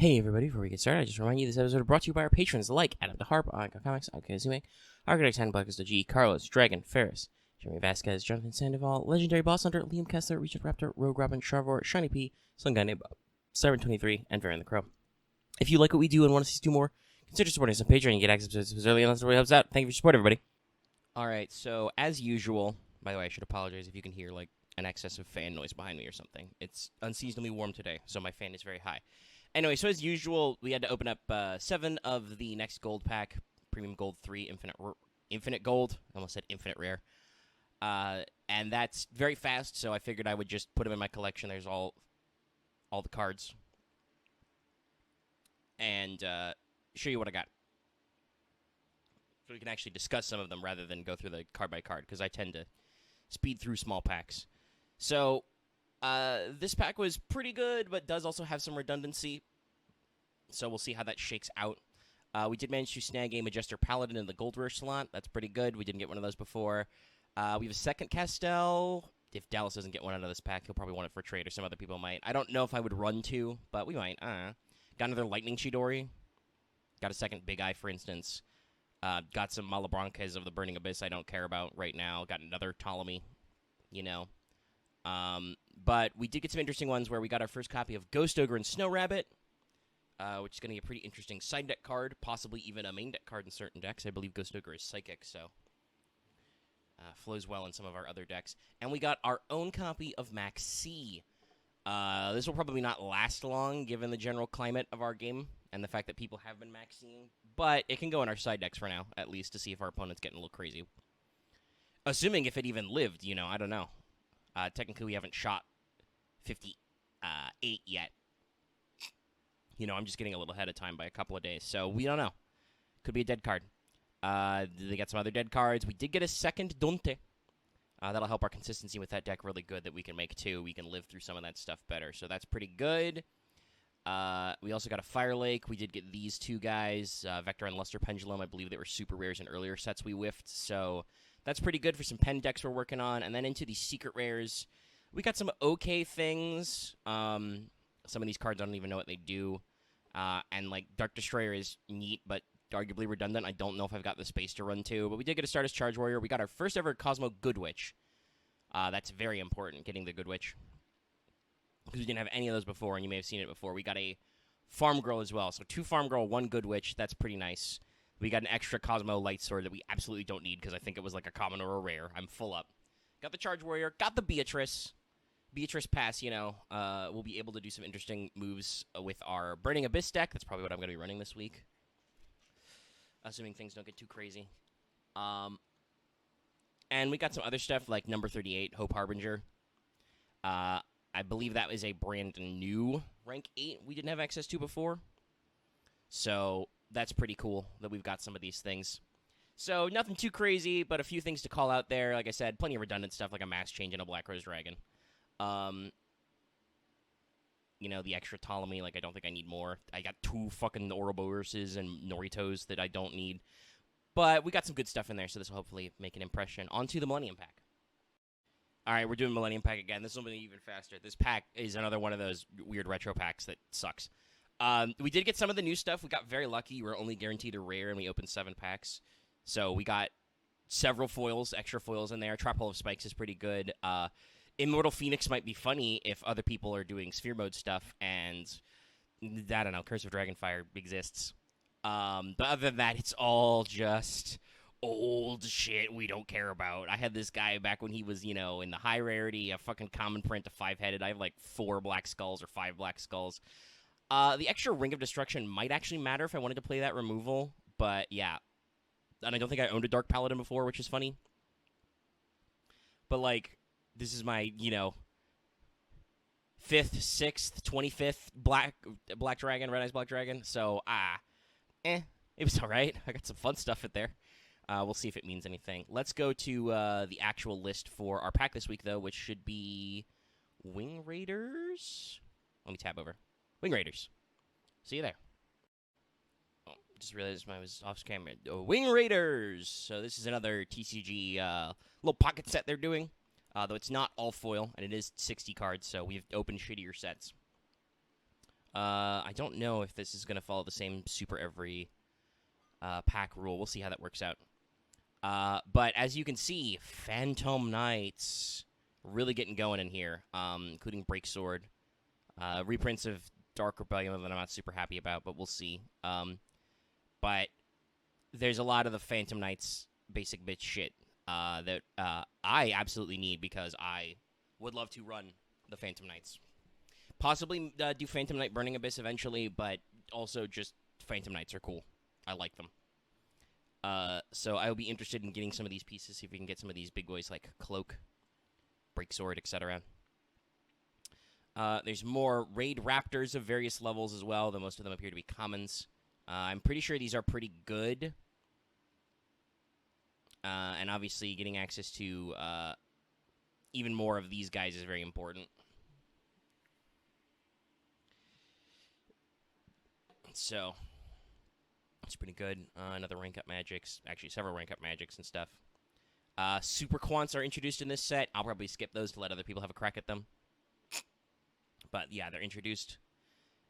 Hey everybody, before we get started, I just remind you this episode is brought to you by our patrons like Adam the Harp, Ika Comics, Ika Zume, Architect 10 Black is the G, Carlos, Dragon, Ferris, Jeremy Vasquez, Jonathan Sandoval, Legendary Boss Hunter, Liam Kessler, Richard Raptor, Rogue Robin, Charvor, Shiny P, Sun Guy Nabob, Siren23, and Varian the Crow. If you like what we do and want to see us do more, consider supporting us on Patreon and get access to episodes early, and that's really helps out. Thank you for your support, everybody. Alright, so as usual, by the way, I should apologize if you can hear like an excess of fan noise behind me or something. It's unseasonably warm today, so my fan is very high. Anyway, so as usual, we had to open up 7 of the next gold pack, Premium Gold 3, Infinite Gold, I almost said Infinite Rare. And that's very fast, so I figured I would just put them in my collection. There's all the cards. And show you what I got. So we can actually discuss some of them rather than go through the card by card, because I tend to speed through small packs. So this pack was pretty good, but does also have some redundancy. So we'll see how that shakes out. We did manage to snag a Majester Paladin in the Gold Rare slot. That's pretty good. We didn't get one of those before. We have a second Castell. If Dallas doesn't get one out of this pack, he'll probably want it for trade, or some other people might. I don't know if I would run to, but we might. Got another Lightning Chidori. Got a second Big Eye, for instance. Got some Malabranques of the Burning Abyss I don't care about right now. Got another Ptolemy, you know. But we did get some interesting ones where we got our first copy of Ghost Ogre and Snow Rabbit, which is going to be a pretty interesting side deck card, possibly even a main deck card in certain decks. I believe Ghost Ogre is Psychic, so flows well in some of our other decks. And we got our own copy of Max C. This will probably not last long, given the general climate of our game and the fact that people have been maxing, but it can go in our side decks for now, at least, to see if our opponent's getting a little crazy. Assuming if it even lived, you know, I don't know. Technically, we haven't shot 58 yet. You know, I'm just getting a little ahead of time by a couple of days, so we don't know. Could be a dead card. They got some other dead cards. We did get a second Dante. That'll help our consistency with that deck really good, that we can make two. We can live through some of that stuff better, so that's pretty good. We also got a Fire Lake. We did get these two guys, Vector and Luster Pendulum. I believe they were super rares in earlier sets we whiffed, so that's pretty good for some pen decks we're working on. And then into these secret rares, we got some okay things. Some of these cards, I don't even know what they do. And, like, Dark Destroyer is neat, but arguably redundant. I don't know if I've got the space to run to. But we did get a Stardust Charge Warrior. We got our first ever Cosmo Good Witch. That's very important, getting the Good Witch, because we didn't have any of those before, and you may have seen it before. We got a Farm Girl as well. So 2 Farm Girl, 1 Good Witch. That's pretty nice. We got an extra Cosmo Light Sword that we absolutely don't need, because I think it was like a common or a rare. I'm full up. Got the Charge Warrior. Got the Beatrice. Beatrice Pass, you know, we'll be able to do some interesting moves with our Burning Abyss deck. That's probably what I'm going to be running this week, assuming things don't get too crazy. And we got some other stuff like number 38, Hope Harbinger. I believe that was a brand new rank 8 we didn't have access to before. So that's pretty cool that we've got some of these things. So nothing too crazy, but a few things to call out there. Like I said, plenty of redundant stuff like a Mass Change and a Black Rose Dragon. You know, the extra Ptolemy, like, I don't think I need more. I got 2 fucking Ouroboroses and Noritos that I don't need. But we got some good stuff in there, so this will hopefully make an impression. On to the Millennium Pack. Alright, we're doing Millennium Pack again. This will be even faster. This pack is another one of those weird retro packs that sucks. We did get some of the new stuff. We got very lucky. We were only guaranteed a rare, and we opened 7 packs. So we got several foils, extra foils in there. Trap Hole of Spikes is pretty good. Immortal Phoenix might be funny if other people are doing Sphere Mode stuff, and I don't know, Curse of Dragonfire exists. But other than that, it's all just old shit we don't care about. I had this guy back when he was, you know, in the high rarity, a fucking common print, a 5-headed. I have like 4 Black Skulls or 5 Black Skulls. The extra Ring of Destruction might actually matter if I wanted to play that removal, but yeah. And I don't think I owned a Dark Paladin before, which is funny. But, like, this is my, you know, 5th, 6th, 25th Black Dragon, Red Eyes Black Dragon. So, it was alright. I got some fun stuff in there. We'll see if it means anything. Let's go to the actual list for our pack this week, though, which should be Wing Raiders. Let me tab over. Wing Raiders. See you there. Oh, just realized I was off camera. Wing Raiders. So this is another TCG little pocket set they're doing. Though it's not all foil, and it is 60 cards, so we've opened shittier sets. I don't know if this is going to follow the same super every pack rule. We'll see how that works out. But as you can see, Phantom Knights really getting going in here, including Breaksword. Reprints of Dark Rebellion that I'm not super happy about, but we'll see. But there's a lot of the Phantom Knights basic bitch shit that I absolutely need because I would love to run the Phantom Knights. Possibly do Phantom Knight Burning Abyss eventually, but also just Phantom Knights are cool. I like them. So I will be interested in getting some of these pieces, see if we can get some of these big boys like Cloak, Breaksword, etc. There's more Raid Raptors of various levels as well, though most of them appear to be commons. I'm pretty sure these are pretty good. And obviously getting access to even more of these guys is very important. So, it's pretty good. Another rank up magics. Actually, several rank up magics and stuff. Super Quants are introduced in this set. I'll probably skip those to let other people have a crack at them. But, yeah, they're introduced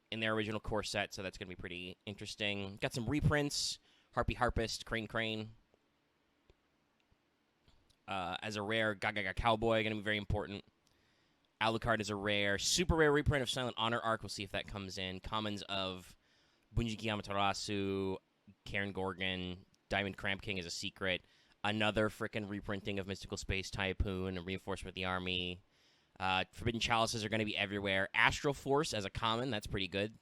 in their original core set, so that's going to be pretty interesting. Got some reprints. Harpy Harpist, Crane Crane. As a rare, Gaga Cowboy, going to be very important. Alucard is a rare. Super rare reprint of Silent Honor Arc. We'll see if that comes in. Commons of Bunjiki Amaterasu, Karen Gorgon, Diamond Cramp King is a secret. Another frickin' reprinting of Mystical Space Typhoon, a reinforcement of the army. Forbidden Chalices are going to be everywhere. Astral Force as a common, that's pretty good.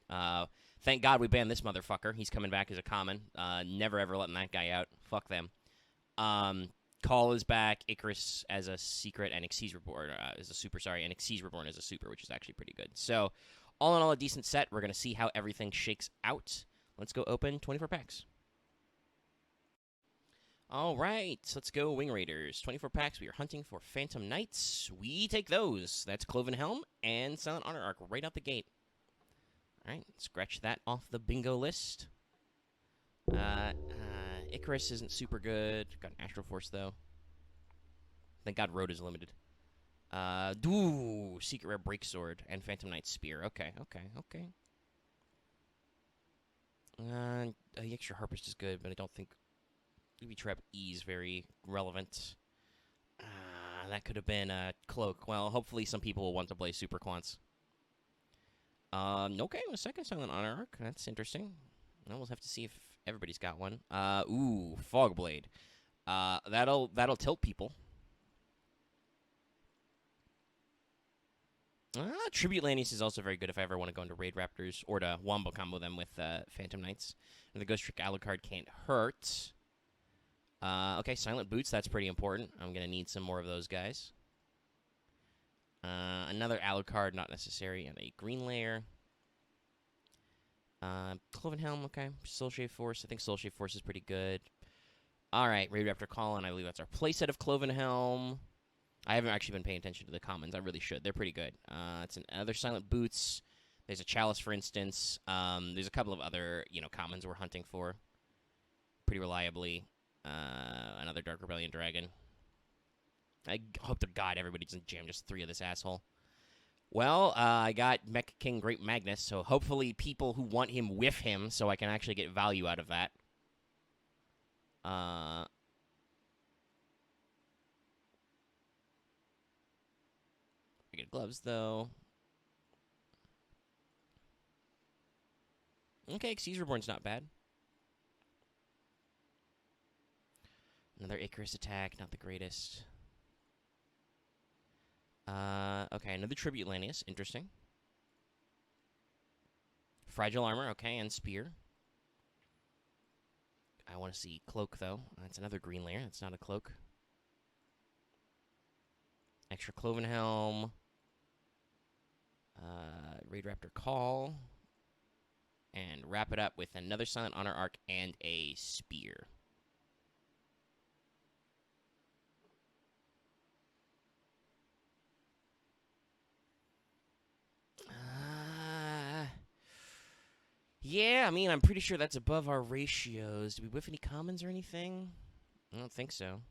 Thank God we banned this motherfucker. He's coming back as a common. Never ever letting that guy out. Fuck them. Call is back. Icarus as a secret, and Xyz Reborn as a super, and Xyz Reborn as a super, which is actually pretty good. So, all in all, a decent set. We're going to see how everything shakes out. Let's go open 24 packs. All right, let's go Wing Raiders. 24 packs. We are hunting for Phantom Knights. We take those. That's Cloven Helm and Silent Honor Arc right out the gate. All right, scratch that off the bingo list. Icarus isn't super good. Got an Astral Force, though. Thank God Road is limited. Secret Rare Breaksword and Phantom Knight Spear. Okay. The extra Harpist is good, but I don't think Booby Trap E is very relevant. That could have been a Cloak. Well, hopefully some people will want to play Super Quants. Okay, a second Silent Honor Arc. That's interesting. Well, we'll have to see if everybody's got one. Fogblade. That'll tilt people. Tribute Lanius is also very good if I ever want to go into Raid Raptors or to Wombo combo them with Phantom Knights. And the Ghost Trick Alucard can't hurt. Okay, Silent Boots, that's pretty important. I'm going to need some more of those guys. Another Alucard, not necessary, and a Green Layer. Cloven Helm, okay. Soulshave Force, I think Soulshave Force is pretty good. Alright, Raid Raptor Colin, I believe that's our playset of Cloven Helm. I haven't actually been paying attention to the commons. I really should. They're pretty good. It's another Silent Boots. There's a Chalice, for instance. There's a couple of other, commons we're hunting for pretty reliably. Another Dark Rebellion Dragon. I hope to God everybody doesn't jam just 3 of this asshole. Well, I got Mech King Great Magnus, so hopefully people who want him whiff him so I can actually get value out of that. I get gloves, though. Okay, Xyz Reborn's not bad. Another Icarus attack, not the greatest. Okay, another Tribute Lanius, interesting. Fragile Armor, okay, and Spear. I want to see Cloak, though. That's another Green Layer, that's not a Cloak. Extra Cloven Helm. Raid Raptor Call. And wrap it up with another Silent Honor Arc and a Spear. Yeah, I mean, I'm pretty sure that's above our ratios. Do we whiff any commons or anything? I don't think so.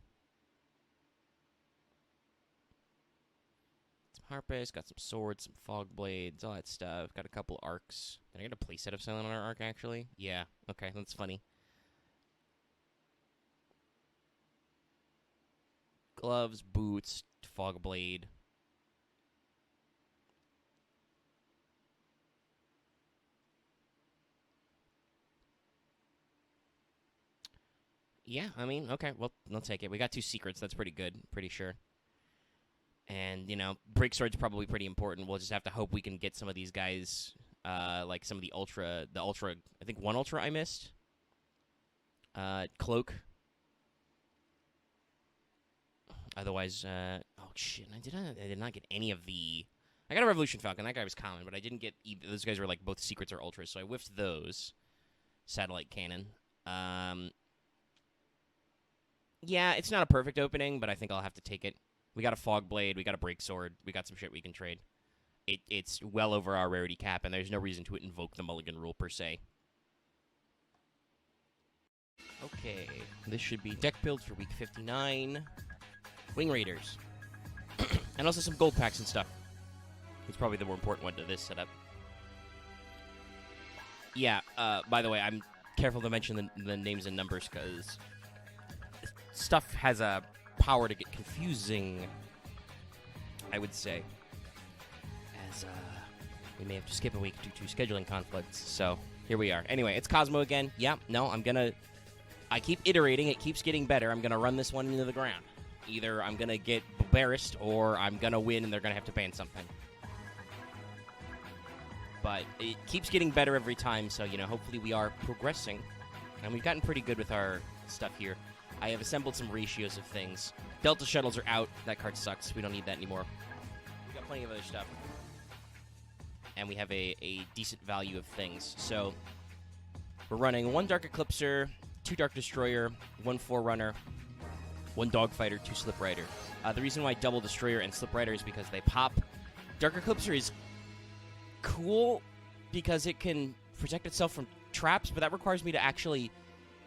Some Harpist, got some swords, some fog blades, all that stuff. Got a couple arcs. Did I get a playset of Silent Honor arc, actually? Yeah, okay, that's funny. Gloves, boots, fog blade. Yeah, I mean, okay, well, I'll take it. We got 2 secrets. That's pretty good, pretty sure. And, you know, break sword's probably pretty important. We'll just have to hope we can get some of these guys, like some of the ultra, I think 1 ultra I missed. Cloak. Otherwise, oh shit, I did not get any of the, I got a Revolution Falcon, that guy was common, but I didn't get, those guys were like both secrets or ultras, so I whiffed those. Satellite cannon. Yeah, it's not a perfect opening, but I think I'll have to take it. We got a fog blade, we got a break sword, we got some shit we can trade. It's well over our rarity cap, and there's no reason to invoke the mulligan rule, per se. Okay, this should be deck builds for week 59. Wing Raiders. And also some gold packs and stuff. It's probably the more important one to this setup. Yeah, by the way, I'm careful to mention the names and numbers, because stuff has a power to get confusing, I would say. As we may have to skip a week due to scheduling conflicts, so here we are. Anyway, it's Cosmo again. Yeah, no, I keep iterating, it keeps getting better. I'm gonna run this one into the ground. Either I'm gonna get embarrassed, or I'm gonna win and they're gonna have to ban something. But it keeps getting better every time, so, you know, hopefully we are progressing. And we've gotten pretty good with our stuff here. I have assembled some ratios of things. Delta Shuttles are out. That card sucks. We don't need that anymore. We got plenty of other stuff. And we have a decent value of things. So we're running 1 Dark Eclipser, 2 Dark Destroyer, 1 Forerunner, 1 Dogfighter, 2 Slip Rider. The reason why double Destroyer and Slip Rider is because they pop. Dark Eclipser is cool because it can protect itself from traps, but that requires me to actually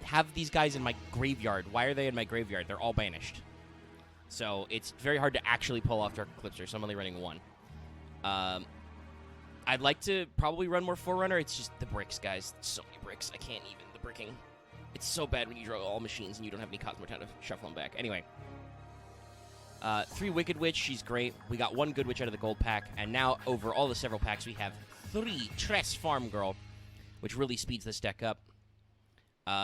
have these guys in my graveyard. Why are they in my graveyard? They're all banished. So it's very hard to actually pull off Dark Eclipser, so I'm only running 1. I'd like to probably run more Forerunner. It's just the bricks, guys. So many bricks. I can't even. The bricking. It's so bad when you draw all machines and you don't have any Cosmo Town to shuffle them back. Anyway. 3 Wicked Witch. She's great. We got 1 Good Witch out of the gold pack. And now, over all the several packs, we have 3 Tress Farm Girl, which really speeds this deck up.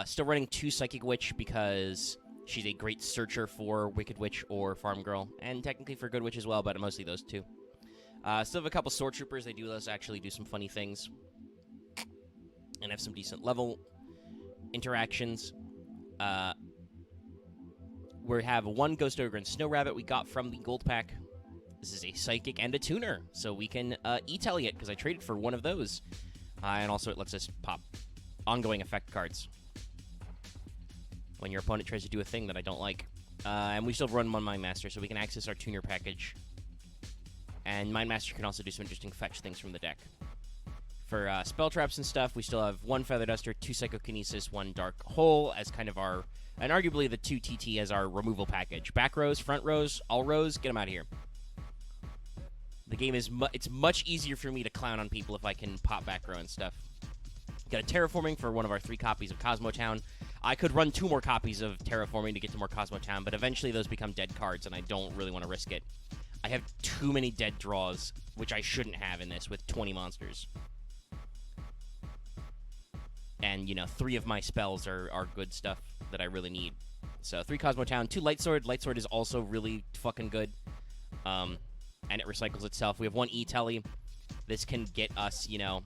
Still running 2 Psychic Witch because she's a great searcher for Wicked Witch or Farm Girl, and technically for Good Witch as well, but mostly those 2. Still have a couple Sword Troopers. They do actually do some funny things and have some decent level interactions. We have 1 Ghost Ogre and Snow Rabbit we got from the gold pack. This is a Psychic and a Tuner, so we can e-tally it, because I traded for 1 of those. And also it lets us pop ongoing effect cards when your opponent tries to do a thing that I don't like. And we still have run 1 Mind Master, so we can access our Tuner package. And Mind Master can also do some interesting fetch things from the deck. For spell traps and stuff, we still have 1 Feather Duster, 2 Psychokinesis, 1 Dark Hole as kind of our, and arguably the 2 TT as our removal package. Back rows, front rows, all rows, get them out of here. The game is, it's much easier for me to clown on people if I can pop back row and stuff. Got a Terraforming for 1 of our 3 copies of Cosmo Town. I could run 2 more copies of Terraforming to get to more Cosmo Town, but eventually those become dead cards, and I don't really want to risk it. I have too many dead draws, which I shouldn't have in this, with 20 monsters. And, you know, 3 of my spells are good stuff that I really need. So, 3 Cosmo Town, 2 Light Sword. Light Sword is also really fucking good. And it recycles itself. We have 1 E-Telly. This can get us, you know...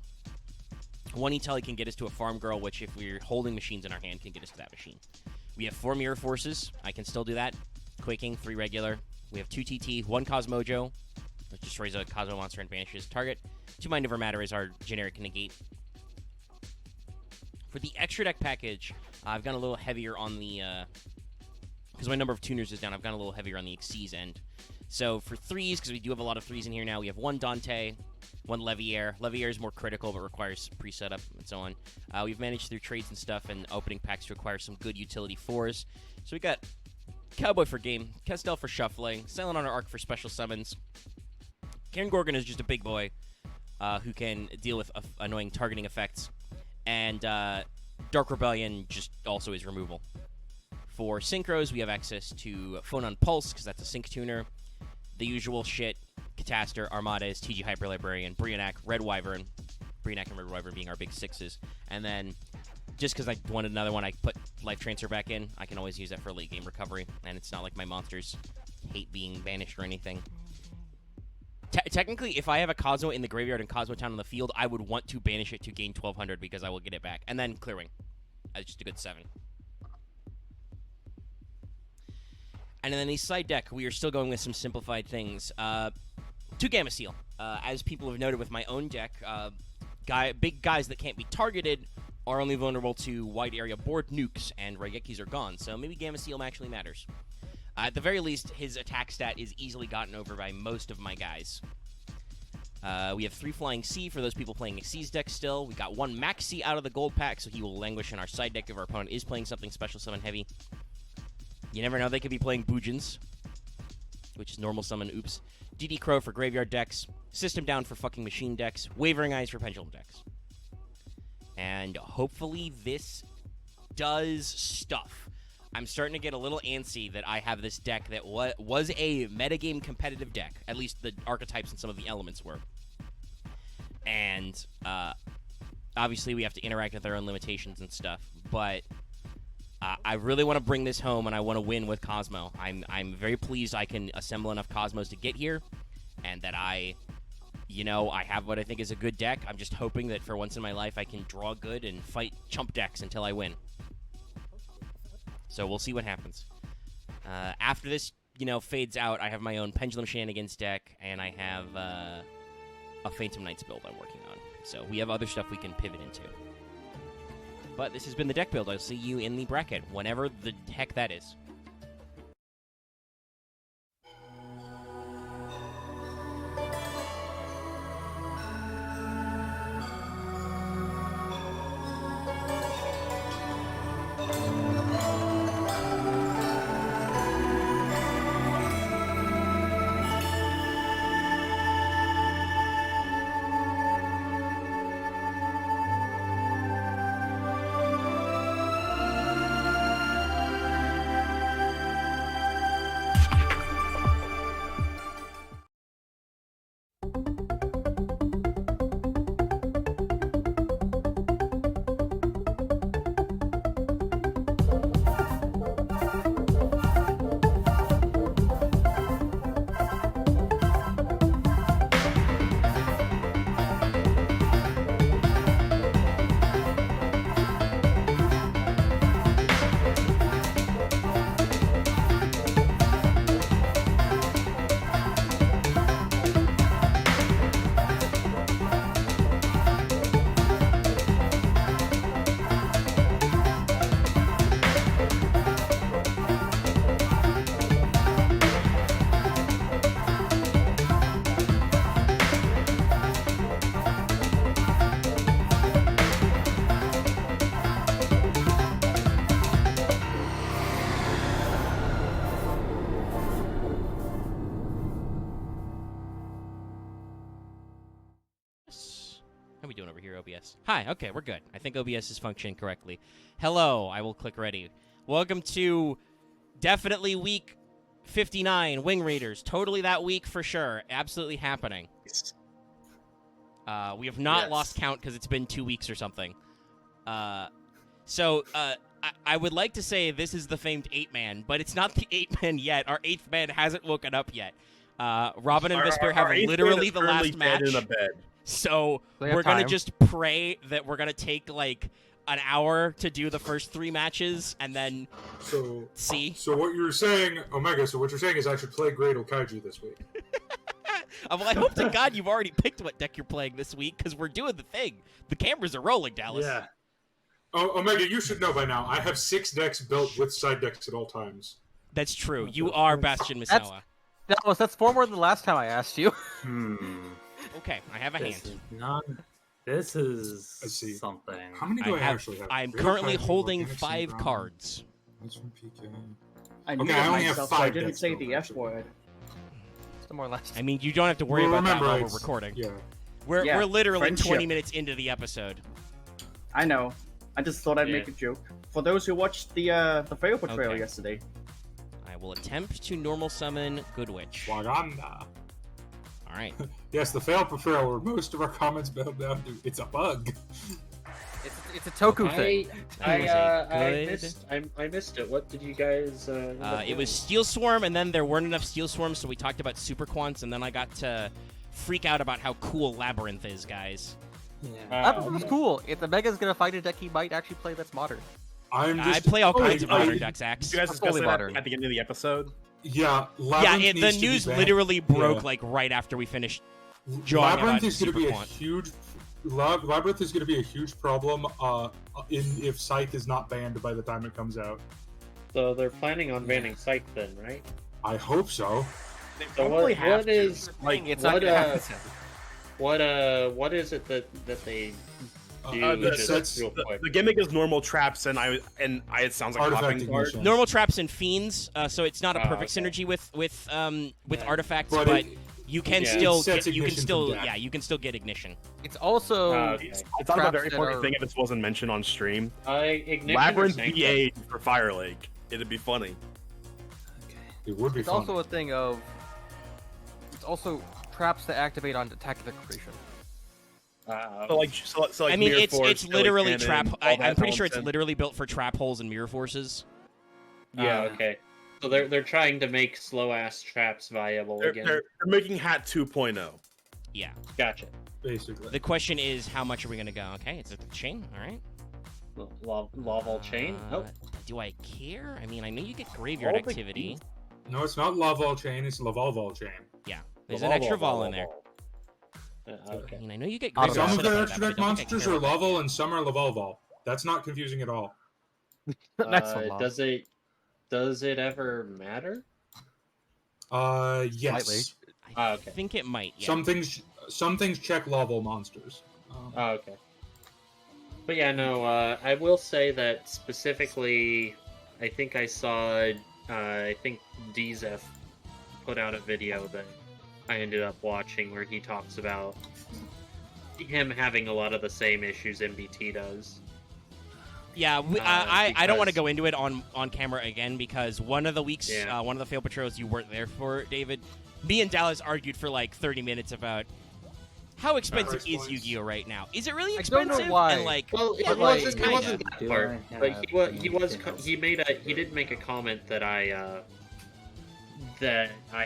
1 E-Telly can get us to a Farm Girl, which, if we're holding machines in our hand, can get us to that machine. We have 4 Mirror Forces. I can still do that. Quaking, 3 regular. We have 2 TT, 1 Cosmojo, which destroys a Cosmo monster and banishes target. 2 Mind Over Matter is our generic negate. For the extra deck package, I've gone a little heavier on the... because my number of tuners is down, I've gone a little heavier on the Xyz end. So for 3s, because we do have a lot of 3s in here now, we have 1 Dante, 1 Leviair. Leviair is more critical, but requires pre-setup and so on. We've managed through trades and stuff and opening packs to acquire some good utility 4s. So we got Cowboy for game, Kestel for shuffling, Silent Honor Arc for special summons, Cairn Gorgon is just a big boy who can deal with annoying targeting effects, and Dark Rebellion just also is removal. For synchros, we have access to Phonon Pulse, because that's a sync tuner. The usual shit, Catastor, Armadas, TG Hyper Librarian, Brionac, Red Wyvern. Brionac and Red Wyvern being our big 6s. And then, just because I wanted another one, I put Life Transfer back in. I can always use that for late game recovery, and it's not like my monsters hate being banished or anything. Technically, if I have a Cosmo in the graveyard and Cosmo Town on the field, I would want to banish it to gain 1200 because I will get it back. And then Clearwing. That's just a good 7. And then the side deck, we are still going with some simplified things. 2 Gamma Seal. As people have noted with my own deck, big guys that can't be targeted are only vulnerable to wide area board nukes, and Raigekis are gone, so maybe Gamma Seal actually matters. At the very least, his attack stat is easily gotten over by most of my guys. We have 3 Flying Sea for those people playing a Seas deck still. We got 1 Max Sea out of the gold pack, so he will languish in our side deck if our opponent is playing something special summon heavy. You never know, they could be playing Boojins, which is normal summon, oops. DD Crow for graveyard decks, System Down for fucking machine decks, Wavering Eyes for pendulum decks. And hopefully this does stuff. I'm starting to get a little antsy that I have this deck that was a metagame competitive deck. At least the archetypes and some of the elements were. And obviously we have to interact with our own limitations and stuff, but I really want to bring this home, and I want to win with Cosmo. I'm very pleased I can assemble enough Cosmos to get here, and that I have what I think is a good deck. I'm just hoping that for once in my life I can draw good and fight chump decks until I win. So we'll see what happens. After this, fades out, I have my own Pendulum Shenanigans deck, and I have a Phantom Knights build I'm working on. So we have other stuff we can pivot into. But this has been the deck build. I'll see you in the bracket, whenever the heck that is. How are we doing over here, OBS? Hi, okay, we're good. I think OBS is functioning correctly. Hello, I will click ready. Welcome to definitely week 59, Wing Raiders. Totally that week for sure. Absolutely happening. We have not lost count because it's been 2 weeks or something. I would like to say this is the famed 8-man, but it's not the 8-man yet. Our 8th man hasn't woken up yet. Robin and Vespairr have literally the last match. In a bed. So we're going to just pray that we're going to take, like, an hour to do the first 3 matches, and then see. So what you're saying, Omega, so what you're saying is I should play Great Okaiju this week. Well, I hope to God you've already picked what deck you're playing this week, because we're doing the thing. The cameras are rolling, Dallas. Yeah. Oh, Omega, you should know by now. I have 6 decks built with side decks at all times. That's true. You are Bastion Misawa. That's 4 more than the last time I asked you. Okay, I have a hand. This is something. How many do I actually have? I'm currently holding 5 cards. I knew it myself, so I didn't say the F word. the more last. I mean, you don't have to worry Well, about that remember, while we're it's- recording. Yeah. Yeah, We're literally friendship. 20 minutes into the episode. I know. I just thought I'd make a joke. For those who watched the fail portrayal Okay. yesterday. I will attempt to normal summon Good Witch. Waganda. All right. Yes, the fail portrayal where most of our comments boiled down to it's a bug. It's a Toku thing. I missed it. What did you guys? It was Steel Swarm, and then there weren't enough Steel Swarms, so we talked about Super Quants, and then I got to freak out about how cool Labyrinth is, guys. Labyrinth was cool. If the Mega's gonna fight a deck, he might actually play that's modern. I'm I just. play all oh, kinds of I- modern decks, Axe. You guys That's discussed fully it modern. at the end of the episode. Yeah, Yeah, Labyrinth the needs to be news banned. literally broke Yeah. like right after we finished drawing Labyrinth about is going to be Super a Quant. huge. Labyrinth is going to be a huge problem. If Scythe is not banned by the time it comes out. So they're planning on banning Scythe then, right? I hope so. They So probably have what to. is like It's what, not gonna happen. what is it that they do? That's real quick? the gimmick is normal traps, and it sounds like Artifact popping cards. ignition. Normal traps and fiends, so it's not a perfect okay. synergy with artifacts, But but it- you can Yeah. still It sets get, you can ignition still from deck. yeah you can still get ignition. It's also Okay. I thought about a very Traps that important are- thing if this wasn't mentioned on stream. Ignition Labyrinth or Sanctum? VA for Fire Lake. It'd be funny. It would be it's fun. also a thing of. It's also traps that activate on attack declaration. So like I mean, Mirror it's Force, it's Killer literally Cannon, trap. all I'm that pretty sure it's nonsense. literally built for trap holes and mirror forces. Yeah. Okay. So they're trying to make slow ass traps viable They're, again. they're, they're making Hat 2.0. Yeah. Gotcha. basically. The question is, how much are we gonna go? Okay, it's a chain. All right. Laval chain. Oh, Do I care? I mean, I know you get graveyard All the activity. No, it's not Laval chain. It's Lavalval chain. Yeah. There's an extra vol in there. I Okay. mean, I know you get Some graveyard Some of setup their on extra that, deck but I don't think I monsters care are about Laval and some are Lavalval. That's not confusing at all. Next one. Lon. Does it ever matter? Yes. Slightly. that. I Okay. think it might. Yeah. Some things check Laval monsters. Oh, okay. But yeah, no, I will say that specifically, I think I saw, I think DZF put out a video that I ended up watching where he talks about him having a lot of the same issues MBT does. Yeah, I don't want to because- go into it on camera again because one of the weeks, Yeah. one of the failed patrols you weren't there for, David. Me and Dallas argued for like 30 minutes about how expensive Price is points. Yu-Gi-Oh right now. Is it really I don't know expensive? why. And like, Well, yeah, it wasn't. it's It kinda. wasn't that Do part. I But have he did make a comment that I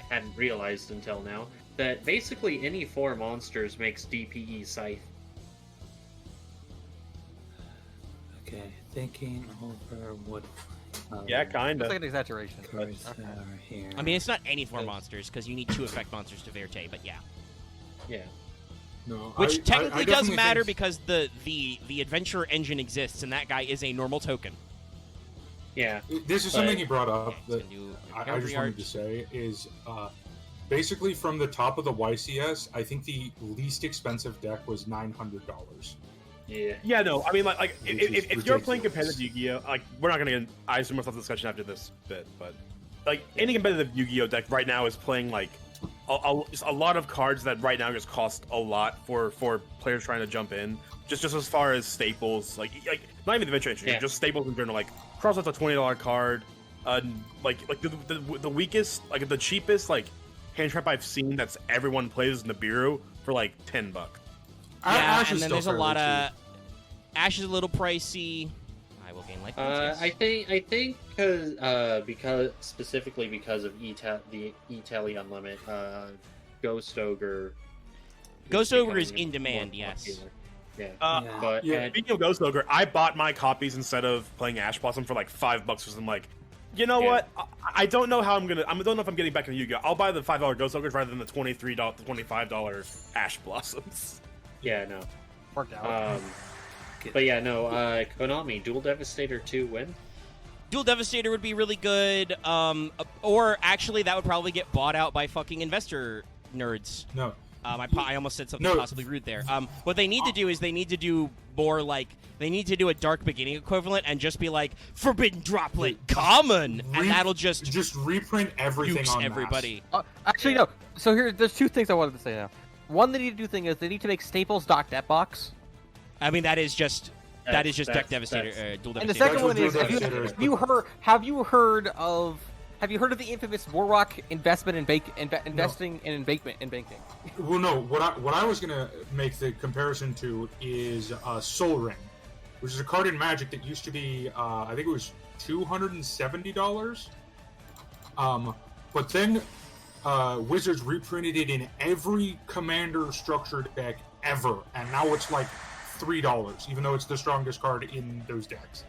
hadn't realized until now. That basically any 4 monsters makes DPE Scythe. Okay, thinking over what. Yeah, It's kinda. like an exaggeration. Cards Okay. are here. I mean, it's not any 4 monsters because you need 2 effect monsters to Verte, but yeah. Yeah. No, Which technically does definitely matter think- because the adventurer engine exists and that guy is a normal token. Yeah. This is something he brought up Okay, that it's gonna do I Heraldry just wanted to Arch. say is basically from the top of the YCS, I think the least expensive deck was $900. Yeah. Yeah, no, I mean, like Which is if you're playing ridiculous. competitive Yu-Gi-Oh, like we're not gonna get. I assume we'll have this discussion after this bit, but like any competitive Yu-Gi-Oh deck right now is playing like just a lot of cards that right now just cost a lot for players trying to jump in. Just as far as staples, like not even the venture entry, Yeah. just staples in general. Like Crossroads a $20 card, like the weakest, like the cheapest like hand trap I've seen that's everyone plays is Nibiru for like $10. Yeah, Ash is and then still there's a fairly lot cheap. of Ash is a little pricey. I will gain life points. Yes. I think because specifically because of the Italy Unlimit, Ghost Ogre. Ghost Ogre is becoming in demand, more yes. popular. Yeah. Yeah. But Yeah. Speaking of Ghost Ogre, I bought my copies instead of playing Ash Blossom for like $5 because I'm like, you know Yeah. what? I don't know how I don't know if I'm getting back into Yu-Gi-Oh. I'll buy the $5 Ghost Ogres rather than the $25 Ash Blossoms. yeah, no. Worked out. But yeah, no. Konami Dual Devastator 2 win. Dual Devastator would be really good, or actually that would probably get bought out by fucking investor nerds. No. I almost said something No. possibly rude there. What they need to do is they need to do more like they need to do a Dark Beginning equivalent and just be like Forbidden Droplet common, and that'll just reprint everything dukes on everybody. Actually, no. So there's two things I wanted to say now. One, they need to do thing is they need to make Staples.netbox. I mean, that is just Deck Devastator, Dual Devastator. And the second one is, Dual Devastator. have you heard of the infamous Warrock investment in investing in banking? Well, no. What I was gonna make the comparison to is Soul Ring, which is a card in Magic that used to be I think it was $270. But then Wizards reprinted it in every Commander structured deck ever, and now it's like $3, even though it's the strongest card in those decks.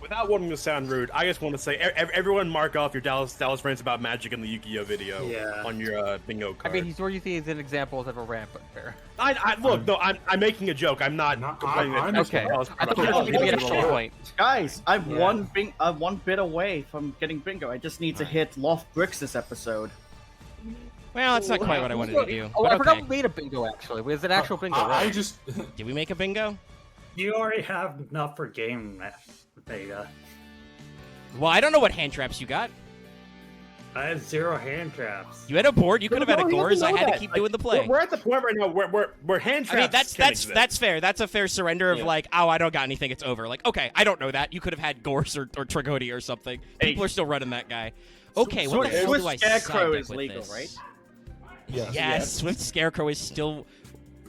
Without wanting to sound rude, I just want to say everyone mark off your Dallas friends about Magic in the Yu-Gi-Oh video on your bingo card. I mean, he's using as an example of a rant, but fair. I'm making a joke. I'm not complaining. Okay. I thought you were going to get a point. Guys, I'm one bit away from getting bingo. I just need to hit Loth Bricks this episode. Well, that's not quite what I wanted to do. Oh, But I forgot okay. we made a bingo, actually. It was an actual bingo, I right? just Did we make a bingo? You already have enough for game beta. Well, I don't know what hand traps you got. I have 0 hand traps. You had a board. You could have had a No, you Gores. don't I know had to that. keep doing the play. We're at the point right now where hand I mean, traps that's fair. That's a fair surrender of like, oh, I don't got anything. It's over. Like, okay, I don't know that. You could have had Gorse or Tragody or something. People are still running that guy. Okay, what the hell do I Scarecrow side is deck with legal, this? right? Yes, Swift Scarecrow is still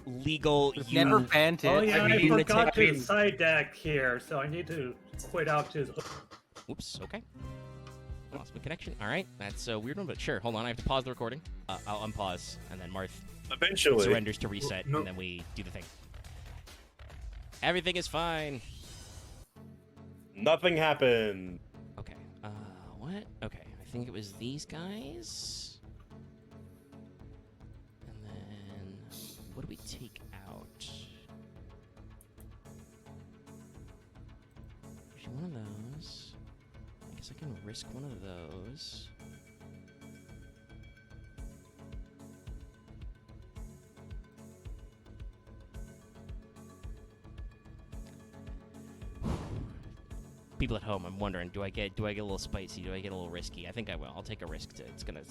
legal. Never banned it. Oh yeah, I forgot mean, to side deck here, so I need to quit out to. Oops. Okay. Lost my connection. All right, that's a weird one, but sure. Hold on, I have to pause the recording. I'll unpause, and then Marth eventually surrenders to reset, No. and then we do the thing. Everything is fine. nothing happened. Okay. What? Okay, I think it was these guys. And then what do we take out? Actually, one of those. I guess I can risk one of those. People at home, I'm wondering, do I get a little spicy? Do I get a little risky? I think I will. I'll take a risk. It's gonna.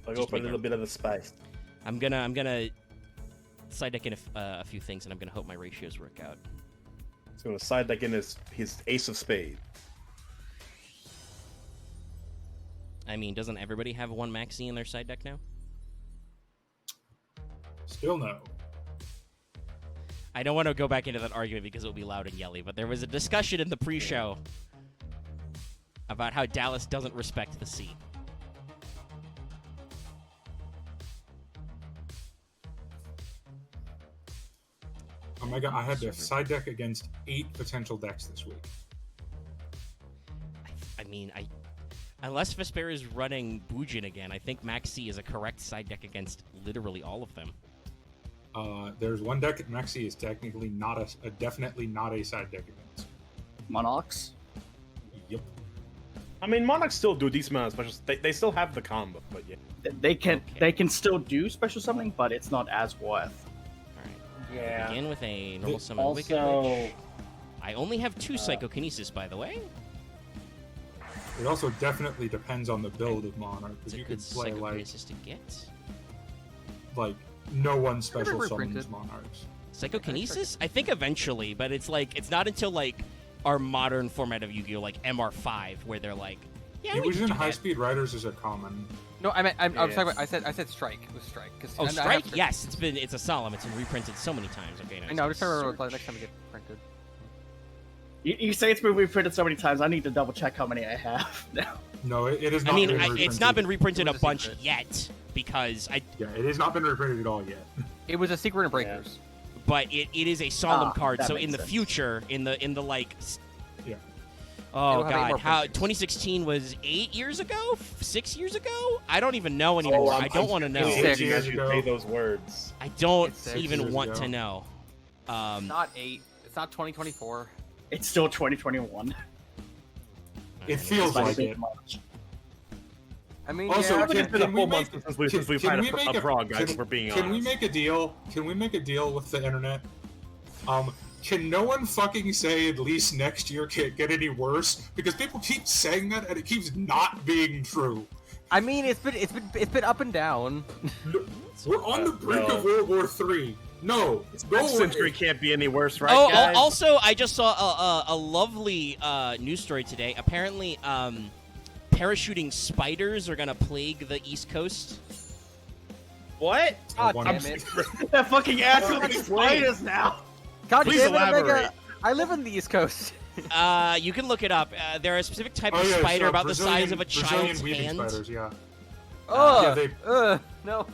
I'll go just for a make little bit of the spice. I'm gonna side deck in a few things, and I'm gonna hope my ratios work out. He's going to side deck in his ace of spades. I mean, doesn't everybody have one maxi in their side deck now? still no. I don't want to go back into that argument because it will be loud and yelly, but there was a discussion in the pre-show about how Dallas doesn't respect the sea. Oh my god, I had to side deck against 8 potential decks this week. I mean, unless Vespairr is running Bujin again, I think Maxi is a correct side deck against literally all of them. There's one deck at Maxi is technically not definitely not a side deck against. Monarchs. Yep. I mean, Monarchs still do a decent amount of specials. They still have the combo, but yeah. They can still do special summoning, but it's not as worth. Yeah. Begin with a normal summon Wicked Also, Witch. I only have 2 Psychokinesis, by the way. It also definitely depends on the build of Monarch, It's because a you good could play Psychokinesis to get. like no one special Never summons reprinted. Monarchs. Psychokinesis? I think eventually, but it's not until like our modern format of Yu-Gi-Oh, like MR5, where they're like, yeah, we Illusion can do High that. Speed Riders is a common. No, I was Yes. talking about. I said strike. It was strike. Oh, Strike? Yes, it's a solemn. It's been reprinted so many times. Okay, now I know. I'm it's just trying to remember search. next time we get printed. You say it's been reprinted so many times. I need to double check how many I have now. No, it is not. I mean, been it's not been reprinted It a was a bunch secret. yet because Yeah, it has not been reprinted at all yet. It was a secret in Breakers. but it is a solemn card. that So makes in the sense. future, in the like. Yeah. Oh It'll have 8 God! more How printings. 2016 was 8 years ago, 6 years ago? I don't even know anymore. I don't want to know. As you Years ago. say those words. I don't It's 6 even years want ago. to know. Not 8. It's not 2024. It's still 2021. It feels By a like bit it. much. I mean, Also, yeah, can, It's been a can we full make, month since we've can had we make a PROG, guys, can, if we're being can we honest. make a deal? Can we make a deal with the internet? Can no one fucking say at least next year can't get any worse? Because people keep saying that and it keeps not being true. I mean, it's been up and down. We're on the brink no. of World War III. No, go This century can't be any worse, right, Oh, guys? also, I just saw a lovely news story today. Apparently, parachuting spiders are gonna plague the East Coast. What? God I'm damn it! That fucking actually spiders now. God Please damn it, Omega. elaborate. I live in the East Coast. You can look it up. There are a specific type Oh of yeah, spider so about the size of a Brazilian child's weaving hand. spiders. Yeah, Oh, they- no.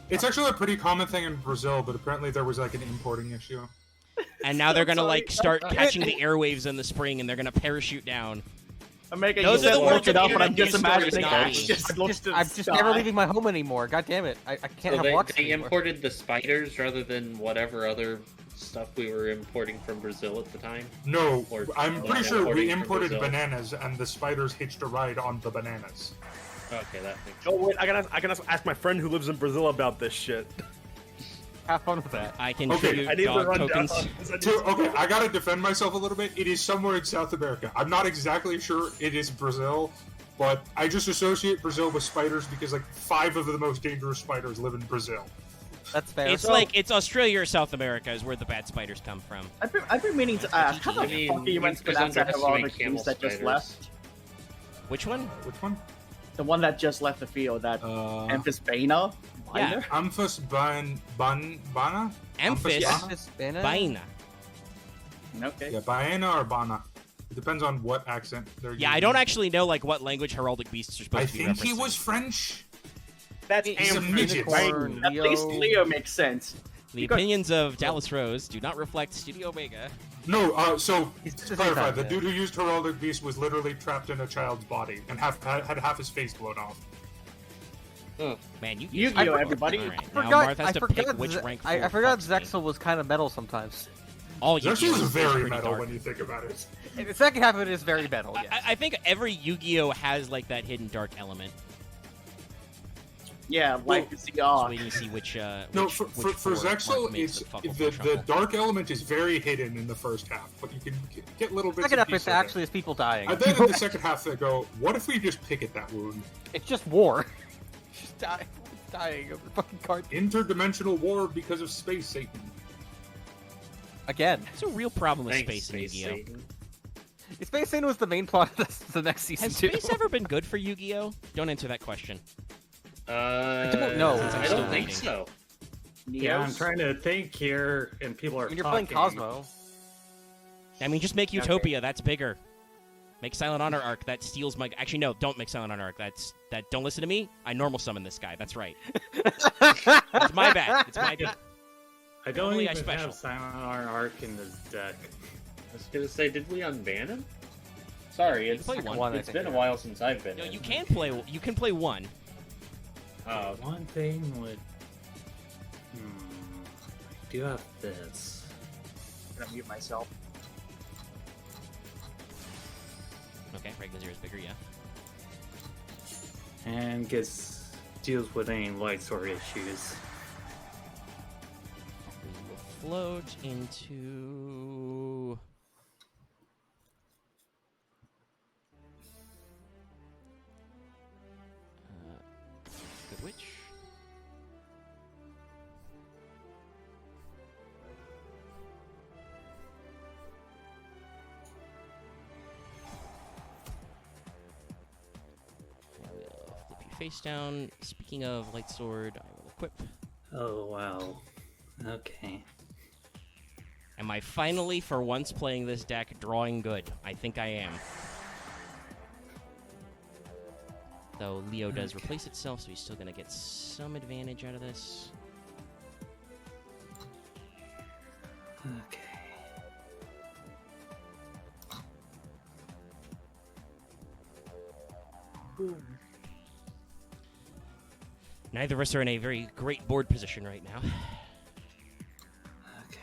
it's actually a pretty common thing in Brazil, but apparently there was like an importing issue. And now they're gonna sorry. like start catching the airwaves in the spring, and they're gonna parachute down. Omega, Those you are the said words look it of up, but I'm internet just news stories, imagining not it. me. I'm just never leaving my home anymore. God damn it! I can't So have they, walks they anymore. imported the spiders rather than whatever other stuff we were importing from Brazil at the time. No, Or- I'm yeah, pretty sure we importing from imported Brazil. bananas, and the spiders hitched a ride on the bananas. Okay, that makes sense. Oh wait, I gotta ask my friend who lives in Brazil about this shit. Have fun with that. I can Okay, tribute I need to dog run down. tokens. Okay, I gotta defend myself a little bit. It is somewhere in South America. I'm not exactly sure it is Brazil, but I just associate Brazil with spiders because like 5 of the most dangerous spiders live in Brazil. That's fair. It's like it's Australia or South America is where the bad spiders come from. I've been meaning to ask. How the I mean, fuck are you meant to you pronounce that underestimate heraldic camel beast that just spiders. left? Which one? Which one? The one that just left the field, that Amphisbaena? Yeah. Bana? Amphis Bana? Baina. Okay. Yeah, Baena or Bana. It depends on what accent they're using. Yeah, I don't actually know like what language heraldic beasts are supposed I to be think he referencing. was French. That's He's a Amphis, midget. right? Unicorn, At least Leo. Leo makes sense. The You got- opinions of Dallas Rose do not reflect Studio Omega. No, so He's to just clarify, like the that. dude who used heraldic beast was literally trapped in a child's body and had half his face blown off. Man, you Yu-Gi-Oh, everybody. All right, I now forgot. Marth has I to forgot. pick which rank. I four forgot fucks me. Zexal was kind of metal sometimes. All Zexal Yu-Gi-Oh is is very pretty metal dark. when you think about it. The second half of it is very metal. Yes. I think every Yu-Gi-Oh has like that hidden dark element. Yeah, like the Just arc. waiting to see which. No, which, for which for four Marth Zexal, makes it's the fuck the shuffle. dark element is very hidden in the first half, but you can get little bits. Second and half is pieces of it. actually is people dying. And then in the second half, they go, "What if we just pick at that wound? It's just war. Just dying of the fucking card Interdimensional war because of space Satan." again. It's a real problem with Thanks, space in Yu-Gi-Oh. Satan. Space Satan was the main plot of the next season Has too. space ever been good for Yu-Gi-Oh? Don't answer that question. don't know. Since I'm I still don't think dating. so. Yeah, I'm Neos? trying to think here, and people are When you're talking. playing Cosmo, I mean, just make Utopia. That's bigger. Make Silent Honor Arc. That steals my. Actually, no. Don't make Silent Honor Arc. That. Don't listen to me. I normal summon this guy. That's right. It's my bad. It's my bad. I don't Only I even special. have Silent Arc in this deck. I was gonna say, did we unban him? Sorry, it's, play one, I it's think, been a yeah. while since I've been No, in. you can play. You can play one. Oh, One thing would. I do have this. I'm gonna mute myself. Okay, regular zero is bigger. Yeah. And deals with any light sword issues. We will float into. Good Witch. I will flip you face down. Speaking of light sword, I will equip. Oh, wow. Okay. Am I finally, for once playing this deck, drawing good? I think I am. Though Leo does replace itself, so he's still going to get some advantage out of this. Okay. Neither of us are in a very great board position right now. Okay.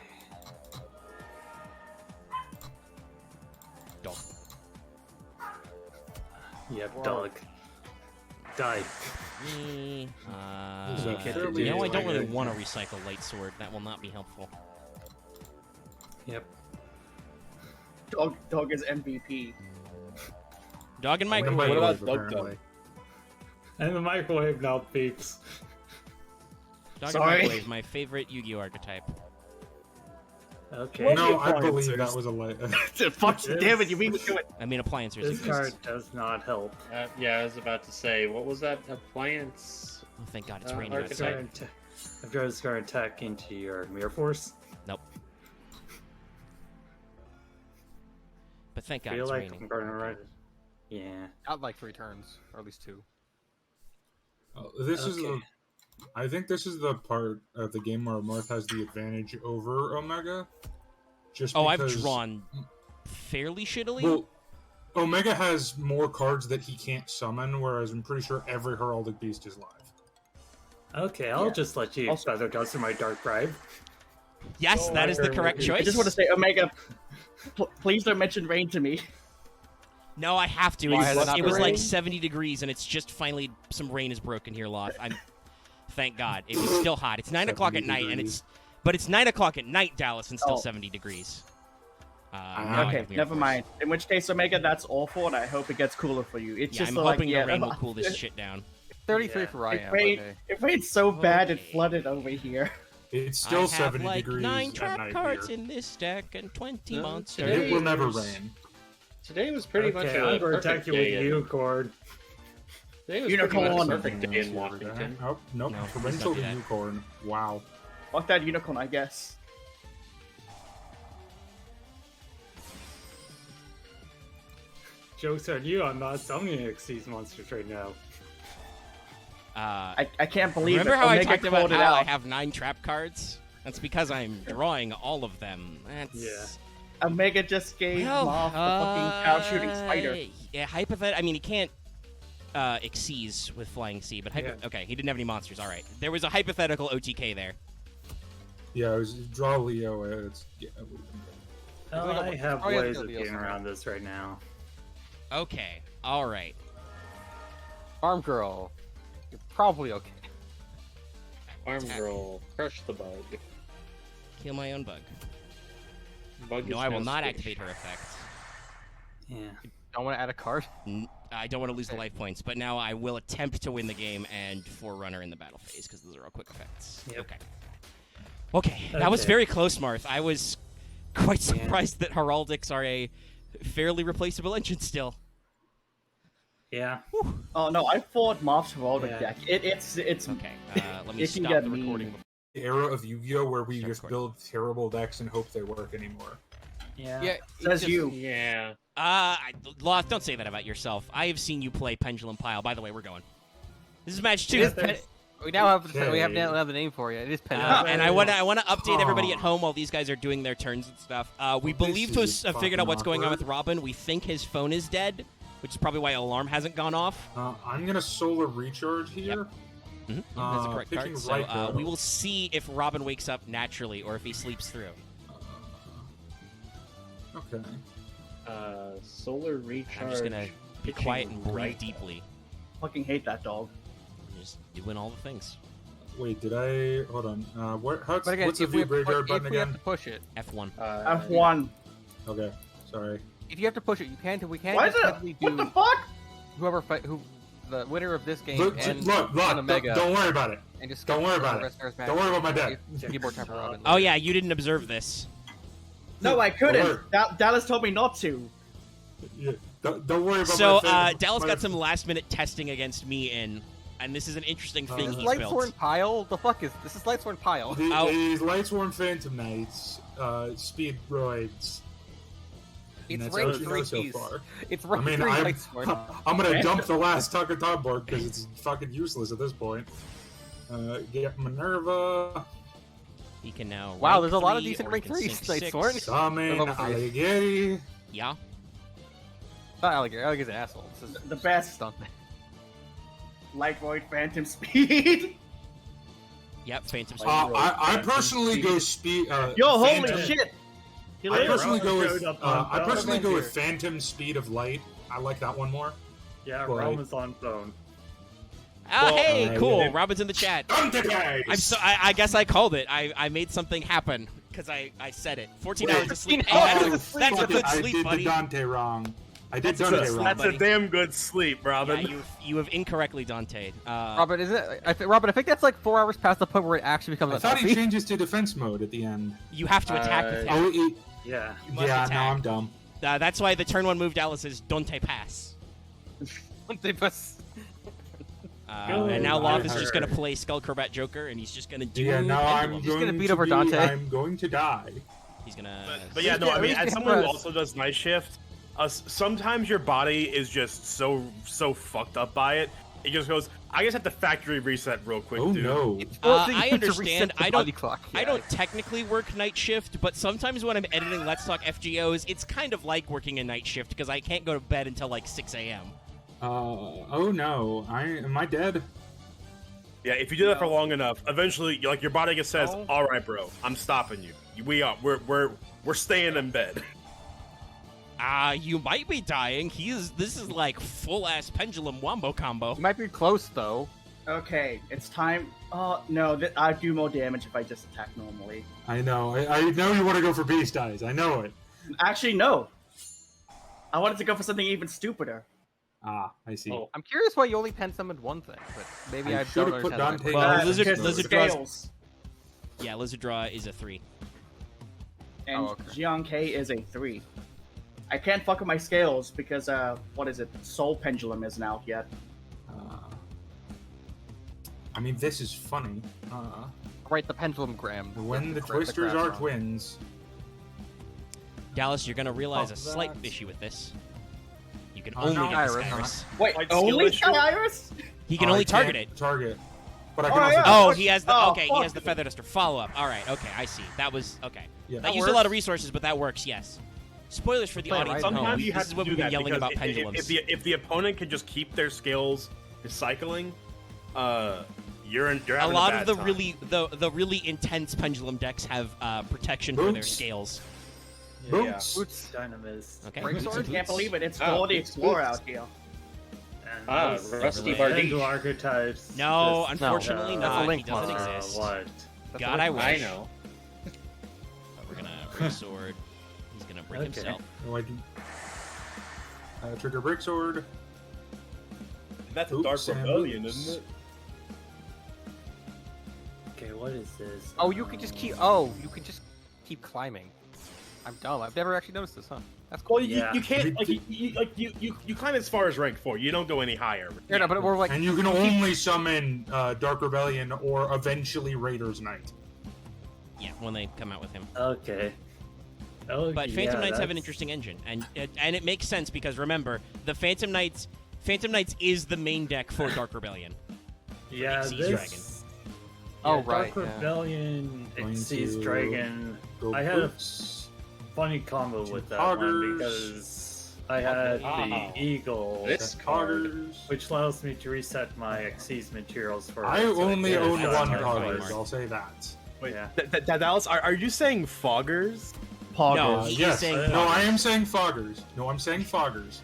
Dog. Yep, dog. Die. You know, I don't really want to recycle light sword. That will not be helpful. Yep. Dog is MVP. Dog and What microwave. about Doug, apparently. And the microwave now peeps. Dog and Sorry. microwave, my favorite Yu-Gi-Oh archetype. Okay. No, I Appliances. believe that was a light. Fuck, damn it, you beat me to it. I mean, appliances. This exist. card does not help. Yeah, I was about to say, what was that appliance? Oh, thank God, it's Uh, raining archetype. outside. After this card attack into your mirror force, Nope. But thank God feel it's like raining. I'm going to write it. Yeah. I'd like 3 turns, or at least 2. This is Okay. the. I think this is the part of the game where Marth has the advantage over Omega. Just Oh, because, I've drawn fairly shittily. Well, Omega has more cards that he can't summon, whereas I'm pretty sure every Heraldic Beast is live. Okay, I'll Yeah. just let you Also- feather dust my dark bribe. Yes, that is the correct choice. I just want to say, Omega, please don't mention rain to me. No, I have to. Why It's- has it not it been was like raining? 70 degrees, and it's just finally some rain is broken here, Loth. Thank God. It was still hot. It's 9 o'clock at 70 night, and degrees. it's 9 o'clock at night, Dallas, and still Oh. 70 degrees. Now I Okay, have weird never force. mind. In which case, Omega, that's awful, and I hope it gets cooler for you. It's Yeah, just I'm like, hoping yeah, the rain will cool this shit down. 33 Yeah. for Ryan. It rained, Okay. it rained so bad it Okay. flooded over here. It's I still have 70 like degrees 9 at trap night cards here. in this deck and 20 No, monsters. It will never Today rain. Today was pretty much Okay, a I'm going to perfect attack you with day. unicorn. Today was Unicorn. pretty much a perfect day in Washington. Oh, nope. No, please Torrential don't do that. Unicorn. Wow. Fuck that unicorn, I guess. Joke's on you, I'm not summoning these monsters right now. I can't believe Remember it. how I Omega talked about called it how I out. have 9 trap cards? That's because I'm drawing all of them. That's... Yeah. Omega just gave Well, Marth the fucking cow shooting spider. Yeah, I mean, he can't exceeds with Flying Sea, but Yeah. okay, he didn't have any monsters. All right, there was a hypothetical OTK there. Yeah, it was draw Leo. It's, yeah, it would've been good. Oh, I have Oh, yeah, ways there'll of be getting also- around this right now. Okay, all right. Farm Girl, you're probably okay. Farm Girl, crush the bug. Kill my own bug. Bug No, is I will no not squish. activate her effect. Yeah. Don't want to add a card? I don't want to lose the life points, but now I will attempt to win the game and Forerunner in the battle phase because those are all quick effects. Yep. Okay. Okay, that was Okay. very close, Marth. I was quite Yeah. surprised that Heraldics are a fairly replaceable engine still. Yeah. Oh no, I fought Marth's Heraldic Yeah. deck. It's Okay, let me It can stop get the mean. recording. The era of Yu-Gi-Oh where we Start just recording. build terrible decks and hope they work anymore. Yeah. Yeah, says you. Yeah. Loth, don't say that about yourself. I have seen you play Pendulum Pile. By the way, we're going. This is match 2. It is Pen- we now have we have Okay. another name for you. It is Pen. And I want to update everybody at home while these guys are doing their turns and stuff. We Well, believe to this have is figured out what's going on fucking with Robin. We think his phone is dead, which is probably why alarm hasn't gone off. I'm gonna solar recharge here. Mm-hmm. That's a correct picking card. So right now. we will see if Robin wakes up naturally or if he sleeps through. Okay. Solar recharge. I'm just gonna be pitching quiet and breathe right. deeply. Fucking hate that dog. I'm just doing all the things. Wait, did I? Hold on. But again, What's the if we view have, graveyard if button we have again? to push it, F1. F1. Okay, sorry. if you have to push it, you can't. We can't Why just is it? simply What the do fuck? whoever who the winner of this game Look, and look, on look, Omega don't worry about it. and just don't skip worry the about it. Vespairr's match. Don't worry about my deck. Keyboard tap for Robin. Oh yeah, you didn't observe this. No, I Don't couldn't. worry. Dallas told me not to. Yeah, don't worry about So my thing. Dallas My- got some last-minute testing agaast me in, and this is an interesting thing This is he's built. Lightsworn Pile. The fuck is this? Is Lightsworn Pile? Oh. These Lightsworn Phantom Knights, Speed Droids. And It's that's rank all you know 3 so keys. far. It's I rank mean, 3 I'm Lightsworn. gonna dump the last Tucker Top board because it's fucking useless at this point. Get Minerva, He can now. Wow, rank there's a lot of 3, decent or he rank can 3s, sink 6. Lightsworn. Summon, Level 3. Alligeri. Yeah. Not Alligator. Alligator's an asshole. This is The best. stunt. Light Void Phantom Speed. Yep. Phantom Speed. I personally go speed. Yo, holy Phantom- shit. He I lives. personally go with. Showed up on I personally go with Adventure. Phantom Speed of Light. I like that one more. Yeah, Right. Rome is on phone. Hey, cool. Robin's in the chat. Dante Pace! I guess I called it. I made something happen because I said it. 14 hours of sleep. Oh, Hey, that's that's a good I sleep, did buddy. the Dante wrong. I did That's Dante a- wrong. That's buddy. a damn good sleep, Robin. Yeah, you have incorrectly Dante'd. Robin, is it? Robin, I think that's like 4 hours past the point where it actually becomes I a thought he selfie. changes to defense mode at the end. You have to attack with him. Oh, Yeah. You must yeah, no, attack. I'm dumb. That's why the turn 1 move Dallas is Dante Pass. They must- And now I Loth is just heard. going to play Skull Crobat Joker, and he's just going to do Yeah, now I'm pendulum. going gonna beat to over be- Dante. I'm going to die. He's going But to... yeah, no, I mean, He's as gonna someone who press. also does night shift, sometimes your body is just so fucked up by it. It just goes. I just have to factory reset real quick, Oh dude. no. It's forcing I you to understand. reset the I don't- body clock. I don't technically work night shift, but sometimes when I'm editing Let's Talk FGOs, it's kind of like working a night shift because I can't go to bed until like 6 a.m. Oh no. Am I dead? Yeah, if you do that for long enough, eventually, like your body just says, No. "All right, bro, I'm stopping you. We're staying in bed." You might be dying. This is like full ass pendulum wombo combo. You might be close though. Okay, it's time. Oh no, I'd do more damage if I just attack normally. I know. I know you want to go for beast eyes. I know it. Actually, no. I wanted to go for something even stupider. Ah, I see. Oh. I'm curious why you only pen summoned one thing, but maybe I I should've don't put understand. Dante that. Well, back. Lizard- because Lizard the draws- scales. Yeah, Lizard Draw is a 3. And Oh, okay. Jiang K is a 3. I can't fuck with my scales because, what is it? Soul Pendulum isn't out yet. I mean, this is funny. Right, the pendulum gram. When the Correct Twisters graph are wrong. twins. Dallas, you're gonna realize a slight that. issue with this. You can Oh, only no, get the Iris, Iris. Wait, Like only skill issue? Sky Iris? He can Oh, only I target can't it. Target. But I Oh, can also. yeah. Oh, fuck- he has the oh, okay. He fuck. has the Feather Duster follow up. All right, okay, I see. That was okay. Yeah. That That used a lot of works. resources, but that works. Yes. Spoilers for the Play it audience. right at home. Sometimes you This have is to what do we've been that yelling because about if pendulums. if the opponent can just keep their skills recycling, you're A having lot bad of the time. the really intense pendulum decks have protection for their Boots. scales. Boots. Boots. Dynamist. Okay. Break Boots sword? and Can't boots. believe it. It's Oh, for the it's Explorer boots. out here. And Ah, those Rusty relate Bardiche. to archetypes. No, Just, unfortunately uh, not. He Link doesn't monster. exist. What? That's God, a I link wish. I know. But we're gonna break sword. He's gonna break Okay. himself. Oh, I do. Trigger Break Sword. That's a Oops, Dark and Rebellion, boots. isn't it? Okay, what is this? Oh, you can just keep. Oh, you can just keep climbing. I'm dumb. I've never actually noticed this, huh? That's cool. Well, Yeah. you can't like you climb as far as rank 4. You don't go any higher. Yeah, no, but we're like. And you can only summon Dark Rebellion or eventually Raider's Knight. Yeah, when they come out with him. Okay. Oh, But yeah, Phantom Knights have an that's- interesting engine, and it makes sense because remember, the Phantom Knights is the main deck for Dark Rebellion. Yeah, Exceed this. Dragon. Oh, yeah, right, Dark yeah. Rebellion, Going Exceeds to Dragon. Go I had a Boots. funny combo with that Poggers. one because I had Ah. the Eagle, This card. Poggers. which allows me to reset my Exceeds materials for. I so only can own adjust one my Poggers, fights. I'll say that. Wait, Yeah. Dallas, are you saying foggers? No, Uh, he's yes. saying No, I am saying Foggers. No, I'm saying Foggers.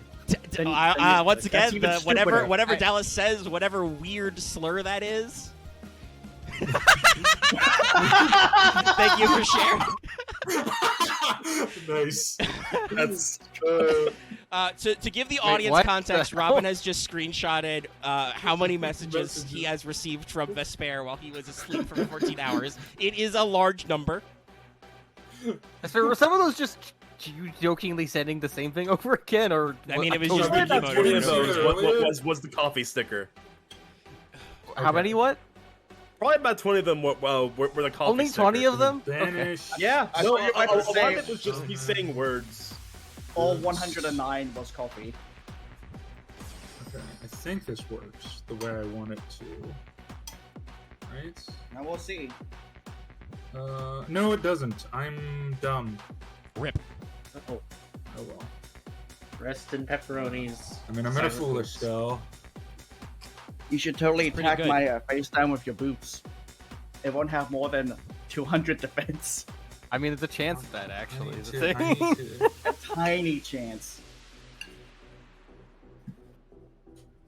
Then- Once that's again, even whatever stupider. whatever I- Dallas says, whatever weird slur that is. Thank you for sharing. Nice. That's To give the audience what? context, Robin has just screenshotted how many messages he has received from Vespairr while he was asleep for 14 hours. It is a large number. So were some of those just you jokingly sending the same thing over again, or I mean, it was totally just different? Mickey One Mouse. of those Earlier. was the coffee sticker. How many? What? Probably about 20 of them were the coffee Only sticker. 20 of them? Okay. Banish. Yeah, I no, thought you a might lot say- of it was just me saying words. All 109 was coffee. Okay, I think this works the way I want it to. Right? Now we'll see. No, it doesn't. I'm dumb. Rip. Oh, Oh well. Rest in pepperonis. I mean, I'm in a Silent foolish boots. spell. you should totally Pretty attack good. my face down with your boots. It won't have more than 200 defense. I mean, there's a chance of that actually. I need Is to- the I thing. need to- A tiny chance.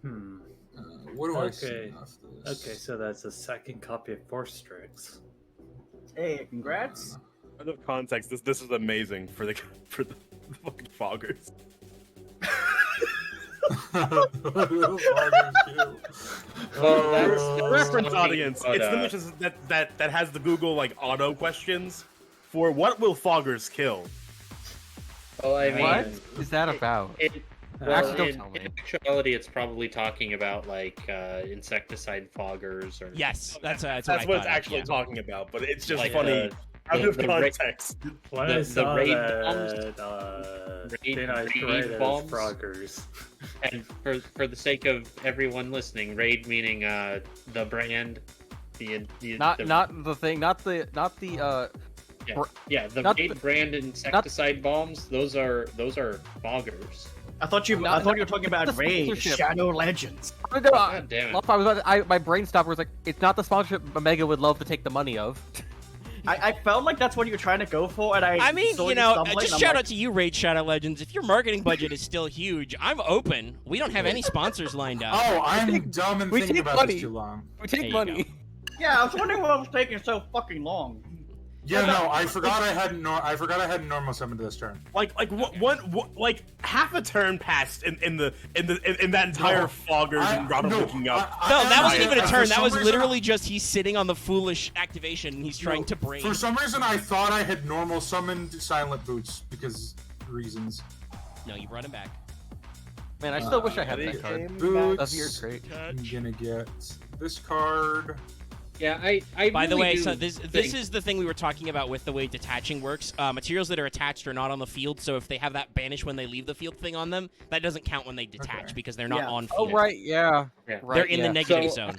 Hmm. what do I Okay. see off this? Okay, so that's a second copy of Force Strix. Hey, congrats. Out of context, this is amazing for the fucking foggers. Well, that's Reference funny, audience. but, It's the mission that has the Google like auto questions for what will foggers kill. Well, I mean, What is that about? Well, Actually, don't in, tell me. in actuality, it's probably talking about like insecticide foggers or Yes, that's That's what I what it's thought, actually yeah. talking about, but it's just Like funny out of the ra- context. When The- I the saw raid that, Raid- then I raid tried it as bombs? Froggers. And for the sake of everyone listening, Raid meaning the brand, the Not the, not the thing. Not the yeah the not Raid the- brand insecticide bombs. Those are foggers. I thought you Not- were talking about the Raid sponsorship. Shadow Legends. No, God damn it. I was about my brain stopper was like, it's not the sponsorship Omega would love to take the money of. I felt like that's what you were trying to go for, and I mean, saw you know, stumbling, just and I'm shout like, out to you, Raid Shadow Legends. If your marketing budget is still huge, I'm open. We don't have any sponsors lined up. Oh, I'm dumb and we thinking take about money. this too long. We There take you money. Yeah, I was wondering what was taking so fucking long. Yeah, no, I forgot I hadn't normal summoned this turn. Like like half a turn passed in that entire No, foggers and Rob looking up. No, that wasn't even a for turn. That some was reason, literally just he's sitting on the foolish activation and he's trying to brain. For some reason, I thought I had normal summoned Silent Boots because reasons. No, you brought him back. Man, I still wish I had that card. Boots. That's your trait. I'm gonna get this card. Yeah, I By the really way, do so this think- is the thing we were talking about with the way detaching works. Materials that are attached are not on the field, so if they have that banish when they leave the field thing on them, that doesn't count when they detach Okay. because they're not Yeah. on Oh field. right, yeah. Yeah. Right, They're in yeah. the negative So, zone.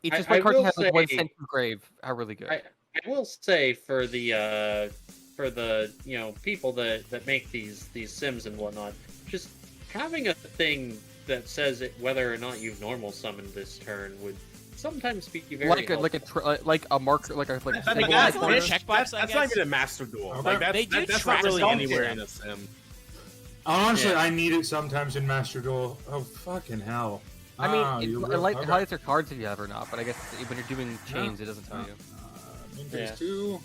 It's just I my card will has like one say- cent from grave. How really good. I will say for the people that make these sims and whatnot, just having a thing that says whether or not you've normal summoned this turn would sometimes be very like a marker, like a That's single nice, marker. man. Checkbox, I That's not guess. even a master duel. Okay. Like They do that's track not really some anywhere shit. in a sim. Honestly, Yeah. I need it sometimes in Master Duel. Oh fucking hell! I mean, you it will- like okay. highlights your cards if you have or not, but I guess when you're doing chains, it doesn't tell you. Main phase Yeah. 2.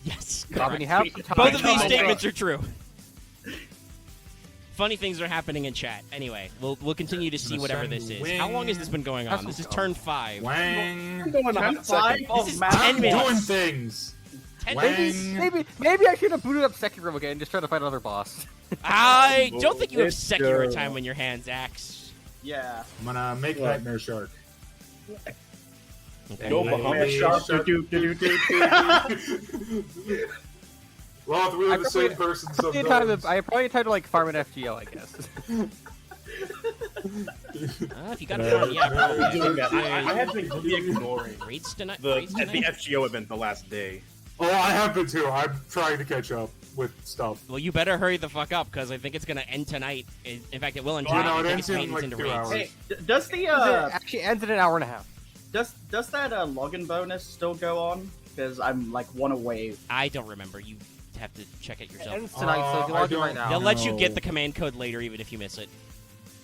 Yes. When you have the time, Both of these oh, statements are true. Funny things are happening in chat. Anyway, we'll continue to see Gonna whatever send this is. How long has this been going on? That's This is what's turn 5. Wang. Going on Turn a second. 5 This is of Matt. 10 minutes. Doing things. 10 Wang. minutes. Maybe I should have booted up Sekiro again and just try to fight another boss. I don't think you have Let's Sekiro go. time when your hands axe. Yeah. I'm gonna make What? Nightmare Shark. Okay. Go Nightmare behind Shark. Well, we were the same person sometimes. I probably had time to like farm an FGO, I guess. If you got it on, yeah, probably. Doing that. I have been completely ignoring Raids tonight. the Raids at the tonight? FGO event the last day. Oh, I have been too. I'm trying to catch up with stuff. Well, you better hurry the fuck up because I think it's gonna end tonight. In fact, it will end Oh, no, tonight. I it think ends it's in, maintenance like, into 2 raids. hours. Hey, does the It actually ends in an hour and a half. does that login bonus still go on? Because I'm like one away. I don't remember. You have to check it It yourself. ends tonight, so if you I log in don't right now. They'll let you No. get the command code later, even if you miss it.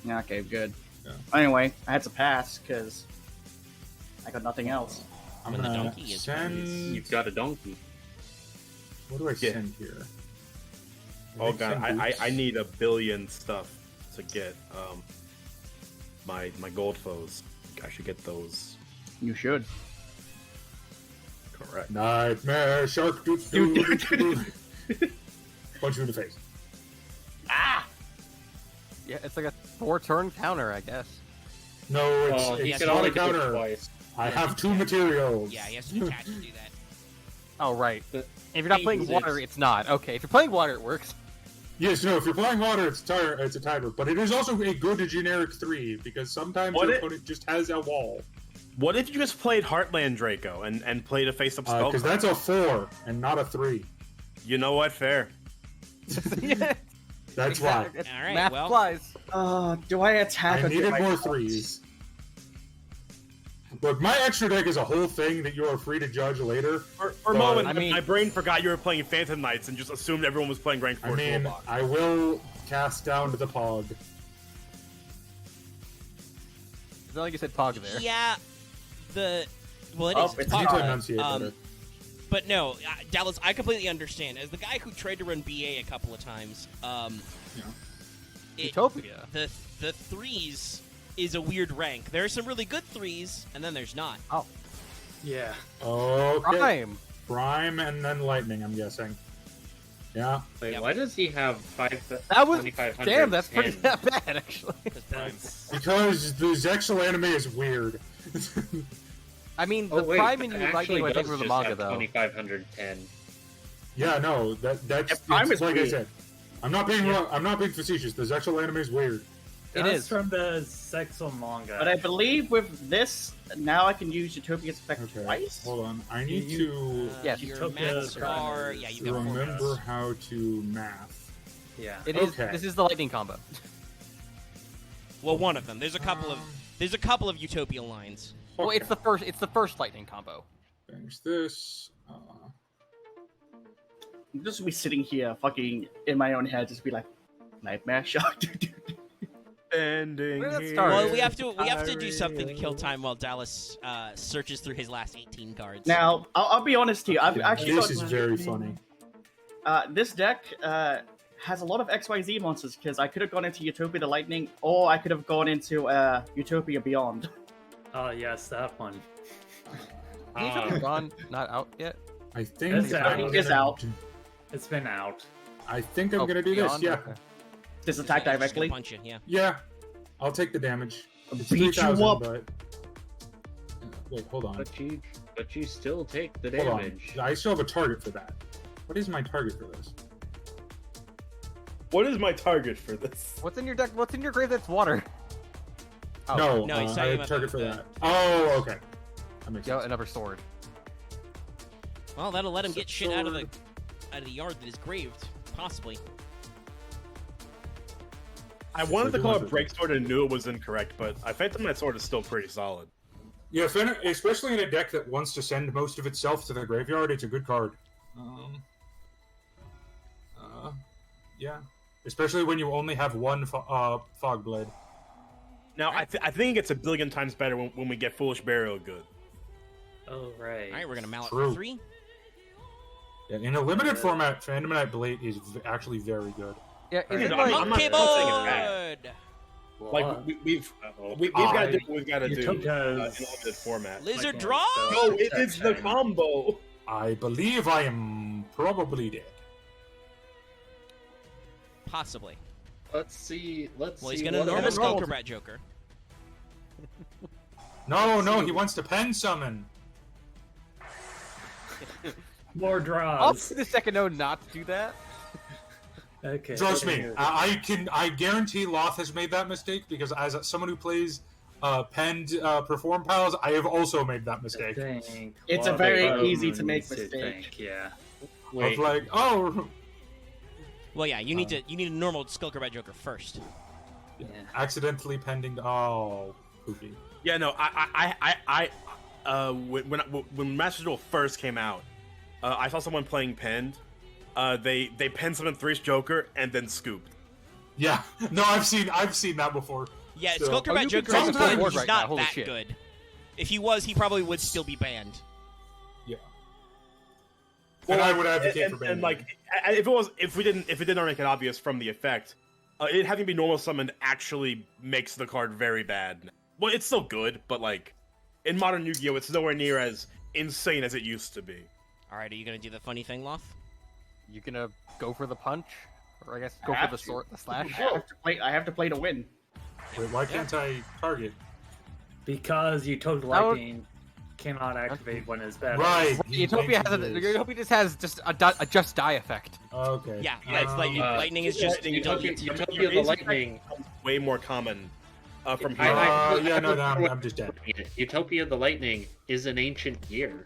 Yeah, okay, good. Yeah. Anyway, I had to pass because I got nothing else. I'm When the gonna donkey is send. You've got a donkey. What do I Yeah. send here? Oh think god, send I boots. need 1 billion stuff to get my gold foes. I should get those. You should. Correct. Nightmare Shark. Punch you in the face. Yeah, it's like a 4-turn counter, I guess. No, it's, He it's can not only a do it counter. twice. I have 2 materials. Yeah, he has to attach to do that. Oh right. But If you're not playing it's- water, it's not. Okay, if you're playing water, it works. Yes, no, if you're playing water, it's a timer. But it is also a good generic 3, because sometimes What your it- opponent just has a wall. What if you just played Heartland Draco and played a face-up spell? Because that's a 4 and not a 3. You know what? Fair. That's why. It's All right, math well- applies. Do I attack? I or do needed I more punch? 3s. Look, my extra deck is a whole thing that you are free to judge later. For a But- moment, I mean- my brain forgot you were playing Phantom Knights and just assumed everyone was playing Rank 4 I mean, Toolbox. I will cast down to the POG. It's not like you said Pog there. Yeah, well, it Oh, is. it's I need to not. enunciate better. But no, Dallas, I completely understand. As the guy who tried to run BA a couple of times, Utopia. the threes is a weird rank. There are some really good threes, and then there's not. Yeah. Okay. Prime. Prime and then lightning, I'm guessing. Yeah. Wait, Yep. why does he have That was 2,500? damn. That's pretty that bad actually. That's, Because the Zexal anime is weird. I mean, Oh the wait, Prime and it you like actually I think does were the just manga have though. 2,510. Yeah, no, that's Yeah, Prime it's is like I weird. said. I'm not being wrong. I'm not being facetious. The Zexal anime is weird. It that's is. from the Zexal manga. But I believe with this, now I can use Utopia's effect Okay. twice. Hold on. I need You- to Yes. Your Utopia maths Prime are is- yeah, you got four remember maths. how to math. Yeah. It is. Okay. This is the lightning combo. Well, one of them. There's a couple of Utopia lines. Well, it's the first. It's the first lightning combo. Finish this. I'm just be sitting here, fucking in my own head, just be like, Nightmare Shock. Ending Where did that here. start? Well, we have to do something to kill time while Dallas searches through his last 18 cards. Now, I'll be honest here. I've actually This got, is very funny. this deck has a lot of XYZ monsters because I could have gone into Utopia the Lightning, or I could have gone into Utopia Beyond. Oh, yes, that one. Utopia gone, not out yet. I think It's out. I'm It's gonna- out. It's been out. I think I'm Oh, gonna do this. Beyond? Yeah. Okay. Just attack Just gonna directly. punch you, yeah. Yeah. I'll take the damage. It's Beat you 3,000, up. but wait, hold on. But you still take the Hold on. damage. I still have a target for that. What is my target for this? What is my target for this? What's in your deck? What's in your grave? That's water. Oh, No, No, he's I talking have a about target the- for that. Oh, okay. That makes Yo, sense. another sword. Well, that'll let him get shit out of Sword. the yard that is graved, possibly. I wanted to So call do it my Break Sword and knew it was incorrect, but I Phantom Knight Sword is still pretty solid. Yeah, especially in a deck that wants to send most of itself to the graveyard, it's a good card. Yeah. Especially when you only have one Fog Blade. Now, I think it gets a billion times better when we get Foolish Burial good. Oh, right. All right, we're gonna mallet True. for 3. Yeah, in a limited format, Phantom Knight Blade is actually very good. Yeah, is it No, like? I'm not Monkey saying it's bad. board! Like, we've Uh-oh. got to do what we've got to do in a Utopia's- limited format. Lizard Like, draw! Oh, it's the combo! I believe I am probably dead. Possibly. Let's see. Let's Well, see. he's gonna what normal else- Skull Combat Joker. No, he wants to pen summon. More I'll draws. be the second no not to do that. Okay. Trust me, I guarantee Loth has made that mistake because as someone who plays penned Perform Pals, I have also made that mistake. It's a very easy to make mistake. Yeah. Wait, Of like, oh, Well, yeah, you need a normal Skull Combat Joker first. Yeah. accidentally pending. Oh, poopy. Yeah, no, when Master Duel first came out, I saw someone playing Penned. They penned someone Three's Joker and then scooped. Yeah, no, I've seen that before. Yeah, So- Skull Combat you Joker can is draw the good. board He's right now, not holy that shit. good. If he was, he probably would still be banned. Yeah. And I would advocate for banning. And like, if it didn't make it obvious from the effect, it having to be normal summoned actually makes the card very bad. Well, it's still good, but like, in modern Yu-Gi-Oh, it's nowhere near as insane as it used to be. All right, are you gonna do the funny thing, Loth? You gonna go for the punch, or I guess go I for have the to. sword, the slash. I have to play to win. Wait, why can't I target? Because Lightning cannot activate when it's better. Right. Utopia has Utopia just has just a just die effect. Okay. Yeah, it's lightning. Lightning is just Utopia Utopia. the Lightning. Way more common from here. Yeah, no, I'm just dead. Utopia the Lightning is an ancient year.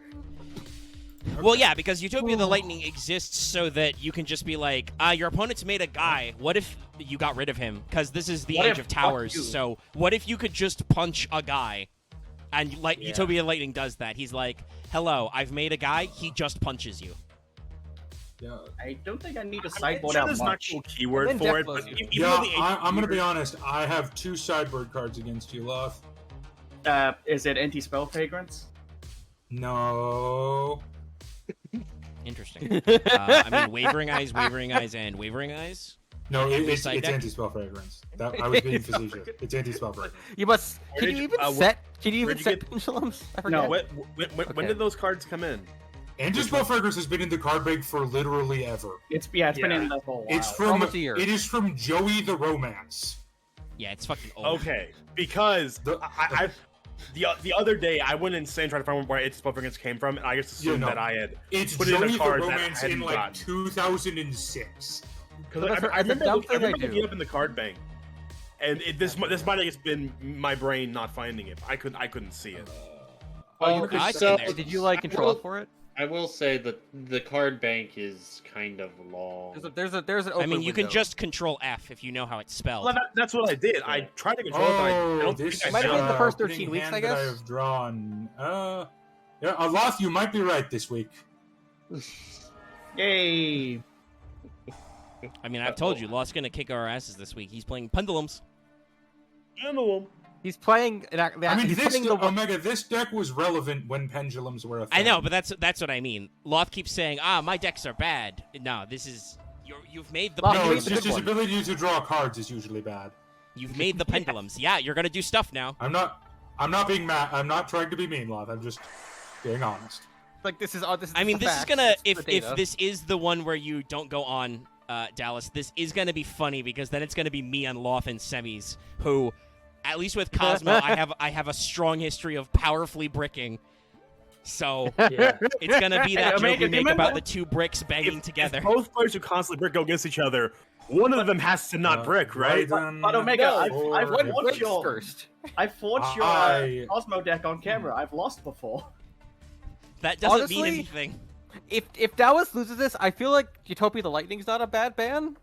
Well, yeah, because Utopia the Lightning exists so that you can just be like, your opponent's made a guy. What if you got rid of him? Because this is the What Age if- of Towers. fuck you. So what if you could just punch a guy? And Utopia Lightning does that. He's like, "Hello, I've made a guy. He just punches you." Yeah. I don't think I need to I'm sideboard sure out there's an much. actual keyword And for then it, Death but blows you. even though I'm gonna be honest. I have 2 sideboard cards against you, Loth. Is it anti-spell fragrance? No. Interesting. I mean, Wavering Eyes, and Wavering Eyes. No, Every it's side deck? anti-spell fragrance. I was being facetious. It's anti-spell fragrance. You must. Where Can did you you- even wh- set? Can you even where'd you set get- pendulums? I No. forget. when Okay. did those cards come in? Anti-spell fragrance has been in the card bank for literally ever. It's been Yeah. in there for a while. It's from Almost a year. it is from Joey the Romance. Yeah, it's fucking old. Okay, because The- the other day I went insane trying to find where anti-spell fragrance came from, and I just assumed no. that I had It's put it in a Joey the card that I Romance in hadn't like gotten. 2006. Because But I that's a remember, dumb I thing I remember looking do. it up in the card bank, and this might have just been my brain not finding it. I couldn't see it. Oh, Well, I so- can there. Did you like control for it? I will say that the card bank is kind of long. There's an I open mean, you can window. just Control F if you know how it's spelled. Well, that's what I did. I tried to control it, but I don't this think I Might have been the did. first opening 13 weeks, hand I that guess? I have drawn. Yeah, Loth, you might be right this week. Yay! I mean, I've told you, Loth's gonna kick our asses this week. He's playing Pendulums. He's playing. I mean, he's this playing the one. Omega. This deck was relevant when pendulums were a thing. I know, but that's what I mean. Loth keeps saying, my decks are bad. No, this is you've made the Loth, No, pendulums. it's just his one. ability to draw cards is usually bad. You've made the pendulums. Yeah, you're gonna do stuff now. I'm not being mad. I'm not trying to be mean, Loth. I'm just being honest. Like this is. This is I mean, the this is facts. gonna It's the if data. this is the one where you don't go on Dallas, this is gonna be funny because then it's gonna be me on Loth in semis, who, at least with Cosmo, I have a strong history of powerfully bricking. So Yeah. it's gonna be that Hey, joke we Omega, make remember- about the 2 bricks banging If together. both players who constantly brick go against each other, one of them has to not brick, right? But Omega, No, I've What watched breaks your first? I've watched your I- Cosmo deck on camera. I've lost before. That doesn't Honestly, mean anything. If Dallas loses this, I feel like Utopia the Lightning's not a bad ban.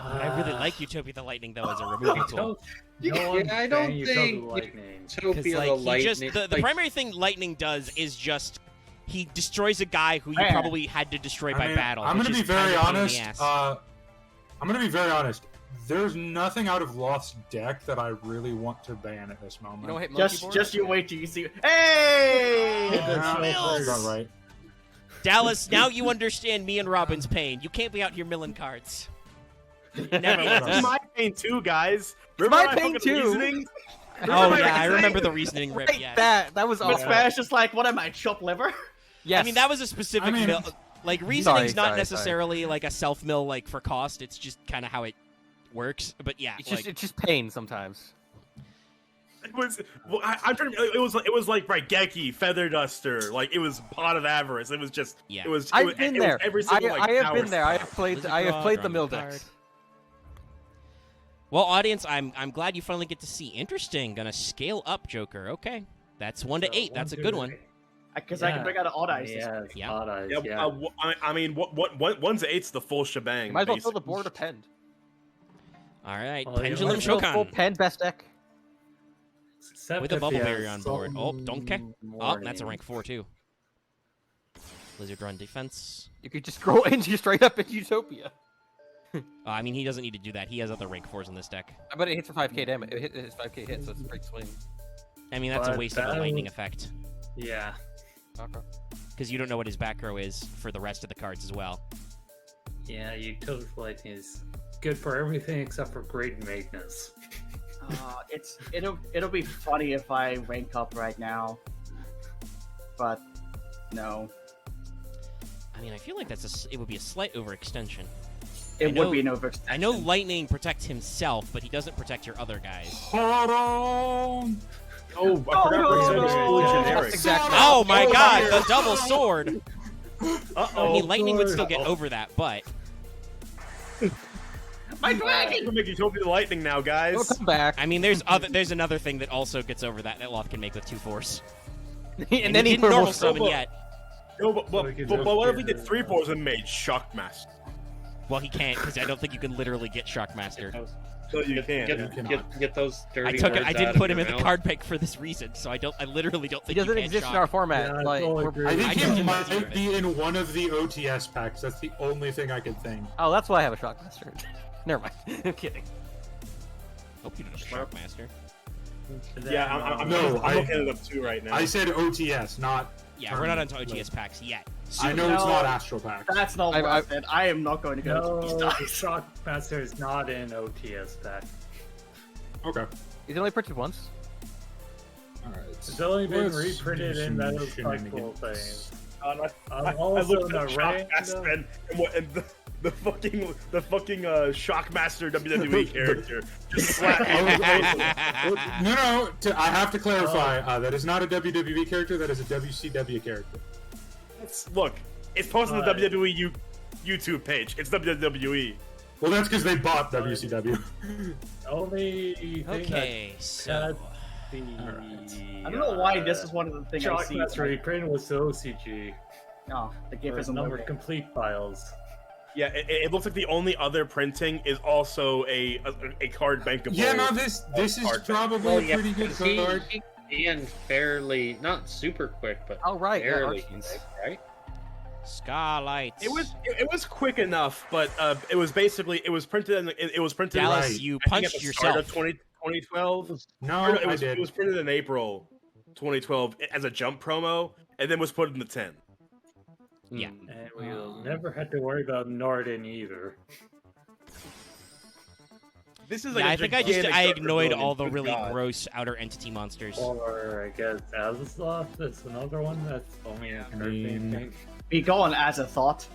I really like Utopia the Lightning though as a removal tool. I don't think Lightning. Because Utopia like the he Lightning. just the like, primary thing Lightning does is just he destroys a guy who you Man. probably had to destroy by I mean, battle. I'm which gonna be is kind very of a pain in the honest. ass. I'm gonna be very honest. There's nothing out of Loth's deck that I really want to ban at this moment. You don't hit monkey board? Just you wait till you see. Hey! You're about right. Dallas, now you understand me and Robin's pain. You can't be out here milling cards. Never That's let It's us. my pain too, guys. my Remember pain fucking too. reasoning? Oh my yeah, I reasoning? remember the reasoning rip. Right, Yeah, that was But awesome. Spash just like, what am I, chop liver? Yes. I mean that was a specific I mean- mill. Like reasoning's not sorry. necessarily like a self mill like for cost. It's just kind of how it works. But yeah, It's just pain sometimes. It was. Well, I'm trying to. It was like Raigeki, Feather Duster. Like it was Pot of Avarice. It was just. Yeah. It was. I've been there. Every single, like, I have power been there. I spell. have played. Wizard I have draw, played the drawing mill a card. decks. Well, audience, I'm glad you finally get to see. Interesting. Gonna scale up Joker. Okay, that's 1 to 8. That's a good one. Because I can bring out an odd eyes. Yeah, Yeah. odd eyes. Yeah, Yeah. I mean, what 1 to 8's the full shebang. You might as well fill basically. the board of pen. All right, Oh, yeah. Pendulum Full Shokan pen best deck. Except with a if bubble he barrier has on board. Oh, some Donkey. Oh, that's a warning. rank 4 too. Lizard run defense. You could just scroll into straight up into Utopia. I mean, he doesn't need to do that. He has other rank 4s in this deck. I bet it hits for 5k damage. It hits 5k hit, so it's a great swing. I mean, that's a But waste of a that lightning was- effect Yeah. Okay. because you don't know what his back row is for the rest of the cards as well. Yeah, Utopia Lightning is good for everything except for great maintenance. It'll be funny if I rank up right now, but no, I mean, I feel like it would be a slight overextension. it know- would be an overextension. I know Lightning protects himself, but he doesn't protect your other guys. Hold on. Oh, I forgot no, Resender's no. fully That's generic. exactly. Oh my Oh, god, my the double sword! I Uh-oh. mean, Lightning would still get over that, but My dragon! We're gonna make Utopia the Lightning now, guys. It'll come back. I mean, there's another thing that also gets over that Loth can make with 2 force. and then he he didn't normal will summon Summon. yet. No, but we could what if we just did 3 4s and made Shockmaster? Well, he can't because I don't think you can literally get Shockmaster. No, you can't. Get those dirty I took it. words I didn't out put of him in your the mouth. card bank for this reason, so I literally don't He think doesn't you can exist shock. in our format. Yeah, I like, totally we're- agree. I I think just he didn't might do it. be in one of the OTS packs. That's the only thing I can think. oh, that's why I have a Shockmaster. Never mind. I'm kidding. Hope you did a Shockmaster. And Yeah, then, I'm I- looking it up too right now. I said OTS, not. Yeah, we're not onto OTS packs yet. I know it's No. not Astral packs. That's not what I- I said. I am not going to go No, to these the dice. Shockmaster is not in OTS pack. Okay. He's only printed once. All right. It's only been Let's reprinted do in some Metal Cycle shenanigans. thing. I Also looked in at the Shockmaster random- and the fucking Shockmaster WWE character just slapped. No. I have to clarify. That is not a WWE character. That is a WCW character. Look, it's posted on the Right. WWE YouTube page. It's WWE. Well, that's because they bought WCW. The only thing Okay, that so had the I don't know why this is one of the things I see. Shockmaster reprint was the OCG. Oh, the GIF For isn't number loading. complete files. Yeah, it looks like the only other printing is also a card bankable. Yeah, no, this is card probably Well, a yeah, pretty good because card. and fairly not super quick, but Oh, right. Yeah, fairly Archie's. quick, right? Skylights. It was quick enough, but it was printed in it was printed Dallas, Right. you I think punched at the yourself. start of 2012. No, Or no, I did. It was printed in April 2012 as a jump promo, and then was put in the 10. Yeah. And we'll never have to worry about Norden either. This is Yeah, like I a think I gigantic ignored Dr. all the Good really God. gross outer entity monsters. Or I guess Azazoth is another one that's only a card mean- thing. Be gone as a thought.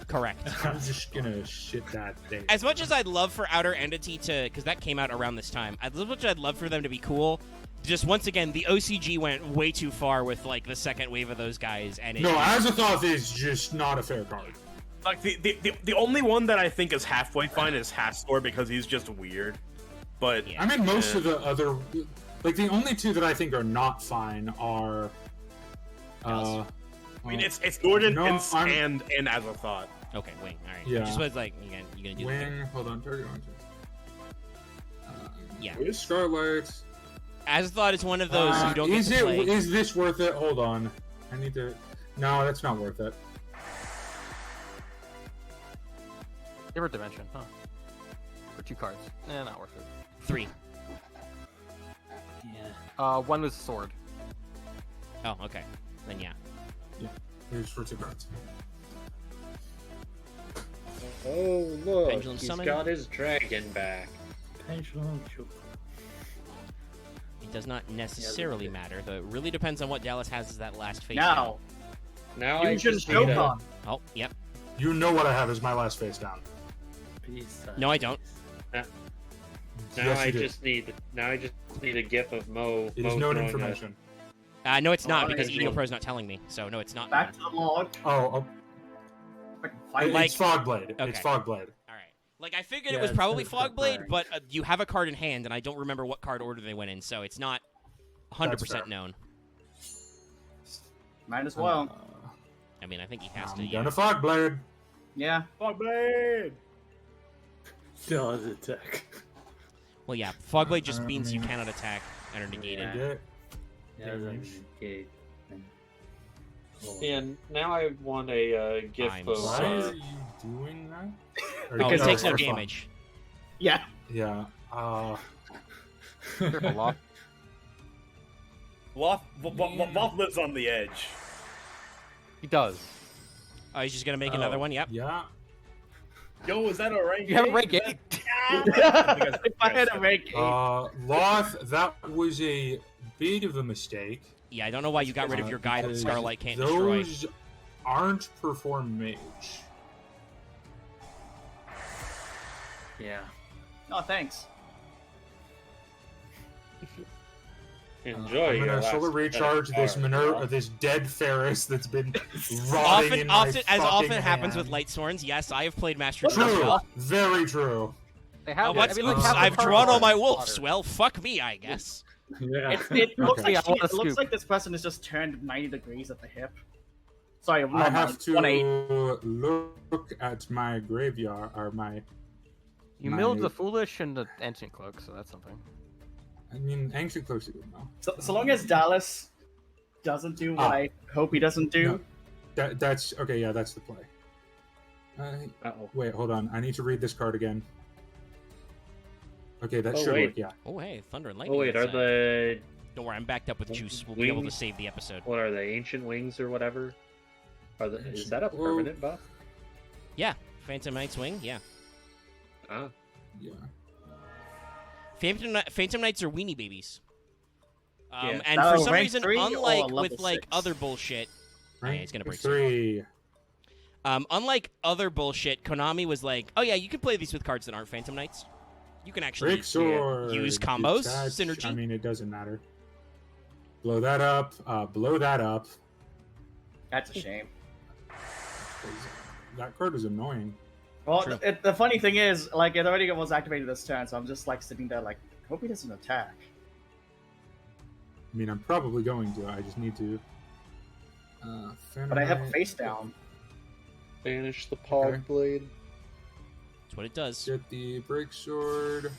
Correct. I'm just gonna shit that thing. As much as I'd love for outer entity to, because that came out around this time. As much as I'd love for them to be cool, just once again, the OCG went way too far with like the second wave of those guys, and it, No, Azathoth is just not a fair card. Like the only one that I think is halfway fine is Hastor because he's just weird. But Yeah. I mean, most of the other, like the only two that I think are not fine are. Dallas? I mean, it's Norden No, and I'm- and Azathoth. Okay, wait, all right. Yeah. Just was like, you gonna do the thing. Wing. Hold on, target on. Yeah. Where's Starlight? Azathoth is one of those who don't is get to it? play. Is this worth it? Hold on. I need to. No, that's not worth it. Different dimension, huh? For 2 cards. Not worth it. 3. One was sword. Oh, okay. Then yeah. Here's for 2 cards. Oh look, Pendulum he's summon? got his dragon back. Pendulum Choke. It does not necessarily matter, though. It really depends on what Dallas has as that last face. Now, Now I Fusion just need a, Shokan. Oh, yep. You know what I have as my last face down. No, I don't. now Yes, I you do. just need a gif of Mo. It Mo is known throwing information. No, it's not Oh, because yeah. Edo Pro's not telling me. So no, it's not. Back to the log. Oh, Like- it's Fogblade. It's Okay. Fogblade. All right. Like I figured Yeah, it was it's probably just that Fogblade, rank. but you have a card in hand, and I don't remember what card order they went in, so it's not 100% fair. known. Might as well. I mean, I think he has to. I'm Yeah. gonna Fogblade. Yeah. Fogblade. Still has attack. Well, yeah. Fogblade just I means you mean- cannot attack and are negated. Yeah. Yeah, then negate. And now I want a gif I'm of. Why sorry. are you doing that? Or Oh, you it can- takes no for fun. damage. Yeah. Yeah. Careful, Loth. Loth lives on the edge. He does. Oh, he's just gonna make another one. Yep. Yeah. Yo, is that a rank? You have a eight? rank 8? If I had a rank 8. Loth, that was a bit of a mistake. Yeah, I don't know why you got rid of your guy that because Starlight can't destroy. Those aren't perform mage. Yeah. Oh, thanks. Enjoy I'm your gonna last solar recharge set of this cards, Minerva, huh? this dead Ferris that's been rotting in my As fucking often happens with hand. Light Sworns, yes, I have played Master Chief. True, Well, very true. They have what's I mean, like, oops, half the I've cards drawn all are my wolves. slaughtered. Well, fuck me, I guess. Yeah. It looks Okay. like I want a it looks scoop. like this person has just turned 90 degrees at the hip. Sorry, I not have mine. 1-8. to look at my graveyard or my. You My- milled the Foolish and the Ancient Cloak, so that's something. I mean, ancient close to good now. So long as Dallas doesn't do what I hope he doesn't do. No. That's okay. Yeah, that's the play. Uh-oh. Wait, hold on. I need to read this card again. Okay, that Oh, should wait. work. Yeah. Oh, hey, thunder and lightning. Oh wait, are inside. the Don't worry, I'm backed up with juice. We'll be able to Wings? save the episode. what are they? Ancient wings or whatever? Is Ancient- that a well- permanent buff? Yeah, Phantom Knight's Wing. Yeah, Ah, Yeah. Phantom Knights are weenie babies. Yeah. And Oh, for some rank reason, 3 or unlike level with like 6? other bullshit, oh, yeah, he's gonna break 3. unlike other bullshit, Konami was like, oh yeah, you can play these with cards that aren't Phantom Knights. You can actually Break sword. use combos, Detach. synergy. I mean, it doesn't matter. Blow that up. Blow that up. That's a shame. That card is annoying. Well, True. the funny thing is, like, it already was activated this turn, so I'm just like sitting there, like, hope he doesn't attack. I mean, I'm probably going to. I just need to. But I have a Phantom face down. banish the Pog Okay. Blade. That's what it does. Knight, get the break sword.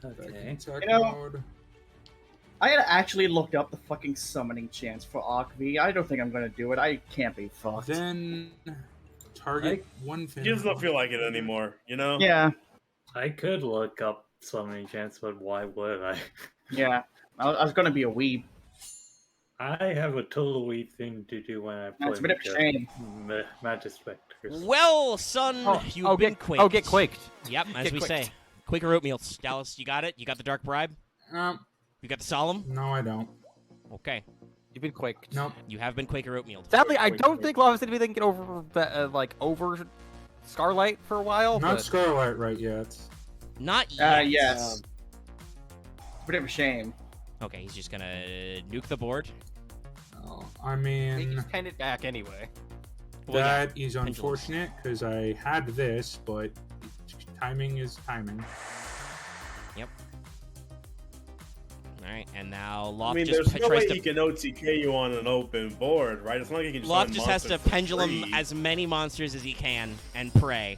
Back in Okay. attack You know- mode. I had actually looked up the fucking summoning chance for Arc V. I don't think I'm gonna do it. I can't be fucked. Then target one He just don't feel like it anymore, you know? Yeah, I could look up summoning chance, but why would I? yeah. I was gonna be a weeb. I have a total weak thing to do when I play That's a bit of a shame. Magic Specters. Well, son, you've been quaked. get quaked. Yep, as Get we quaked. say. Quaker oatmeal. Dallas, you got it? You got the dark bribe? You got the solemn? No, I don't. Okay. You've been quaked. Nope. You have been Quaker oatmeal. Sadly, I don't think Loth is going to be thinking over over Scarlight for a while. Not but Scarlet right yet. Not yet. Yes. Bit of a shame. Okay, he's just gonna nuke the board. Oh, I I think mean, he's kind of back anyway. Well, yeah, that is pendulums. unfortunate because I had this, but timing is timing. Alright, and now I Loth mean, just there's no tries way to. he can OTK you on an open board, right? It's not like he can just Loth summon just has to monsters for pendulum free. as many monsters as he can and pray.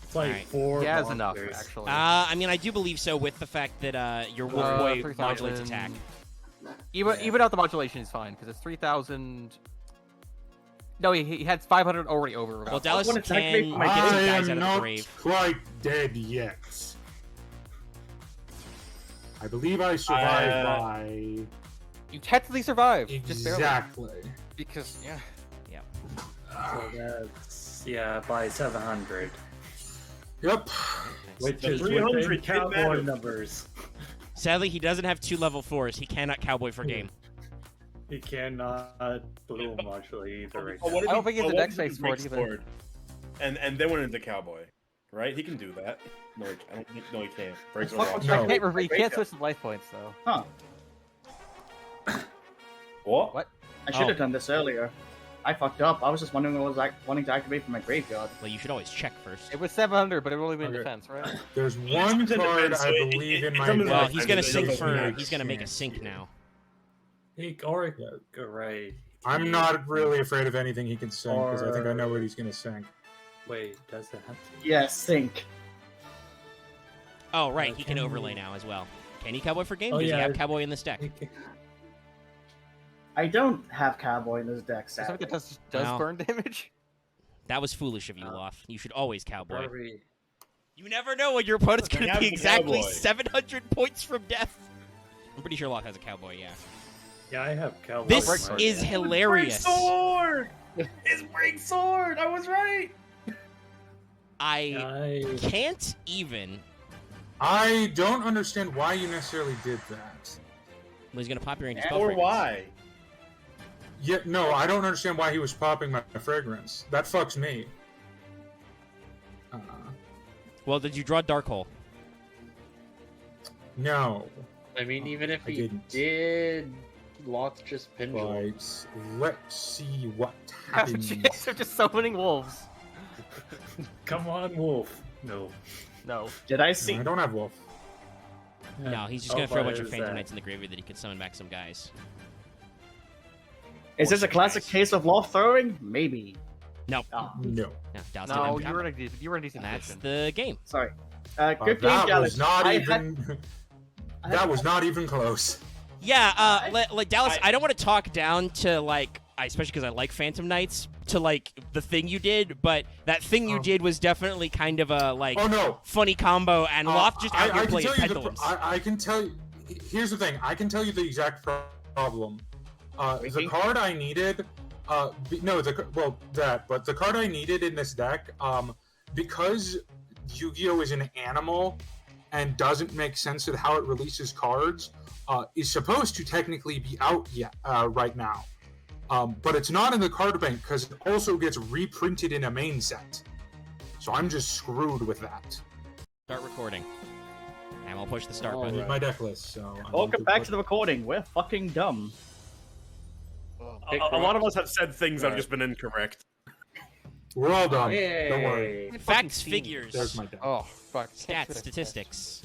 It's like Alright. 4 He has enough, monsters. actually. I mean, I do believe so with the fact that your Wolf Boy 3,000. modulates attack. Even out the modulation is fine because it's 3,000. No, he had 500 already over. Well, Dallas want to can attack me for my get I some guys out am of the not grave. quite dead yet. I believe I survived by You technically survived. Just barely. exactly. Because yeah. So that's, yeah, by 700. Yep. Which The is 300 within did cowboy matter. numbers. Sadly, he doesn't have 2 level 4s. He cannot cowboy for game. He cannot blue modulate either right Oh, now. what if I don't think he has oh, a what deck if he space for it breaks either. forward And then went into Cowboy, right? He can do that. No, I don't think. No, he can't. Breaks Fuck over. with No. I can't remember. You can't switch the life points though. Huh. What? What? I should Oh. have done this earlier. I fucked up. I was just wondering what was I wanting to activate from my graveyard. Well, you should always check first. It was 700, but it would only been Okay. defense, right? There's one It's in card defense, I so it- believe in it my. comes in Well, defense. he's gonna It sink doesn't for. make He's gonna make a sense sink here. now. He, or, right. I'm not really afraid of anything he can sink because I think I know what he's gonna sink. Wait, does it have to? Yes, sink. Oh, right. He can Can overlay he- now as well. Can he cowboy for game? Oh, Does he yeah. have cowboy in this deck? He can- I don't have cowboy in this deck, Something sadly. that does Well. burn damage. That was foolish of you, Loth. You should always cowboy. Barbie. You never know when your opponent's They gonna have be the exactly cowboy. 700 points from death. I'm pretty sure Loth has a cowboy. Yeah. Yeah, I have cowboy. This Breakfast. is hilarious. Break sword. His break sword. I was right. I I can't even. I don't understand why you necessarily did that. Well, he's gonna pop your angel Yeah, spell Or fragrance. why? Yeah, no, I don't understand why he was popping my fragrance. That fucks me. Well, did you draw Dark Hole? No, I mean, even if I he didn't. did, Loth just pendulum. but let's see what Have a happens. chance of just summoning wolves. Come on, Wolf. No. No. Did I No, see? I don't have wolf. No, he's just Oh, gonna throw a but bunch of is Phantom that- Knights in the graveyard that he can summon back some guys. Is this a Force classic strikes. case of Loth throwing? Maybe. No. Ah, No. No, Dallas No, didn't you were have in a decent That's position. the game. sorry. Good game, That Dallas. was not I even. had- That was not even close. Yeah, like Dallas, I don't want to talk down to like, especially because I like Phantom Knights, to like the thing you did, but that thing you did was definitely kind of a like Oh no. funny combo, and Loth just out here can playing tell you pendulums. I can tell you. Here's the thing. I can tell you the exact problem. The Wiki? card I needed. No, but the card I needed in this deck, because Yu-Gi-Oh is an animal and doesn't make sense of how it releases cards, is supposed to technically be out yet right now. But it's not in the card bank because it also gets reprinted in a main set. So I'm just screwed with that. Start recording, and we'll push the start I button. need my deck list, so. Welcome back to the recording. We're fucking dumb. A lot of us have said things that have just been incorrect. We're all done. Don't worry. Yay. Facts, figures, There's my deck. Oh, fuck. stats, statistics.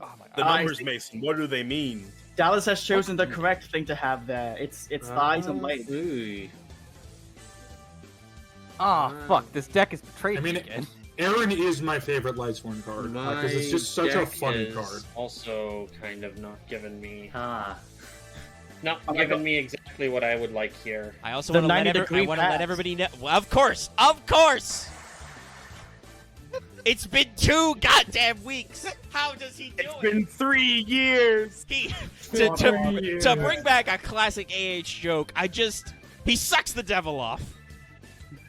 Oh, my The God. numbers, Mason. What do they mean? Dallas has chosen the correct thing to have there. It's thighs and legs. Ooh. Ah, fuck. This deck is betrayed I mean, me again. Aaron is my favorite Lightsworn card because it's just such a deck funny is card. Also, kind of not giving me, Ah. not Oh my giving God. me exactly what I would like here. I also The want to let 90-degree let pass. everybody know. Well, of course. It's been 2 goddamn weeks. How does he do It's it? been 3 years. He been 3 to years. bring back a classic AH joke. He sucks the devil off.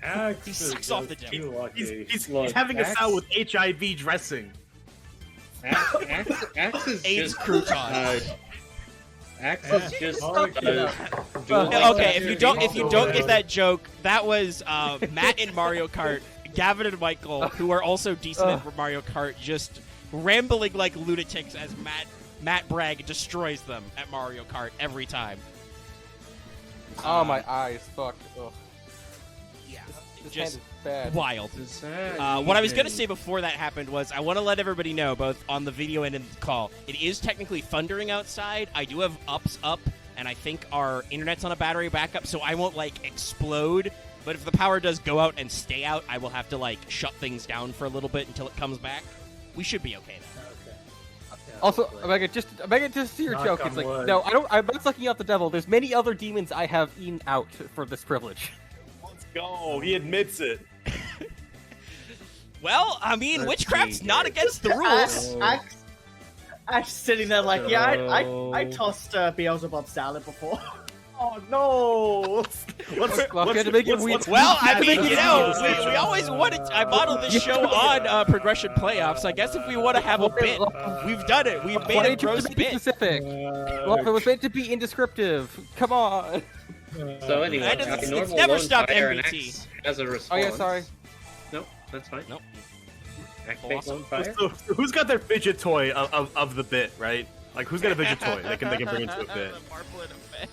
Axe He is sucks off the just devil. too lucky. He's Look, having a Axe- cell with HIV dressing. Axe is AIDS just croutons. Axe is just Okay. Okay, if you don't get that joke, that was Matt in Mario Kart, Gavin and Michael, who are also decent at Mario Kart, just rambling like lunatics as Matt Bragg destroys them at Mario Kart every time. Oh, my eyes. Fuck. Ugh. Yeah, This just hand is bad. wild. Is that What I was going to even- say before that happened was I want to let everybody know, both on the video and in the call, it is technically thundering outside. I do have ups up, and I think our internet's on a battery backup, so I won't, like, explode. But if the power does go out and stay out, I will have to, like, shut things down for a little bit until it comes back. We should be okay, though. Also, Omega, just to your Knock joke, on it's like, wood. no, I'm not sucking out the devil. There's many other demons I have eaten out for this privilege. Let's go. He admits it. Well, I mean, Let's witchcraft's see not here. against the rules. Axe sitting there like, yeah, I tossed Beelzebub salad before. Oh no! Well, we had to make it weird. Well, I Let's mean, make you it know, easy. we always wanted. I modeled this show on Progression Playoffs. I guess if we want to have a bit, we've done it. We've Why made a didn't you gross have to be bit. specific? Well, if it was meant to be indescriptive. Come on. So anyway, That doesn't- it's normal never lone stopped fire and MBT. Axe as a Oh response. yeah, sorry. Nope, that's fine. Nope. Activate Awesome. lone fire. So, who's got their fidget toy of the bit, right? Like, who's got a fidget toy they can bring into a bit? Marble in a bag.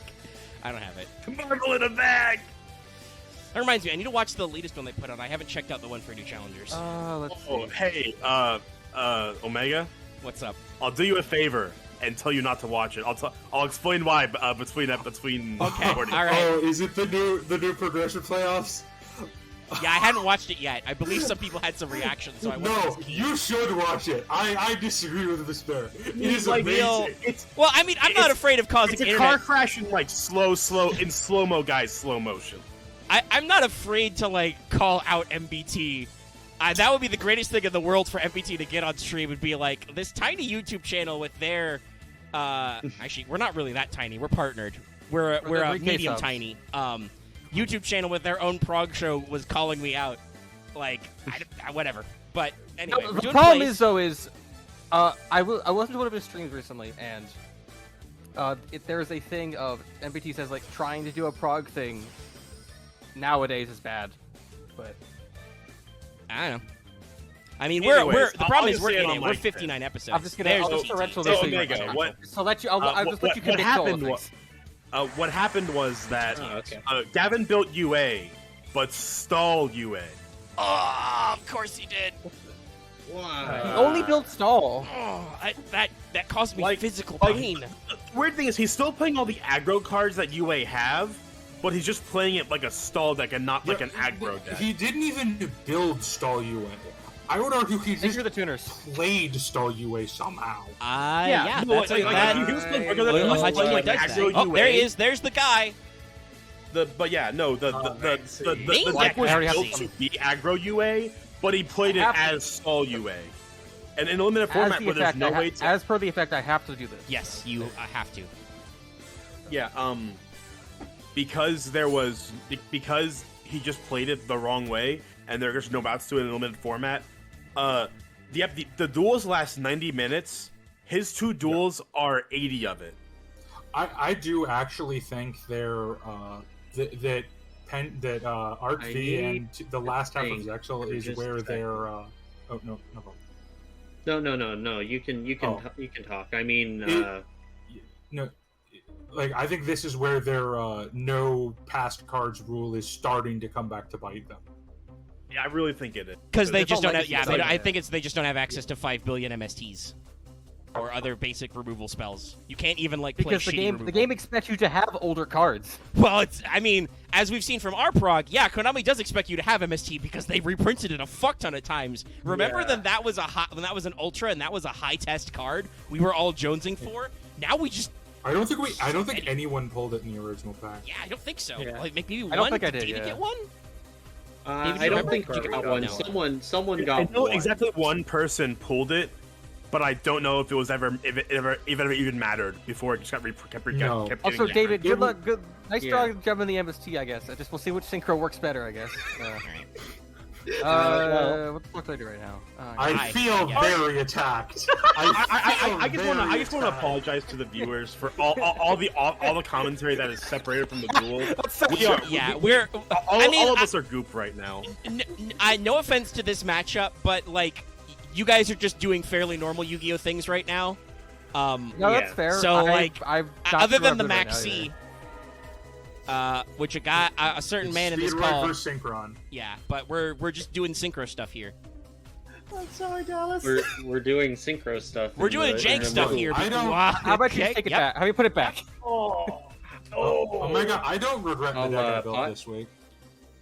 I don't have it. Marble in a bag. That reminds me, I need to watch the latest one they put on. I haven't checked out the one for new challengers. Let's Oh, see. hey, Omega, What's up? I'll do you a favor and tell you not to watch it. I'll explain why between Okay, recordings. all right. Oh, is it the new progression playoffs? Yeah, I hadn't watched it yet. I believe some people had some reactions, so I wasn't. No, you should watch it. I disagree with Vespairr. It is like amazing. it's Well, I mean, I'm not afraid of causing it's a internet. car crash in like slow-mo, guys, slow motion. I'm not afraid to like call out MBT. That would be the greatest thing in the world for MBT to get on stream. Would be like this tiny YouTube channel with their. Actually, we're not really that tiny. We're partnered. We're the a 3K medium subs. tiny. YouTube channel with their own prog show was calling me out. Like whatever. But anyway, No, we're the doing problem plays. is though I listened to one of his streams recently, and there's a thing of MBT says like trying to do a prog thing nowadays is bad, but I don't know. I mean, Anyways, we're the problem I'll is just we're say it in on it. my We're thing. 59 episodes. I'm just gonna There's I'll the just TT. rental So, this thing Omega, right now. what- So let you I'll just let you commit to all happened of was things. what happened was that Oh, okay. Gavin built UA, but stalled UA. Oh, of course he did. He only built stall. Oh, that caused me Like- physical like- pain. weird thing is he's still playing all the aggro cards that UA have, but he's just playing it like a stall deck and not like an aggro deck. He didn't even build stall UA. I would argue he Thank you just for the tuners. played stall UA somehow. Yeah, No, that's like, that. he was playing Well, like Hajime does aggro that. Oh, UA. there he is. There's the guy. But yeah, no, the deck was I already have built some. to be aggro UA, but he played it I have to. as stall UA. And in a limited format where there's no way to... As per the effect, I have to do this. Yes, you have to. Yeah, because he just played it the wrong way, and there's no bouts to it in a limited format. The duels last 90 minutes. His 2 duels are 80 of it. I do actually think they're that Arc V and the last half of Zexal is where they're. Oh no. No. You can talk. I mean, No, like I think this is where their no past cards rule is starting to come back to bite them. Yeah, I really think it is. Because they It's just all don't have. legacy Yeah, stuff. I think they just don't have access to 5 billion MSTs or other basic removal spells. You can't even like play Because the shitty game, removal. the game expects you to have older cards. Well, it's. I mean, as we've seen from our prog, yeah, Konami does expect you to have MST because they reprinted it a fuck ton of times. Remember Yeah. that was when that was an ultra and that was a high test card we were all jonesing for. Now we just. I don't think anyone pulled it in the original pack. Yeah, I don't think so. Yeah. Like maybe one. I don't think I did, David yeah. get one? David, I you don't remember? think you got one. No. Someone I got know one. exactly one person pulled it, but I don't know if it ever even mattered before it just kept No. kept Also, getting David, It good would- luck. Good, nice Yeah. job jumping the MST, I guess. We'll see which synchro works better, I guess. well- What the fuck do I do right now? I feel yeah. very attacked. I just want to attacked. apologize to the viewers for all the commentary that is separated from the duel. We're. I mean, all of us are goop right now. No offense to this matchup, but like, you guys are just doing fairly normal Yu-Gi-Oh things right now. No, that's yeah. fair. So, like, I've Other than the Max C, which a certain man in this Speed call. versus Synchron. Yeah, but we're just doing synchro stuff here. I'm sorry, Dallas. We're doing synchro stuff. We're in doing the- jank in the stuff middle. here. I don't- How about you Okay, take it yep. back? How about you put it back? Oh my god, I don't regret the I'll, deck I built pot. this week.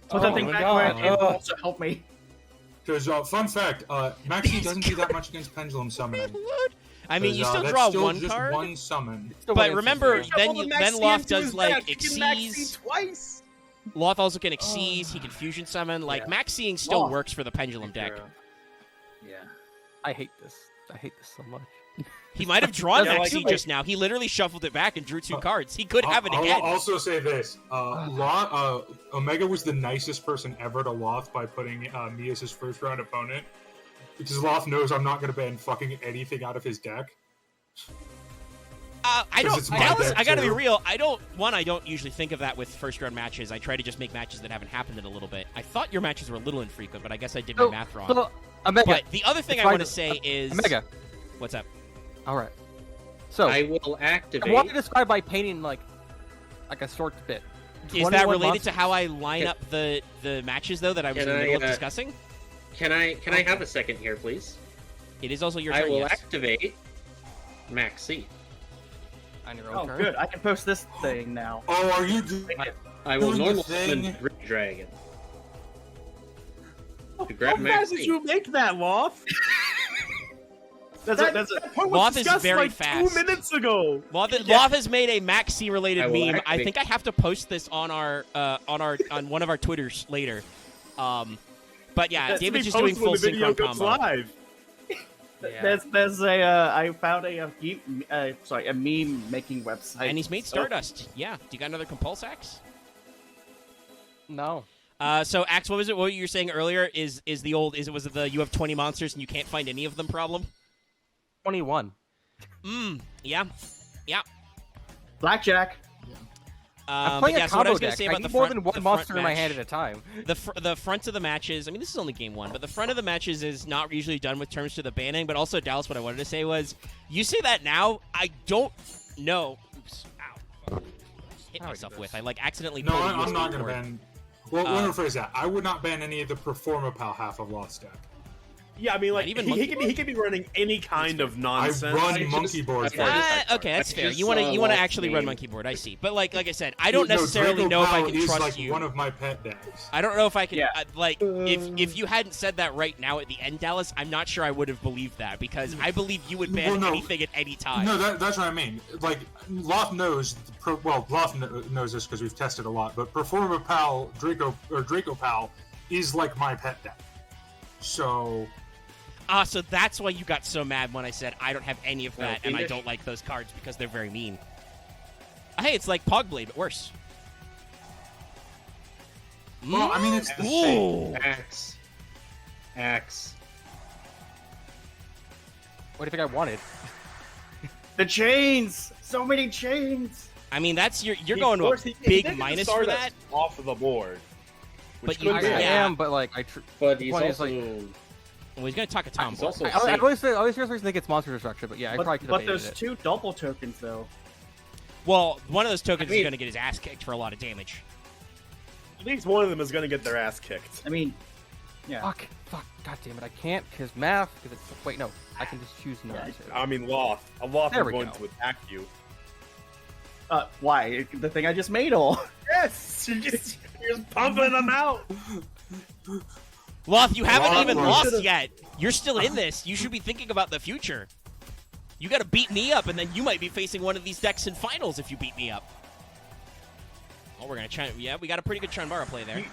Put that thing my back God. where it also helped me. Because fun fact, Maxi doesn't do that much against Pendulum Summoning. I mean, you 'Cause, still that's draw still one just card, one summon. Still but one remember, instance, then Loth does like Xyz. twice. Loth also can Xyz. He can fusion summon. Like Maxing still Loth. works for the Pendulum deck. Yeah. I hate this. I hate this so much. He might have drawn Yeah, Maxi like- just now. He literally shuffled it back and drew 2 cards. He could have it I'll again. also say this: Omega was the nicest person ever to Loth by putting me as his first round opponent, because Loth knows I'm not going to ban fucking anything out of his deck. I 'Cause don't. it's my Dallas, deck, I gotta be too. real. I don't usually think of that with first round matches. I try to just make matches that haven't happened in a little bit. I thought your matches were a little infrequent, but I guess I did my math wrong. So, Omega. But the other thing I want to say is Omega. What's up? All right. So I will I activate. want to describe by painting like a short bit. Is that 21 related to monsters. how I line up the matches though that I was in Can the I, middle of uh, discussing? Can I have a second here, please? It is also your I turn. will Yes. activate Maxi. on your own Oh, turn? good. I can post this thing now. Oh, are you doing? I will Doing the normal thing. summon Grid Dragon. To grab How fast did Maxi. you make that, Loth? That's Loth is very like fast. 2 minutes ago. Loth has made a Maxi related I will meme. I activate- think I have to post this on on one of our Twitters later. But yeah, David's just doing full synchron combo. live. Yeah. there's a I found a meme making website. And he's made Stardust. Yeah. Do you got another Compulse Axe? No. So Axe, what was it? What you were saying earlier is the old was it the you have 20 monsters and you can't find any of them problem? 21. Yeah. Blackjack. I'm But playing yeah, a so what I combo was gonna deck. say I about need the more front, than one the monster front in my match, hand at a time. the front of the matches. I mean, this is only game 1, but the front of the matches is not usually done with terms to the banning. But also, Dallas, what I wanted to say was, you say that now. I don't know. Oops. Ow. Hit How I myself do with. this? I like accidentally. No, pulled a I'm USB not going to cord. ban. Well, let me rephrase that. I would not ban any of the Performapal half of Lost deck. Yeah, I mean, like even he can be running any kind of nonsense. I run just- monkey board. Okay, that's fair. just You want to saw actually run Loth monkey board? I see. But like I said, I don't necessarily Draco know if I Pal can is trust like you. one of my pet decks. I don't know if I can. Yeah. If you hadn't said that right now at the end, Dallas, I'm not sure I would have believed that because I believe you would ban Well, no. anything at any time. No, that's what I mean. Like, Loth knows. Loth knows this because we've tested a lot. But Performa Pal, Draco Pal, is like my pet deck. So. So that's why you got so mad when I said I don't have any of that and I Fiendish? don't like those cards because they're very mean. Hey, it's like PROG Blade, but worse. Well, I mean, it's the same. Ooh. Axe. What do you think I wanted? The chains! So many chains! I mean, that's you're He going to a forced- he big did minus start for us that. off of the board. Which But you- couldn't I, be I bad. Yeah. am, but like But he's point is, also Well, he's going to talk a Tom. he's also I safe. always think it's monster destruction, but yeah, I probably could have But debated there's it. 2 double tokens, though. Well, one of those tokens I mean- is going to get his ass kicked for a lot of damage. At least one of them is going to get their ass kicked. I mean, yeah. Fuck, god damn it, I can't, because math, because it's, wait, no, I can just choose not Yeah, to. I mean, Loth. A Loth There is we going go. to attack you. Why? The thing I just made all. Yes! You're just pumping them out! Loth, you haven't Loth even was- lost yet. You're still in this. You should be thinking about the future. You got to beat me up, and then you might be facing one of these decks in finals if you beat me up. Oh, we're gonna try. Yeah, we got a pretty good Chanbara play there.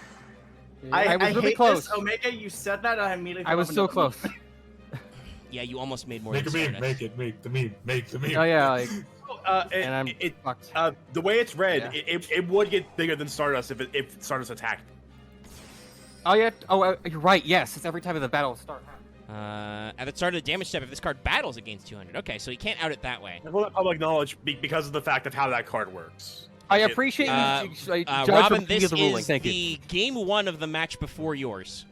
I was really hate close. This. Omega, you said that, and I immediately I was thought so of another close. Yeah, you almost made more Make a than meme, Stardust. make the meme, make the meme. Oh yeah, like, and I'm it, fucked. the way it's read, Yeah. it would get bigger than Stardust if Stardust attacked. Oh yeah, you're right, yes, it's every time in the battle starts. At the start of the damage step, if this card battles against 200. Okay, so he can't out it that way. I want public knowledge because of the fact of how that card works. I It- appreciate you, judge Robin, for this the ruling. is Thank you. the game 1 of the match before yours.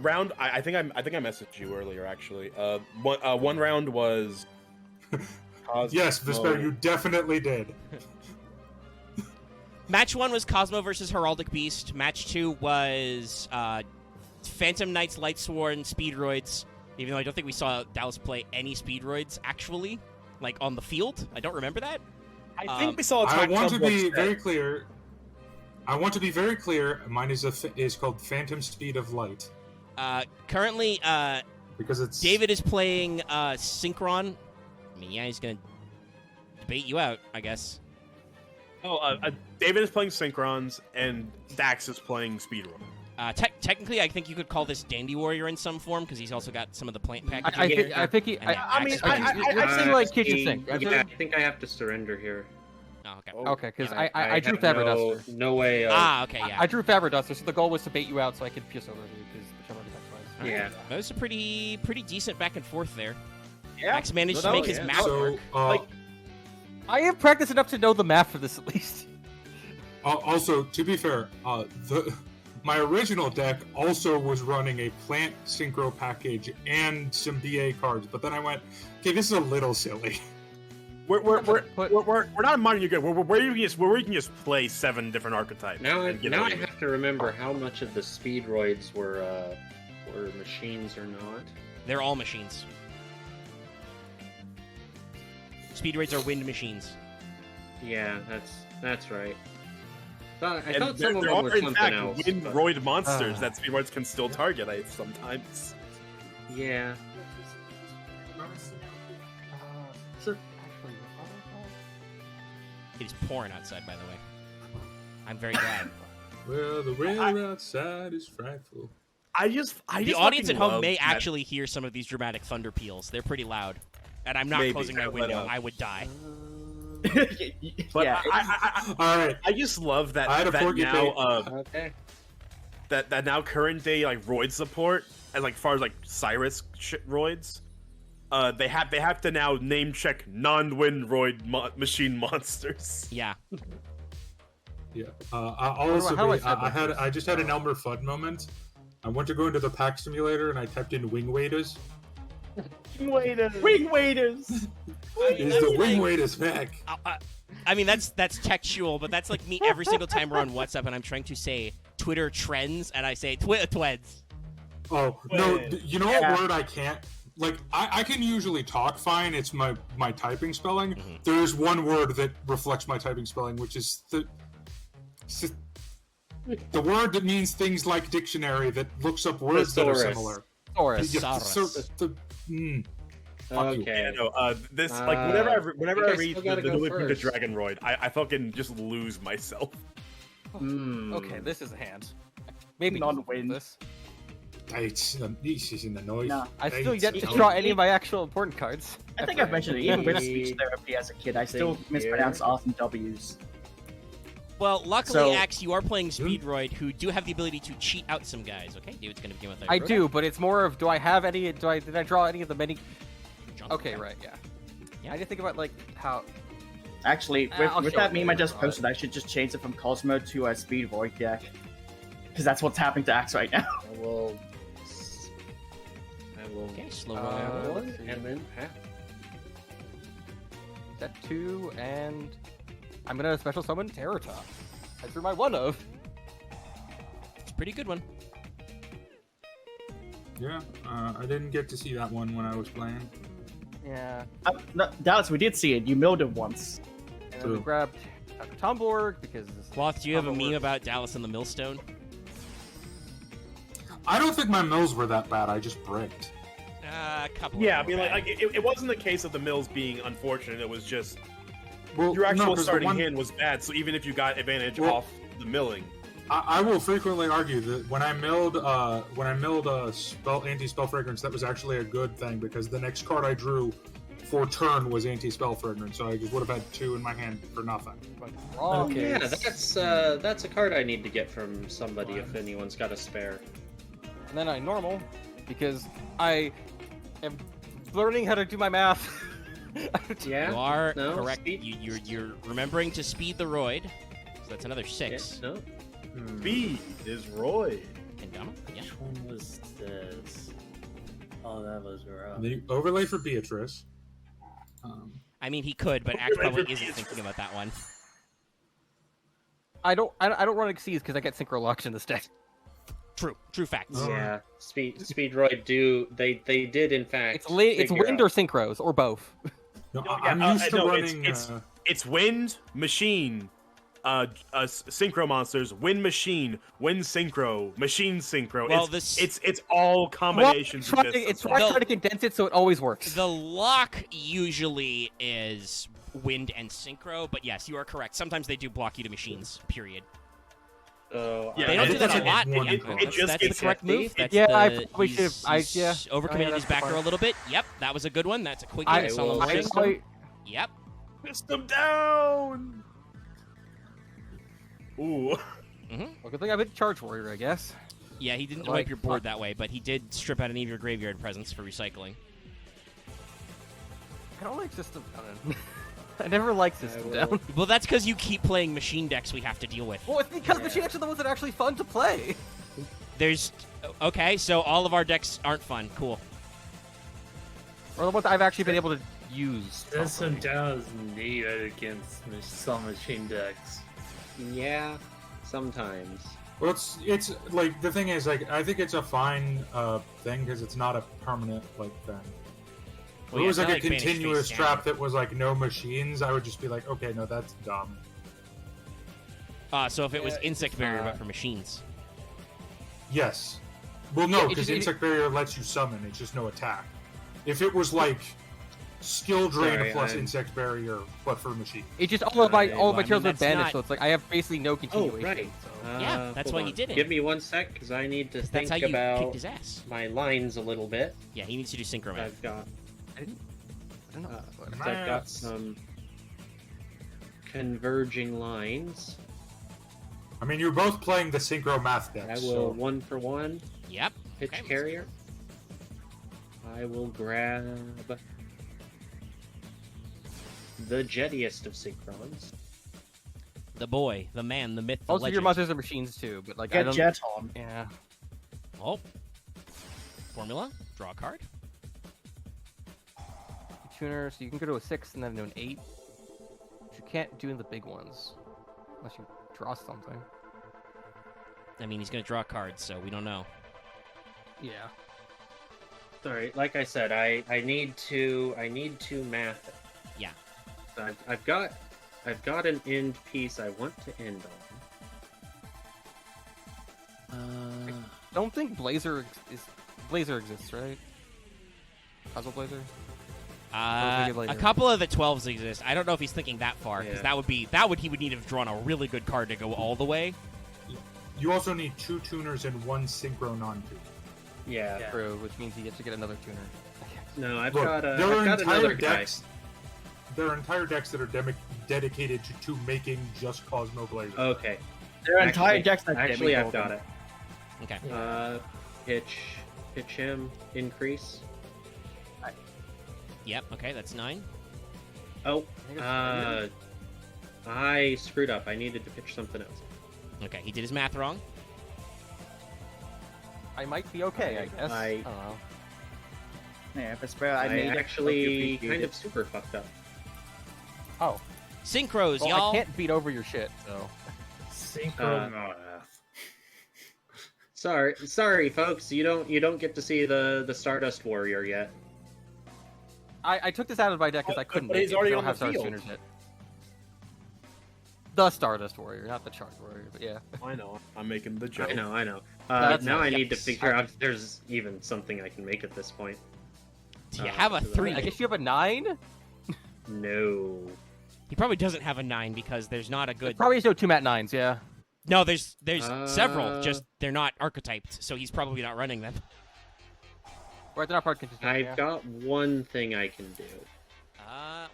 Round. I think I messaged you earlier. Actually, one round was. Yes, Vespairr, you definitely did. Match 1 was Cosmo versus Heraldic Beast. Match 2 was Phantom Knights, Lightsworn, Speedroids. Even though I don't think we saw Dallas play any Speedroids, actually. Like, on the field. I don't remember that. I think we saw. I a want to be instead. very clear. Mine is called Phantom Speed of Light Currently, because it's David is playing Synchron. I mean, yeah, he's going to debate you out, I guess. Oh, David is playing Synchrons and Dax is playing Speedrun. Technically, I think you could call this Dandy Warrior in some form because he's also got some of the plant packaging. I think he. And then I mean, Axe I'd say like kitchen sink. Yeah, I think I have to surrender here. Oh, okay. Okay, because Yeah, I drew have Faber no, Duster. no way. Okay, yeah. I drew Faber Duster, so the goal was to bait you out so I could pierce over you because whichever attack was. Yeah. That was a pretty decent back and forth there. Yeah. Max managed to No, make his yeah. map work. so. Like- I have practiced enough to know the math for this at least. Also, to be fair, my original deck also was running a plant synchro package and some BA cards, but then I went, okay, this is a little silly. We're not in modern. You're good. We're where you can just play 7 different archetypes. Now I and get away with it. have to remember how much of the speedroids were machines or not. They're all machines. Speedroids are wind machines. Yeah, that's right. I And thought there some of there them were are in something fact else. but- Windroid monsters that Speedroids can still target. Sometimes. Yeah. It is pouring outside, by the way. I'm very glad. Well, the weather outside is frightful. I just The audience at fucking home love may that- actually hear some of these dramatic thunder peals. They're pretty loud. And I'm not Maybe, closing my but, window. I would die. But yeah, All right, I just love that I had a that porky now pig. Okay. that now current day like roid support as like far as like Cyrus roids. They have to now name check non-wind roid machine monsters. Yeah. Yeah. I'll also how do I be, set I had this? I just had an Elmer Fudd moment. I went to go into the pack simulator and I typed in wing waiters. wing waiters. Is the wing waiters pack? I mean, that's textual, but that's like me every single time we're on WhatsApp and I'm trying to say Twitter trends, and I say Twitter tweds. Oh no! Wait. You know what word I can't? Like I can usually talk fine. It's my typing spelling. There is one word that reflects my typing spelling, which is the word that means things like dictionary that looks up words that are Thesaurus. similar. Taurus. Yeah, Thesaurus. Fuck you. Yeah, Okay. no, this like whenever I guys read still the gotta go newly printed first. Dragonroid, I fucking just lose myself. Okay, this is a hand. Maybe Non-win. this. It's in the noise. Nah. I still It's- yet to draw any of my actual important cards. I think I've mentioned it. Even with speech therapy as a kid, I still Thank mispronounce you. R's and W's. Well, luckily, So- Axe, you are playing Speedroid, who do have the ability to cheat out some guys. Okay, David's gonna begin with a I Rhoda. do, but it's more of, do I have any? Did I draw any of the many? Junk. Okay, right, yeah. Yeah. I didn't think about like how. Actually, I'll with show that it meme I later, just but- posted, I should just change it from Cosmo to a Speed Void deck. Because that's what's happening to Axe right now. I will. Okay, slow Uh, roll. let's see. And then Set 2, and I'm gonna special summon Terrata. I drew my one of. It's a pretty good one. Yeah, I didn't get to see that one when I was playing. Yeah. No, Dallas, we did see it. You milled it once. And then we True. grabbed Tomborg because. Loth, do you have a Tomborg- meme about Dallas and the Millstone? I don't think my mills were that bad. I just bricked. A couple. Yeah, I of mean, them were like bad. it wasn't the case of the mills being unfortunate. It was just Well, your actual 'cause the starting one- hand was bad. So even if you got advantage Well- off the milling, I will frequently argue that when I milled anti-spell fragrance, that was actually a good thing because the next card I drew for turn was anti-spell fragrance, so I just would have had 2 in my hand for nothing. Wrong. Okay. yeah, that's a card I need to get from somebody if anyone's got a spare. And then I normal because I am learning how to do my math. Yeah. You are No, correct. speed- You're remembering to speed the Roid. So that's another 6. Yeah, no. speed is Roy. Kendama? Yeah. Which one was this? Oh, that was rough. And then you overlay for Beatrice. I mean, he could, but Axe probably isn't thinking about that one. I don't run Exceeds because I get Synchro locked in this deck. True facts. Oh. Yeah. Speedroid do they did in fact. It's figure wind out- or synchros or both. No, No, I'm yeah, used to no, running. it's wind machine, synchro monsters, wind machine, wind synchro, machine synchro. Well, it's all combinations. of this. It's trying to condense it so it always works. The lock usually is wind and synchro, but yes, you are correct. Sometimes they do block you to machines. Period. So Yeah, They don't and do that a it's- lot. it- but yeah, it that's, just that's gets the correct hefty. move. That's Yeah, I the, probably should've- he's yeah. overcommitted Yeah, his that's backer fine. a little bit. Yep, that was a good one. That's a quick I hit. It's on the will- line. I- Yep. System down. Ooh. Well, good thing I've been Charge Warrior, I guess. Yeah, he didn't Like, wipe your board that way, but he did strip out any of your graveyard presents for recycling. I don't like System Down. I never liked System will- Down. Well, that's because you keep playing machine decks we have to deal with. Well, it's because the chance are the ones that are actually fun to play. There's... Okay, so all of our decks aren't fun. Cool. Or the ones I've actually been able to use. System down is needed against some machine decks. Yeah, sometimes. Well, it's like the thing is like I think it's a fine thing because it's not a permanent like thing. If Well, it yeah, was it's like not a like Banished continuous Face trap that was like no machines, I would just be like, okay, no, that's dumb. So if it was Yeah, it's Insect just Barrier, not- but for machines. Yes. Well, no, Yeah, it because just- Insect Barrier lets you summon. It's just no attack. If it was like Skill Drain Sorry, plus I'm- Insect Barrier, but for machine. It's just all of my Well, all I of my mean, materials are that's banished, not- so it's like I have basically no Oh, continuation. right. So. Yeah, that's hold why on. you did it. Give me 1 sec, because I need to That's think how you about kicked his ass. my lines a little bit. Yeah, he needs to do Synchro Man. I've got I don't know. I've got some converging lines. I mean, you're both playing the Synchro Math I decks. will So. 1 for 1 Yep. pitch Okay, let's- carrier. I will grab the jettiest of Synchrons. The boy, the man, the myth, the Most of your legend. monsters are machines too, but like I Get don't. Jet on. Yeah. Oh. Formula. Draw a card. Tuner, so you can go to a 6 and then to an 8. Which you can't do in the big ones. Unless you draw something. I mean, he's going to draw cards, so we don't know. Yeah. Sorry, like I said, I need to math it. Yeah. I've got an end piece I want to end on. Don't think Blazer exists, right? Puzzle Blazer. A couple of the 12s exist. I don't know if he's thinking that far, because Yeah. he would need to have drawn a really good card to go all the way. You also need 2 tuners and 1 synchro non-tuner. Yeah. True, which means he gets to get another tuner. No, I've Look, got there are I've got another entire guy. decks. There are entire decks that are dedicated to making just Cosmo Blazer. Okay. There are entire decks that Actually, I've Demi got it. Okay. Pitch him, increase. Yep, okay, that's 9. Oh, I screwed up. I needed to pitch something else. Okay, he did his math wrong. I might be okay, I guess. I don't know. Yeah, Vespairr, I I made it. actually Hope you kind appreciate of super fucked up. Oh. Synchros, Well, y'all. I can't beat over your shit, so. Synchro math. Sorry, folks. You don't get to see the Stardust Warrior yet. I took this out of my deck because I couldn't. But he's make it, already 'cause I on don't the have field. Stardust tuners yet. The Stardust Warrior, not the Charge Warrior, but yeah. I know. I'm making the joke. I know. That's Now I nice. need to figure out if there's even something I can make at this point. Do you have a so that- 3? I guess you have a 9? No. He probably doesn't have a 9 because there's not a good... Probably no 2 Mat 9s, yeah. No, there's several, Uh, just they're not archetyped, so he's probably not running them. Right, they're not part consistent. I've yeah. got one thing I can do.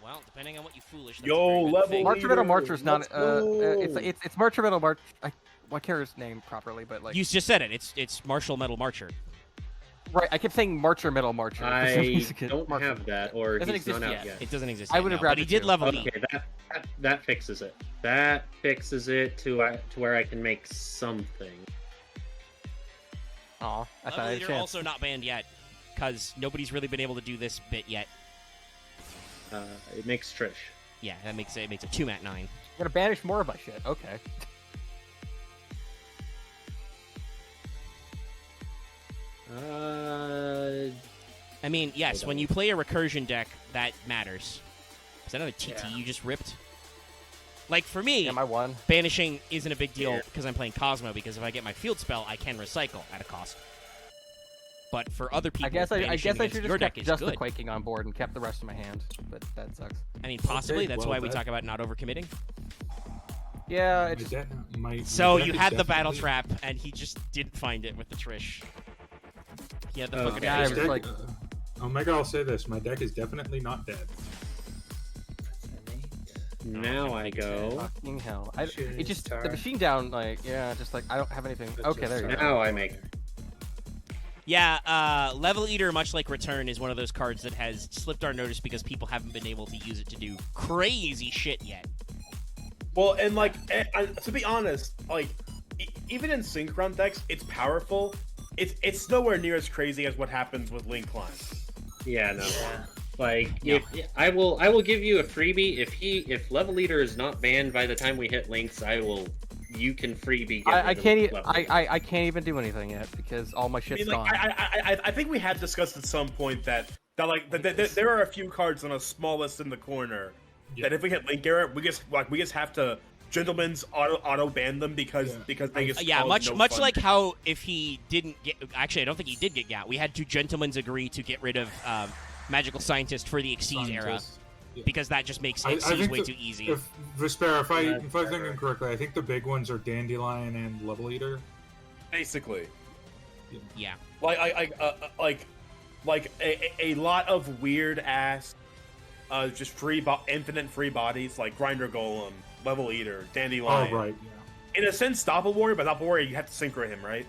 Well, depending on what you foolish... that's Yo, a very good level thing. March Metal Marcher's not. Let's go. It's March Metal March. I can't remember his name properly, but like. You just said it. It's Martial Metal Marcher. Right, I kept saying Marcher Metal Marcher. I don't have that, or Doesn't he's not exist out yet. yet. It doesn't exist I yet, would have no, grabbed but he it did too. level E. Okay, that fixes it. That fixes it to where I can make something. Aw, I thought I Level had a Leader chance. also not banned yet, because nobody's really been able to do this bit yet. It makes Trish. Yeah, that makes it makes a 2 Mat 9. I'm gonna banish more of my shit. Okay. I mean, yes, Hold when on. you play a recursion deck, that matters. Is that another TT Yeah. you just ripped? Like, for me, Am I one? banishing isn't a big deal Yeah. because I'm playing Cosmo, because if I get my field spell, I can recycle at a cost. But for other people, I guess I banishing should against just your deck kept is just the good. quaking on board and kept the rest of my hand, but that sucks. I mean, possibly. Okay, That's well, why we that- talk about not overcommitting. Yeah, My it's deck- my So deck you is had the battle definitely- trap, and he just didn't find it with the Trish. He had the fucking Okay. Yeah, I This was deck- like- Omega, I'll say this: my deck is definitely not dead. Now I go. fucking hell. It just the Star. machine down, like just like I don't have anything. But Okay, just there you go. Now I make. Yeah, Level Eater, much like Return, is one of those cards that has slipped our notice because people haven't been able to use it to do crazy shit yet. Well, and like, to be honest, like, even in Synchron decks, it's powerful. It's nowhere near as crazy as what happens with Link Climb. Yeah, no. Yeah. Like, No. if I will give you a freebie if Level Leader is not banned by the time we hit links, you can freebie. Get I rid of can't. Level Leader. I can't even do anything yet because all my I shit's mean, like, gone. I think we had discussed at some point that there are a few cards on a small list in the corner Yeah. that if we hit Link Era, we just have to Gentleman's auto ban them because they just Yeah, cause no much fun. like how if he didn't get... Actually, I don't think he did get Gout. We had two gentlemen's agree to get rid of Magical Scientist for the Exceed era, Scientist. Yeah. because that just makes I Exceed think way that too easy. If Vespairr, if I'm Right. thinking correctly, I think the big ones are Dandelion and Level Eater. basically Yeah. like a lot of weird ass just infinite free bodies like Grinder Golem, Level Eater, Dandelion. Oh, right. Yeah. In a sense, Doppel Warrior, but Doppel Warrior you have to synchro him, right?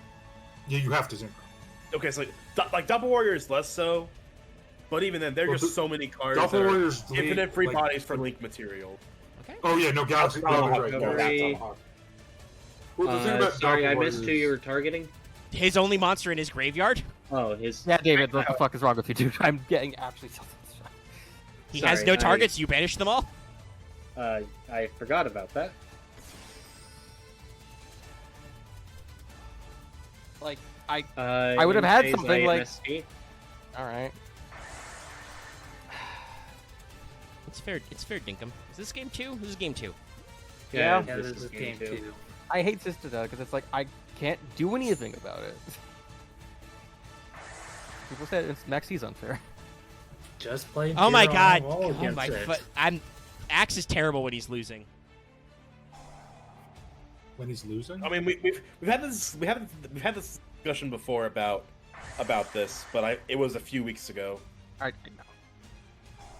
Yeah, you have to synchro. Okay, so like Doppel Warrior is less so, but even then, there are Well, just so many cards. Doppel that are Warrior's infinite free like- bodies for Link material. Okay. Oh yeah, no, Galaxy. That's Love is not right. a Yeah, Sorry. that's not hard. Well, the thing about Sorry, I Doppel missed who Warriors- you were targeting. His only monster in his graveyard? Oh, his. Yeah, David, what the fuck is wrong with you, dude? I'm getting absolutely something. He Sorry, has no I- targets, you banish them all? I forgot about that. Like, I would have had Phase something like. IMSC. All right. It's fair, Dinkum. Is this game 2? This is game 2. Yeah. Yeah, this this is game 2. I hate Sistida because it's like I can't do anything about it. People say Maxi's unfair. Just play. Oh my Hero god! on the wall Oh against my! it. Axe is terrible when he's losing. When he's losing? I mean, we've had this discussion before about this, but it was a few weeks ago. I know.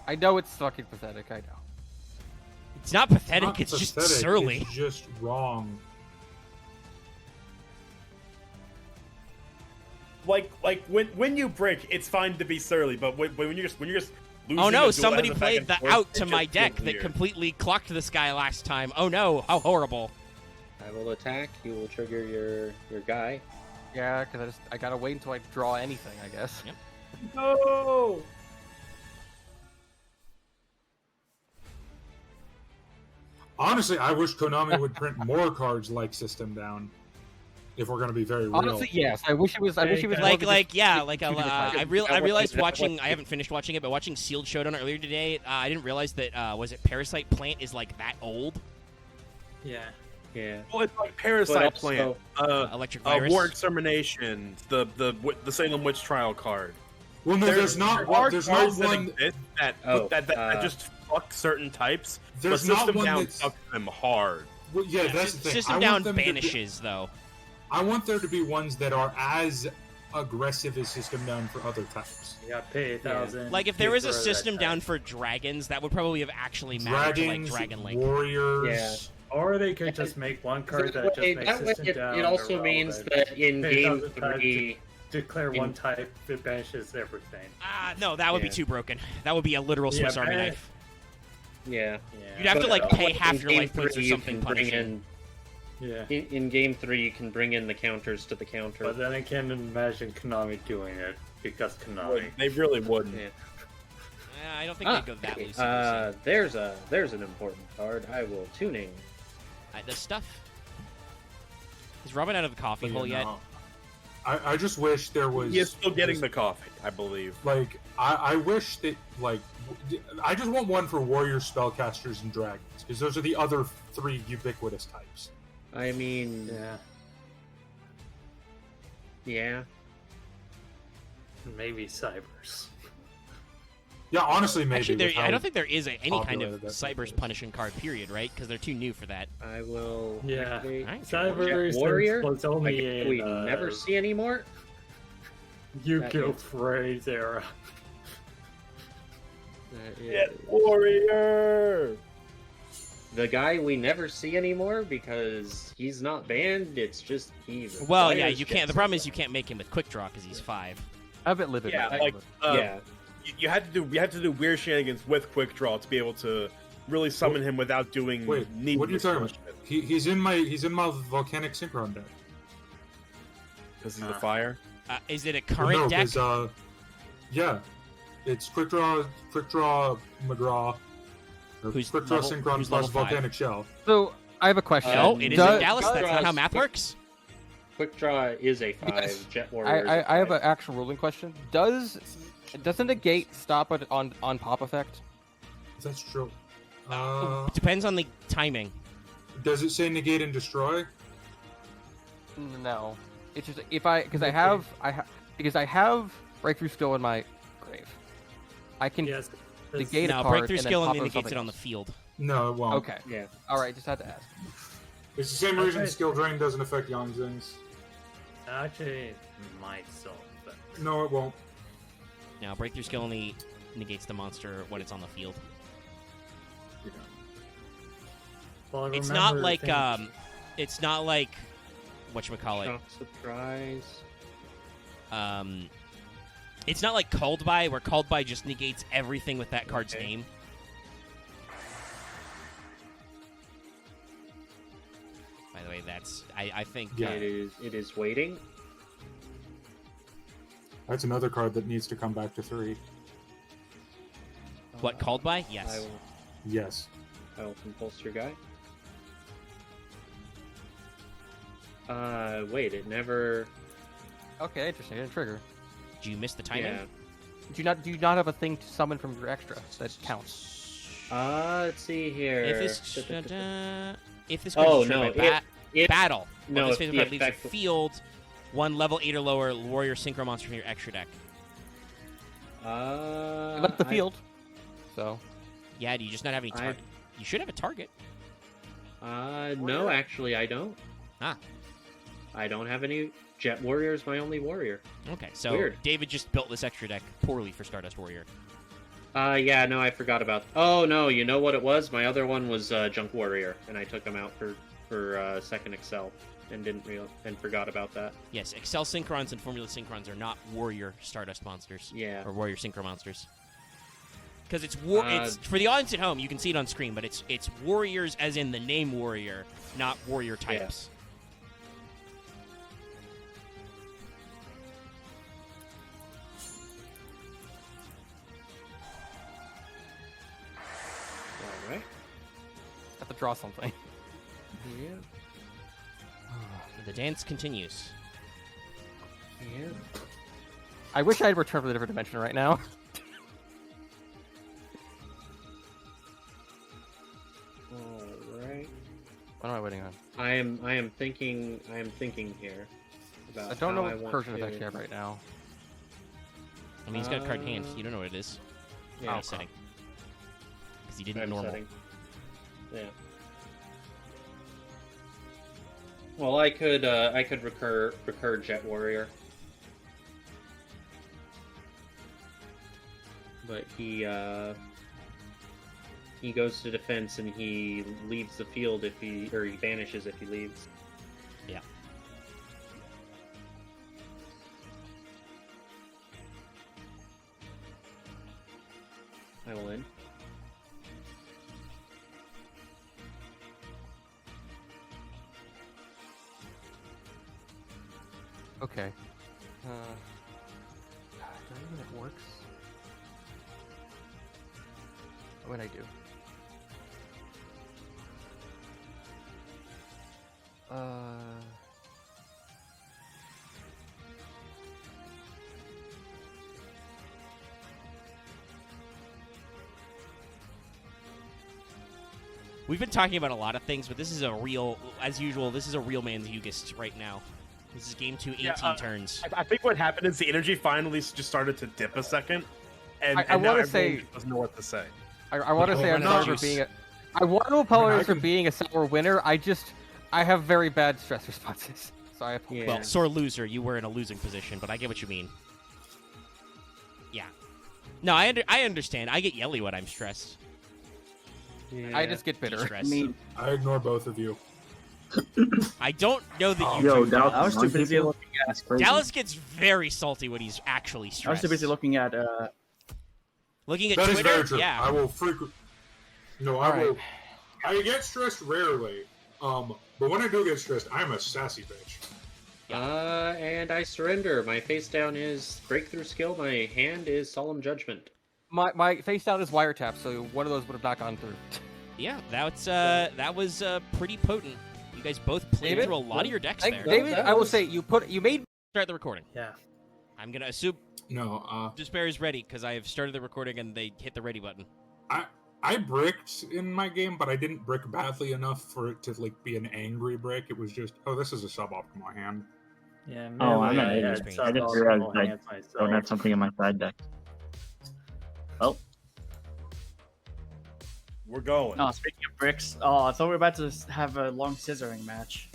I know it's fucking pathetic. I know. It's not pathetic. Not It's just pathetic, surly. It's just wrong. Like when you break, it's fine to be surly, but when you're just losing Oh a no! duel Somebody as a back played and the forth, out it to just my feels deck that weird. completely clocked this guy last time. Oh no! How horrible! I will attack. You will trigger your guy. Yeah, because I gotta wait until I draw anything. I guess. Yep. No. Honestly, I wish Konami would print more cards like System Down. If we're gonna be very real. Honestly, yes. I wish it was. I wish it was more Like than just yeah, two- like two different types. I realized watching. I haven't finished watching it, but watching Sealed Showdown earlier today, I didn't realize that was it Parasite Plant is like that old. Yeah. Yeah. Well, it's like Parasite But also- Plant, Electric Virus. War Extermination, the Salem Witch Trial card. Well, no, there's not one. There's not cards that one. exist that Oh, that just fuck certain types. There's but not System one Down that's. fucks them hard. Well, yeah, that's the thing. System I Down want them to be- banishes though. I want there to be ones that are as aggressive as System Down for other types. You got to pay 1,000. Like if there was a for that system type. down for dragons, that would probably have actually mattered to like Dragons, Dragon Link. warriors. Or they could just make one card that just makes that way system down. it also means irrelevant. that in Pay game 1,000 times 3, Declare in- one type, it banishes everything. No, that would be Yeah. too broken. That would be a literal Swiss Yeah, Army ban- knife. yeah. Yeah. You'd have to But, like pay in half your game life points or 3, you something can bring punishing. Yeah. in game 3, you can bring in the counters to the counter. But then I can't imagine Konami doing it because Konami. They really wouldn't. Yeah. I don't think they'd go that loose. There's an important card. I will tuning. The stuff. Is Robin out of the coffee But hole yeah, yet? no. I just wish there was. He is still getting just- the coffee, I believe. Like, I wish that, like, I just want one for warriors, spellcasters, and dragons, because those are the other three ubiquitous types. I mean, Yeah. yeah. Maybe Cybers. Yeah, honestly, maybe. Actually, with I how don't think there is any kind popular of that Cyber's is. punishing card, period, right? Because they're too new for that. I will. Yeah. activate Alright. Cybers Warrior. was Like, only we in never see anymore. Yu-Gi-Oh! That is- Phrase era. Warrior! The guy we never see anymore because he's not banned. It's just he. Well, yeah, requires you can't. The Jet problem is Set. you can't make him with quick draw because he's 5. I bet live it. Yeah, man. like Yeah. you had to do weird shenanigans with quick draw to be able to really summon him without doing Wait, needless what are you talking about? punishment. He's in my volcanic synchron deck. Because he's a fire. Is it a Well, current no, deck? 'cause, yeah, it's quick draw McGraw, or Who's quick draw level- synchron who's plus level 5? volcanic shell. So I have a question. No, it isn't Does- Dallas. That's not how math works. Quick draw is a 5. Yes. Jet Warrior. is I have a an actual ruling question. Doesn't a gate stop it on pop effect? That's true. Depends on the timing. Does it say negate and destroy? No. It's just because I have breakthrough skill in my grave. I can Yes. negate a No, card breakthrough and then skill pop and it with negates it something on the else. field. No, it won't. Okay. Yeah. All right. Just had to ask. It's the same reason Okay. skill drain doesn't affect Yangzings. Actually, it might solve that. No, it won't. Now, breakthrough skill only negates the monster when it's on the field. Well, I It's not remember like things- it's not like whatchamacallit. Shock surprise. It's not like called by, where called by just negates everything with that card's Okay. name. By the way, that's I think Yeah. It is waiting. That's another card that needs to come back to 3. what called by? I Yes. will, Yes. I will compulse your guy. Wait, it never. Okay, interesting. I didn't trigger. Did you miss the timing? Yeah. Do you not have a thing to summon from your extra that counts? Let's see here. If this if this Oh, card is no, triggered by if- battle, no, or this if physical the card leaves your effect- field, one level 8 or lower warrior synchro monster from your extra deck. Left the field. So. Yeah, do you just not have any target? You should have a target. No, actually, I don't. Ah. I don't have any. Jet Warrior is my only warrior. Okay, so Weird. David just built this extra deck poorly for Stardust Warrior. Yeah, no, I forgot about. Oh no, you know what it was? My other one was Junk Warrior, and I took him out for second Excel, and and forgot about that. Yes, Excel Synchrons and Formula Synchrons are not warrior Stardust monsters. Yeah. Or warrior Synchro monsters. Because it's for the audience at home, you can see it on screen, but it's warriors as in the name warrior, not warrior types. All right. Have to draw something. Yeah. The dance continues. Yeah. I wish I had returned from a different dimension right now. All right. What am I waiting on? I am thinking here about. I don't know how what want version of to- deck you have right now. I mean, he's got a card in hand. You don't know what it is. Yeah. Setting. Because he didn't Time normal. setting. Yeah. Well, I could recur Jet Warrior, but he goes to defense and he leaves the field if he vanishes if he leaves. Yeah. I will in. Okay. Do I think it works? What would I do? We've been talking about a lot of things, but this is as usual, this is a real man's Yugist right now. This is game 2, 18 turns. I think what happened is the energy finally just started to dip a second, and I now wanna everyone say- just doesn't know what to say. I want to say I'm no, sorry for just- being I want to apologize for can- being a sour winner. I have very bad stress responses, so I apologize. Yeah. Well, sore loser. You were in a losing position, but I get what you mean. Yeah. No, I understand. I get yelly when I'm stressed. I just get bitter. De-stress. I mean, I ignore both of you. I don't know that you Yo, do. Dallas, I was too busy looking at. Dallas gets very salty when he's actually stressed. I was too busy looking at. Looking at That is Twitter. very true. Yeah. I will frequent. No, I will. I get stressed rarely. But when I do get stressed, I'm a sassy bitch. And I surrender. My face down is breakthrough skill. My hand is solemn judgment. My face down is wiretap, so one of those would have not gone through. Yeah, that was pretty potent. You guys both played David? through a lot of your decks there. David, that I will was- say you made. Start the recording. Yeah. I'm gonna assume No, Despair is ready because I have started the recording and they hit the ready button. I bricked in my game, but I didn't brick badly enough for it to be an angry brick. It was just, oh, this is a suboptimal hand. Yeah. Oh, I'm mainly an I idiot. had I just suboptimal realized I hands myself. don't have something in my side deck. We're going. Oh, speaking of bricks, I thought we were about to have a long scissoring match.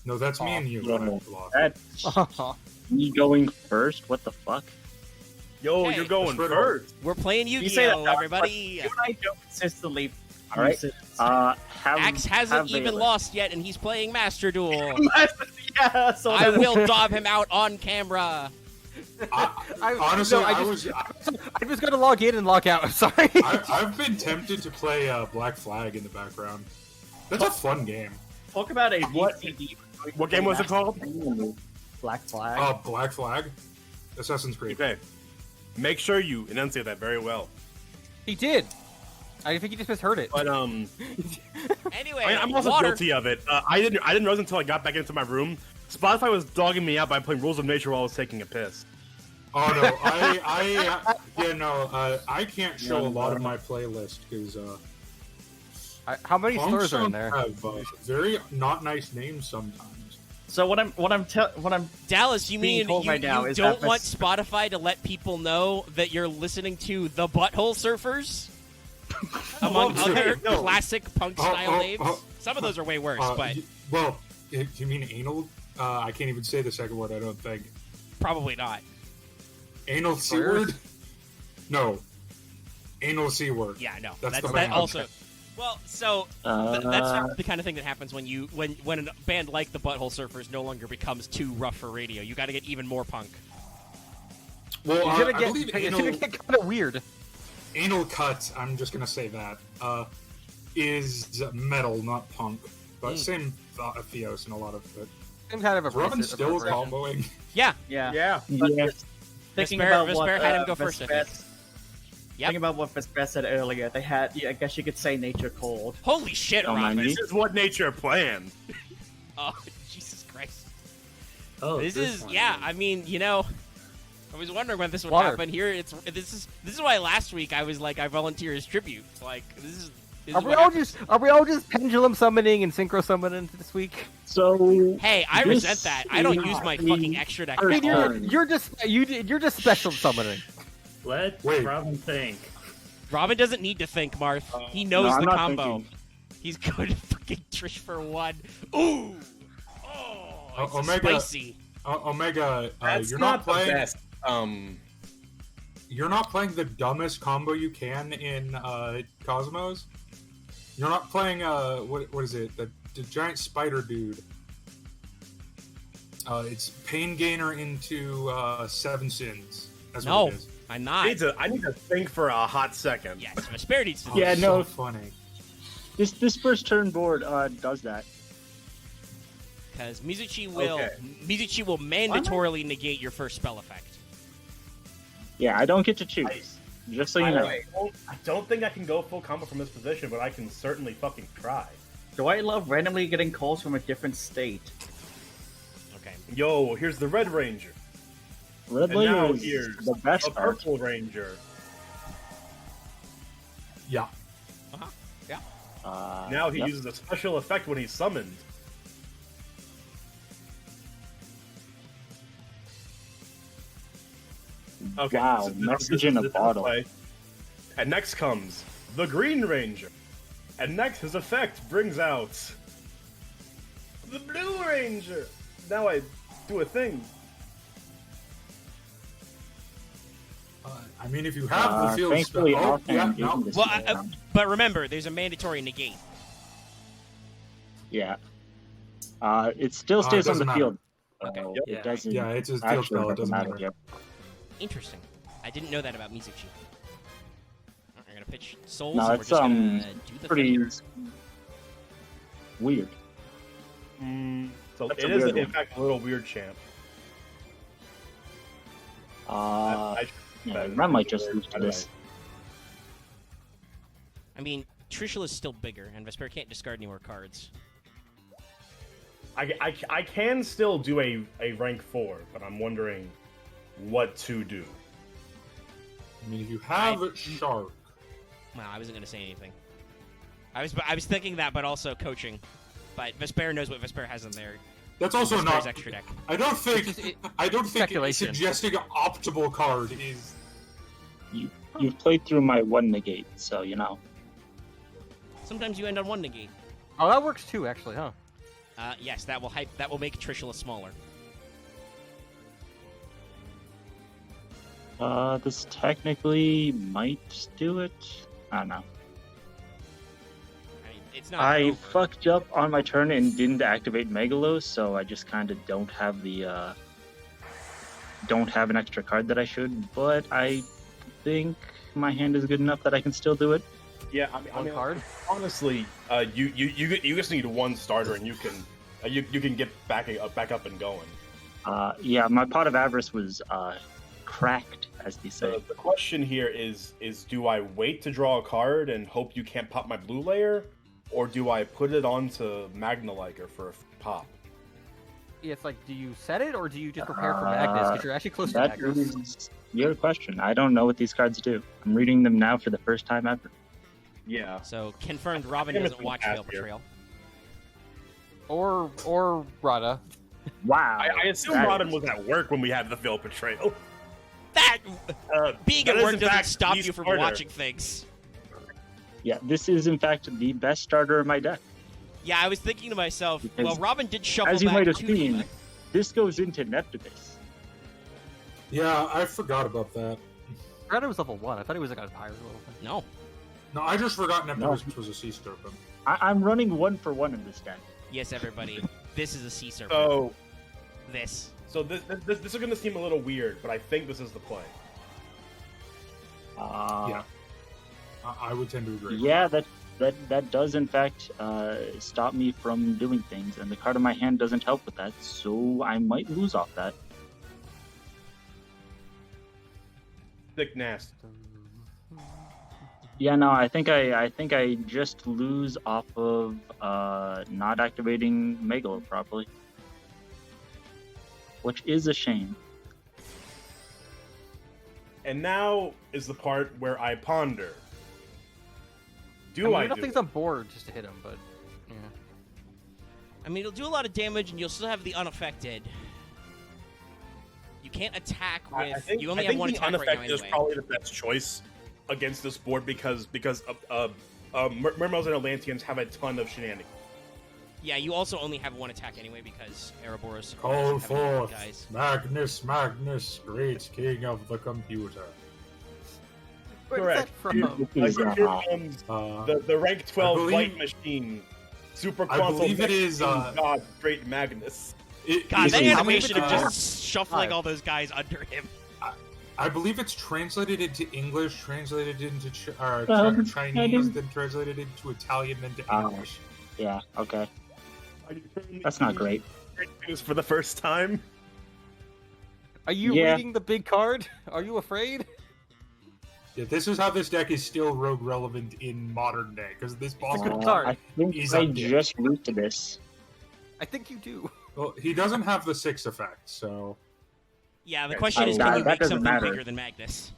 No, that's me and you. no. Loth. That's me going first. What the fuck? Yo, Okay. you're going Let's first. We're playing You say Yu-Gi-Oh, that, everybody. You and I don't consistently. All right. Have Axe hasn't have even Valor. lost yet, and he's playing Master Duel. Yeah, so I will dob him out on camera. Honestly, I was. I'm just gonna log in and log out. I'm sorry. I've been tempted to play Black Flag in the background. That's a fun game. Talk about a What- VCD. What game was it called? Black Flag. Black Flag, Assassin's Creed. Okay. Make sure you enunciate that very well. He did. I think he just misheard it. But Anyway, I'm also water. guilty of it. I didn't realize until I got back into my room Spotify was dogging me out by playing Rules of Nature while I was taking a piss. Oh no, I can't show a lot of my playlist because How many punk slurs are in songs there? have very not nice names sometimes. So what I'm Dallas, you being mean told you, right now you is don't that want Spotify to let people know that you're listening to the Butthole Surfers? Among other no. classic punk-style Oh, names? oh. Some of those are way worse, but Well, you mean anal? I can't even say the second word. I don't think probably not. anal c Slurs? word. No, anal c word. Yeah, no. That's the that band. also... Well, so that's the kind of thing that happens when a band like the Butthole Surfers no longer becomes too rough for radio. You got to get even more punk. Well, It's I gonna believe get kind of weird. anal cut. I'm just gonna say that is metal, not punk, but same theos in a lot of it. Same kind of Is Robin appropriate- still appropriation. comboing? Yeah. Yeah. Yeah. thinking Vespairr- about what Vespairr had him go first, I Vespairr- think. Yep. Thinking about what Vespairr said earlier, they had, I guess you could say nature called. Holy shit, Don't mind Robin. me. This is what nature planned. Oh, Jesus Christ. Oh, This is, one. yeah, I mean, I was wondering when this would Water. happen. Here, this is why last week I was like, I volunteer as tribute. Like, this is Are we what all happens. just pendulum summoning and synchro summoning this week? So Hey, I This resent that. I don't is use my the fucking extra deck. I mean, at all. you're just special summoning. Let Wait. Robin think. Robin doesn't need to think, Marth. He knows I'm the not combo. thinking. He's good at fucking Trish for one. Ooh! Oh, it's Omega- spicy. Omega, That's you're not the playing. best. You're not playing the dumbest combo you can in Cosmos. You're not playing what is it? The giant spider dude. It's Pain Gainer into Seven Sins. That's No, what it is. I'm not. I need to think for a hot second. Yes, Vespairr needs to do Yeah, it's no. so funny. this first turn board does that. because Mizuchi Okay. will mandatorily negate your first spell effect. Yeah, I don't get to choose. Just so you know. I don't think I can go full combo from this position, but I can certainly fucking try. Do I love randomly getting calls from a different state? Okay. Yo, here's the Red Ranger. Red And now Layer is here's the best a part. Purple Ranger. Yeah. Now he Yep. uses a special effect when he's summoned. Okay, Wow, so message in a this is bottle. play. And next comes the Green Ranger. And next his effect brings out the Blue Ranger. Now I do a thing. I mean, if you have the field thankfully, spell, offhand no. isn't this Well, round. but remember, there's a mandatory negate. Yeah. It still it stays on doesn't the matter. field. Okay. So Yeah. It doesn't. Yeah, it's a field actually spell. It doesn't matter. Yep. Interesting. I didn't know that about Mizuchi. I'm gonna pitch souls. No, and we're it's just gonna do the pretty thing. weird. So That's it a is, weird in one. fact, a little weird champ. Yeah, Ren might just lose to this. I mean, Trishul is still bigger, and Vespairr can't discard any more cards. I can still do a rank 4, but I'm wondering what to do. I mean, if you have Shark, Well, I wasn't gonna say anything. I was thinking that, but also coaching. But Vespairr knows what Vespairr has in there. that's also Vespairr's not. extra deck. I don't think. It's just- I don't think speculation. suggesting an optimal card is. You've played through my one negate, so you know. Sometimes you end on one negate. Oh, that works too, actually, huh? Yes, that will make Trishula smaller. This technically might do it. I don't know. I mean, it's not. I over. fucked up on my turn and didn't activate Megalos, so I just kind of don't have an extra card that I should. But I think my hand is good enough that I can still do it. Yeah, One card. honestly, you just need one starter, and you can get back up and going. Yeah, my pot of avarice was cracked, as they say. The question here is do I wait to draw a card and hope you can't pop my blue layer, or do I put it onto Magna Liker for a pop? it's like, do you set it or do you just prepare for Magnus? Because you're actually close to That Magnus. is your question. I don't know what these cards do. I'm reading them now for the first time ever. Yeah. So confirmed, Robin Gonna doesn't be watch fast Veil here. Betrayal. Or Rada. Wow. I assume that Rodden is- was at work when we had the Veil Betrayal. That being that at is, work in doesn't fact, stop the you from starter. watching things. Yeah, this is in fact the best starter of my deck. Yeah, I was thinking to myself, Because, well, Robin did shuffle As you back might have two seen, deck. this goes into Neptubase. Yeah, I forgot about that. Rada was level 1. I thought he was like a higher level. No. No, I just forgot No. Neptune was a sea serpent. I'm running 1-for-1 in this deck. Yes, everybody. This is a sea serpent. So, This. this is going to seem a little weird, but I think this is the play. Yeah. I would tend to agree. Yeah, that does in fact stop me from doing things, and the card in my hand doesn't help with that, so I might lose off that. Thick Nast. Yeah, no, I think I just lose off of not activating Megalo properly, which is a shame. And now is the part where I ponder. I mean, I enough do things it? on board just to hit him, but yeah. I mean, it'll do a lot of damage, and you'll still have the unaffected. You can't attack with. I think, you only I have think one the attack right now unaffected anyway. is probably the best choice against this board because Mermels and Atlanteans have a ton of shenanigans. Yeah, you also only have one attack anyway because Ouroboros. Call doesn't have any forth, guys. Magnus, great king of the computer. Where's Correct. that Here, from? here comes the rank 12 believe- light machine. Super I console. believe it is, God, great Magnus. God, that is- animation of uh, just shuffling all those guys under him. I believe it's translated into English, translated into I Chinese, didn't- then translated into Italian, then to Oh. English. Yeah, okay. Are you currently That's not using great. Great news for the first time. Are you Yeah. reading the big card? Are you afraid? Yeah, this is how this deck is still rogue relevant in modern day, because this boss. good card. I think He's I up there. just root to this. I think you do. Well, he doesn't have the 6 effect, so. Yeah, the Okay, question is, that- can you that make doesn't something matter. bigger than Magnus?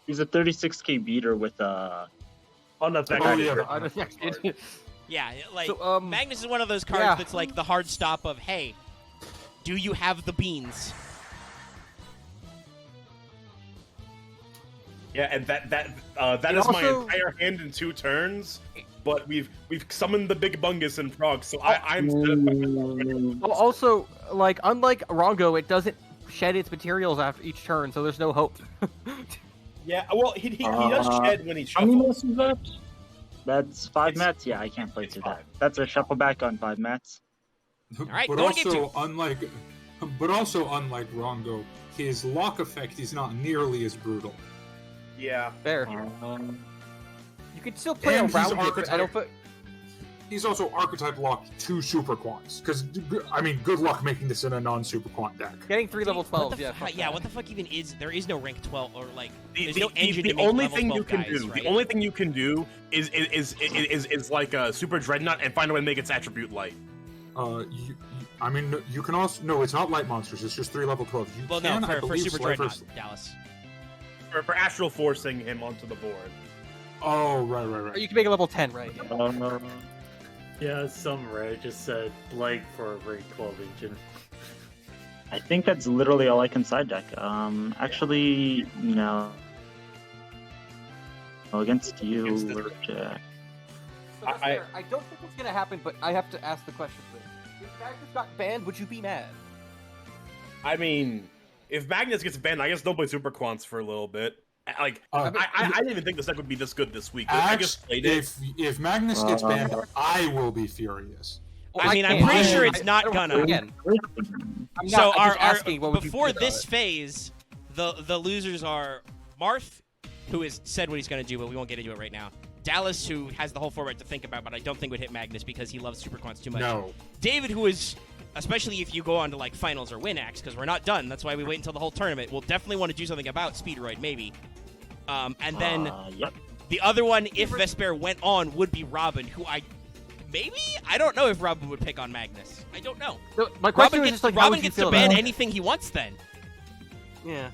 He's a 36k beater with Unaffected. Oh, yeah. Unaffected. Yeah, like So, Magnus is one of those cards yeah. that's like the hard stop of, hey, do you have the beans? Yeah, and that And is my also- entire hand in 2 turns. But we've summoned the big bungus in Prague, so I'm set. Well, also, like, unlike Rongo, it doesn't shed its materials after each turn, so there's no hope. Yeah, well, he does shed when he How many shuffles. mats is that? That's 5 It's- mats? Yeah, I can't play it's through that. 5. That's a shuffle back on 5 mats. right, but go on game also, unlike Rongo, his lock effect is not nearly as brutal. Yeah. There. Um, You can still play And he's around it, but I don't archetype. He's also archetype locked 2 super quants, because I mean, good luck making this in a non-super quant deck. Getting 3 level What 12s, the yeah. fu- fuck yeah, that. what the fuck even is? There is no rank 12 or like. The, There's no engine the to make only level thing 12 you can guys, do, right? the only thing you can do is like a super dreadnought and find a way to make its attribute light. I mean, you can also no, it's not light monsters. It's just 3 level 12s. You Well, can, no, I for believe, Super Slifer's- Dreadnought, Dallas. For astral forcing him onto the board. Oh, right. Or you can make a level 10, right? Yeah. Yeah, somewhere I just said blank for a rank 12 engine. I think that's literally all I can side deck. Actually, no. Oh, against you, Against this- Jack. So that's fair. I don't think it's gonna happen, but I have to ask the question first. If Magnus got banned, would you be mad? I mean, if Magnus gets banned, I guess don't play super quants for a little bit. Like, I didn't even think this deck would be this good this week. I just played it. If Magnus gets banned, I will be furious. I mean, I'm can't. pretty sure I- it's not I don't- gonna. Again, I'm So not, I'm our, just asking, what would you before do about this it? phase, the losers are Marth, who has said what he's going to do, but we won't get into it right now. Dallas, who has the whole format to think about, but I don't think would hit Magnus because he loves super quants too much. No. David, who is, especially if you go on to like finals or Winax, because we're not done. That's why we wait until the whole tournament. We'll definitely want to do something about Speedroid, maybe. And then Yep. the other one, if Vespairr went on, would be Robin, who I maybe? I don't know if Robin would pick on Magnus. I don't know. So, my question Robin is gets, just like, how Robin would you gets feel to ban about it? anything he wants then. Yeah.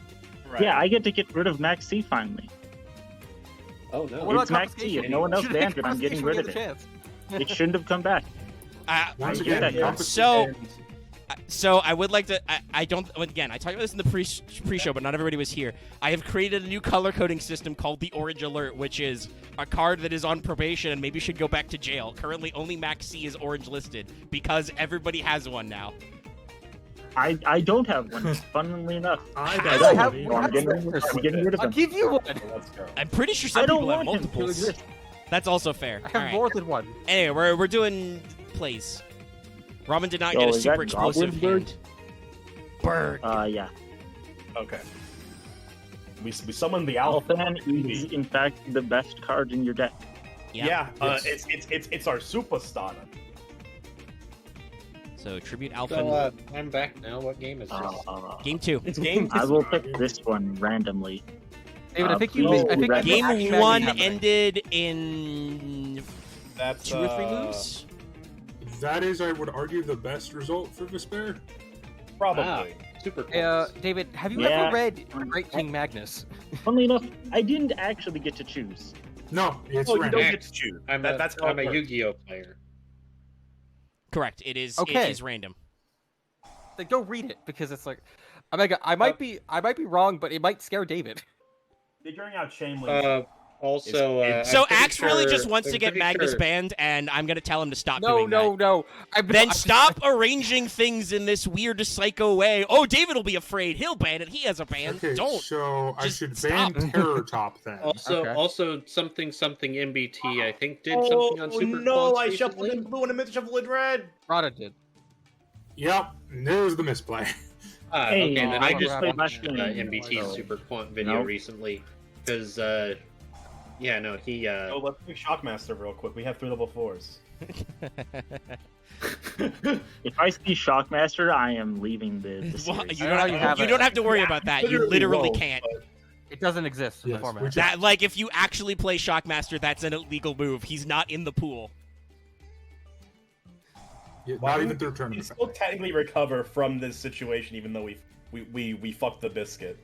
Right. Yeah, I get to get rid of Max C finally. Oh no. What about It's Max C. If no one else Should've bans picked it, I'm getting confiscation rid when of you it. get a chance. It shouldn't have come back. Once I get again, that, confiscation- So I would like to. I don't. Again, I talked about this in the pre-show, but not everybody was here. I have created a new color coding system called the Orange Alert, which is a card that is on probation and maybe should go back to jail. Currently, only Max C is orange listed because everybody has one now. I don't have one, funnily enough. I How? don't Have- believe So I'm it. getting rid of I'll them. give you one. Let's go. I'm pretty sure I some don't people have want him to multiples. exist. That's also fair. I All have right. more than one. Anyway, we're doing plays. Robin did not So get a is super that explosive Goblin hand. Bird. Yeah. Okay. We summoned the Alpha. Alphan is, in fact, the best card in your deck. Yeah. It's our super starter. So tribute So, Alpha. I'm back now. What game is this? Game 2. It's game. I will pick this one randomly. David, I think you. please, I think Red you Game actually 1 have it. ended in That's 2 or 3 moves. That is, I would argue, the best result for Vespairr. probably. Super cool. David, have you Yeah. ever read Great King Magnus? Funnily enough, I didn't actually get to choose. No, it's Oh, you random. don't get to choose. That's how I'm it a works. Yu-Gi-Oh player. Correct. It is. It Okay. is random. Like, go read it because it's like, I might be wrong, but it might scare David. Figuring out chain links. Also, So I'm pretty Axe really sure- just wants to I'm get pretty Magnus sure- banned, and I'm gonna tell him to stop No, doing that. no. Then stop arranging things in this weird psycho way. Oh, David will be afraid. He'll ban it. He has a ban. Okay, Don't. so I Just should stop. ban Terror Top then. Also, Okay. also something MBT. I think did something on Super no! Quants I shuffled recently. in blue and I meant to shuffle in red. Rada did. Yep, there's the misplay. Hey, Okay, then I no, just no, watched no, no. MBT's Super Quant video Nope. recently because, yeah, no, he. Oh, let's do Shockmaster real quick. We have 3 level 4s. If I see Shockmaster, I am leaving the Well, series. you I don't know how you have it. don't have to worry about that. You literally won't, can't. but- It doesn't exist in Yes, the format. which- That like if you actually play Shockmaster, that's an illegal move. He's not in the pool. Yeah, Well, not even through We tournament. still technically recover from this situation, even though we fucked the biscuit.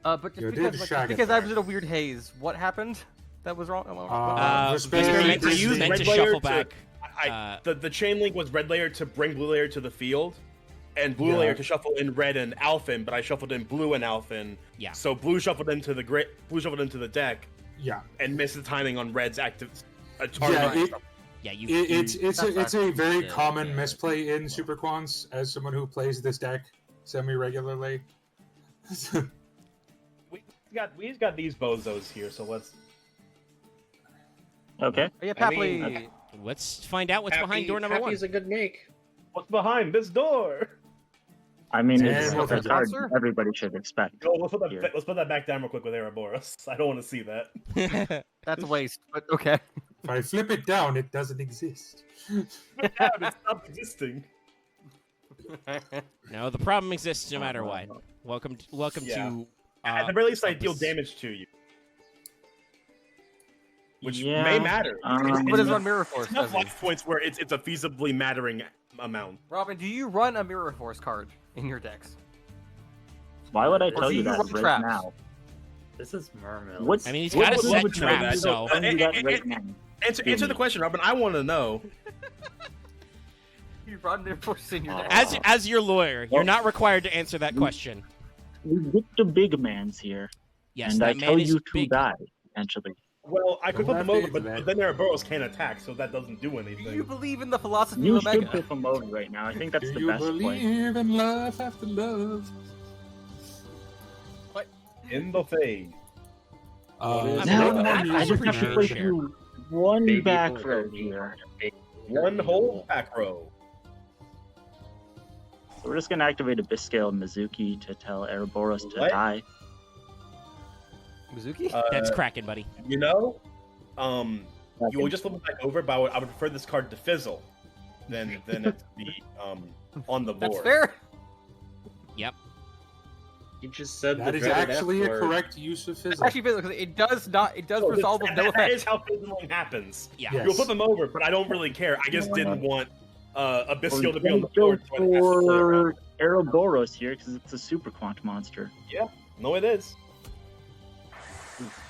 But just You did because, like, shag it because I there. was in a weird haze. What happened? That was wrong. Vespairr Vespairr meant to is use the- meant to red layer shuffle to- back. The chain link was red layer to bring blue layer to the field, and blue Yeah. layer to shuffle in red and Alphin, but I shuffled in blue and Alphin. Yeah. So blue shuffled into the deck, Yeah, and missed the timing on red's active. yeah. Yeah, you. It's a very Yeah. common misplay in Super Quants as someone who plays this deck semi regularly. we got these bozos here, so let's. Okay. Yeah, I mean, Papley. Let's find out what's behind door number 1. Happy's a good make. What's behind this door? I mean, Yeah, it's well, a that's card monster. everybody should expect. Yo, let's Here. put that back down real quick with Ouroboros. I don't want to see that. That's a waste, but okay. If I flip it down, it doesn't exist. It stopped existing. No, the problem exists no matter what. Welcome Yeah. to. At the very least, I deal Compass. damage to you, which Yeah, may matter. What is on Mirror Force? It's enough does it? life points where it's a feasibly mattering amount. Robin, do you run a Mirror Force card in your decks? Why would I Or tell do you you that run right traps? now? This is Mermaid. What's I mean, he's what got a would set you know trap, that? so- Tell you that right now. Answer the question, Robin. I want to know. You run Mirror Force in your deck. As your lawyer, you're Well- not required to answer that question. We get the big man's here, Yes, and I that tell man is you to big. die, potentially. Well, I could Well, flip them that over, is but bad. then their burrows can't attack, so that doesn't do Do anything. you believe in the philosophy You of should Omega? flip them over right now. I think that's Do the you best play. believe in love after love? In the fade. I'm Now, pretty- I'm I just pretty have to sure. play through one Baby back bull, row baby here. bull, One whole back row. So we're just gonna activate a Biscale Mizuki to tell Ouroboros to What? die. Mizuki? That's cracking, buddy. You know, you will just flip it back over, but I would prefer this card to fizzle than it to be on the board. That's fair. Yep. You just said That the is dreaded actually F a word. correct use of It's fizzle. actually because it does resolve with no That effect. is how fizzling happens. Yeah. Yes. You'll flip them over, but I don't really care. I just didn't want Abyssal to be on the Go board, so it has to play around. for Aeroboros here because it's a super quant monster. No, it is.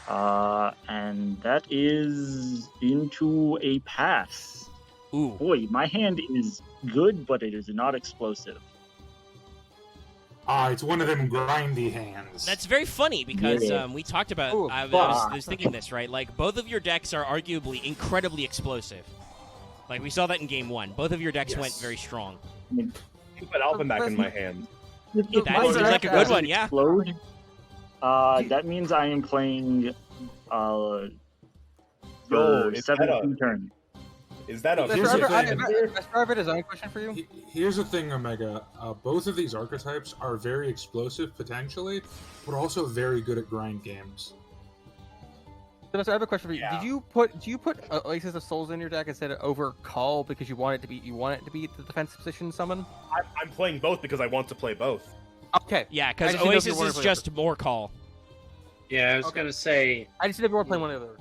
And that is into a pass. Ooh. Boy, my hand is good, but it is not explosive. It's one of them grindy hands. That's very funny because Yeah. we talked about. Ooh, I fuck. was thinking this, right? Like both of your decks are arguably incredibly explosive. Like we saw that in game 1. Both of your decks went very strong. You put Alphabet in my hand. If That my seems deck like a good doesn't one, yeah. Explode, that means I am playing Yo, for is that 17 turns. Is that a Here's the Vespairr, thing. I have a design question for you. Here's the thing, Omega. Both of these archetypes are very explosive potentially, but also very good at grind games. So I have a question for you. Yeah. Do you put Oasis of Souls in your deck instead of over Call because you want it to be the defensive position summon? I'm playing both because I want to play both. Okay. Yeah, I because just didn't know if you Oasis wanted is to play just more call. Yeah, I was Okay. gonna say. I just didn't want to play one of the other.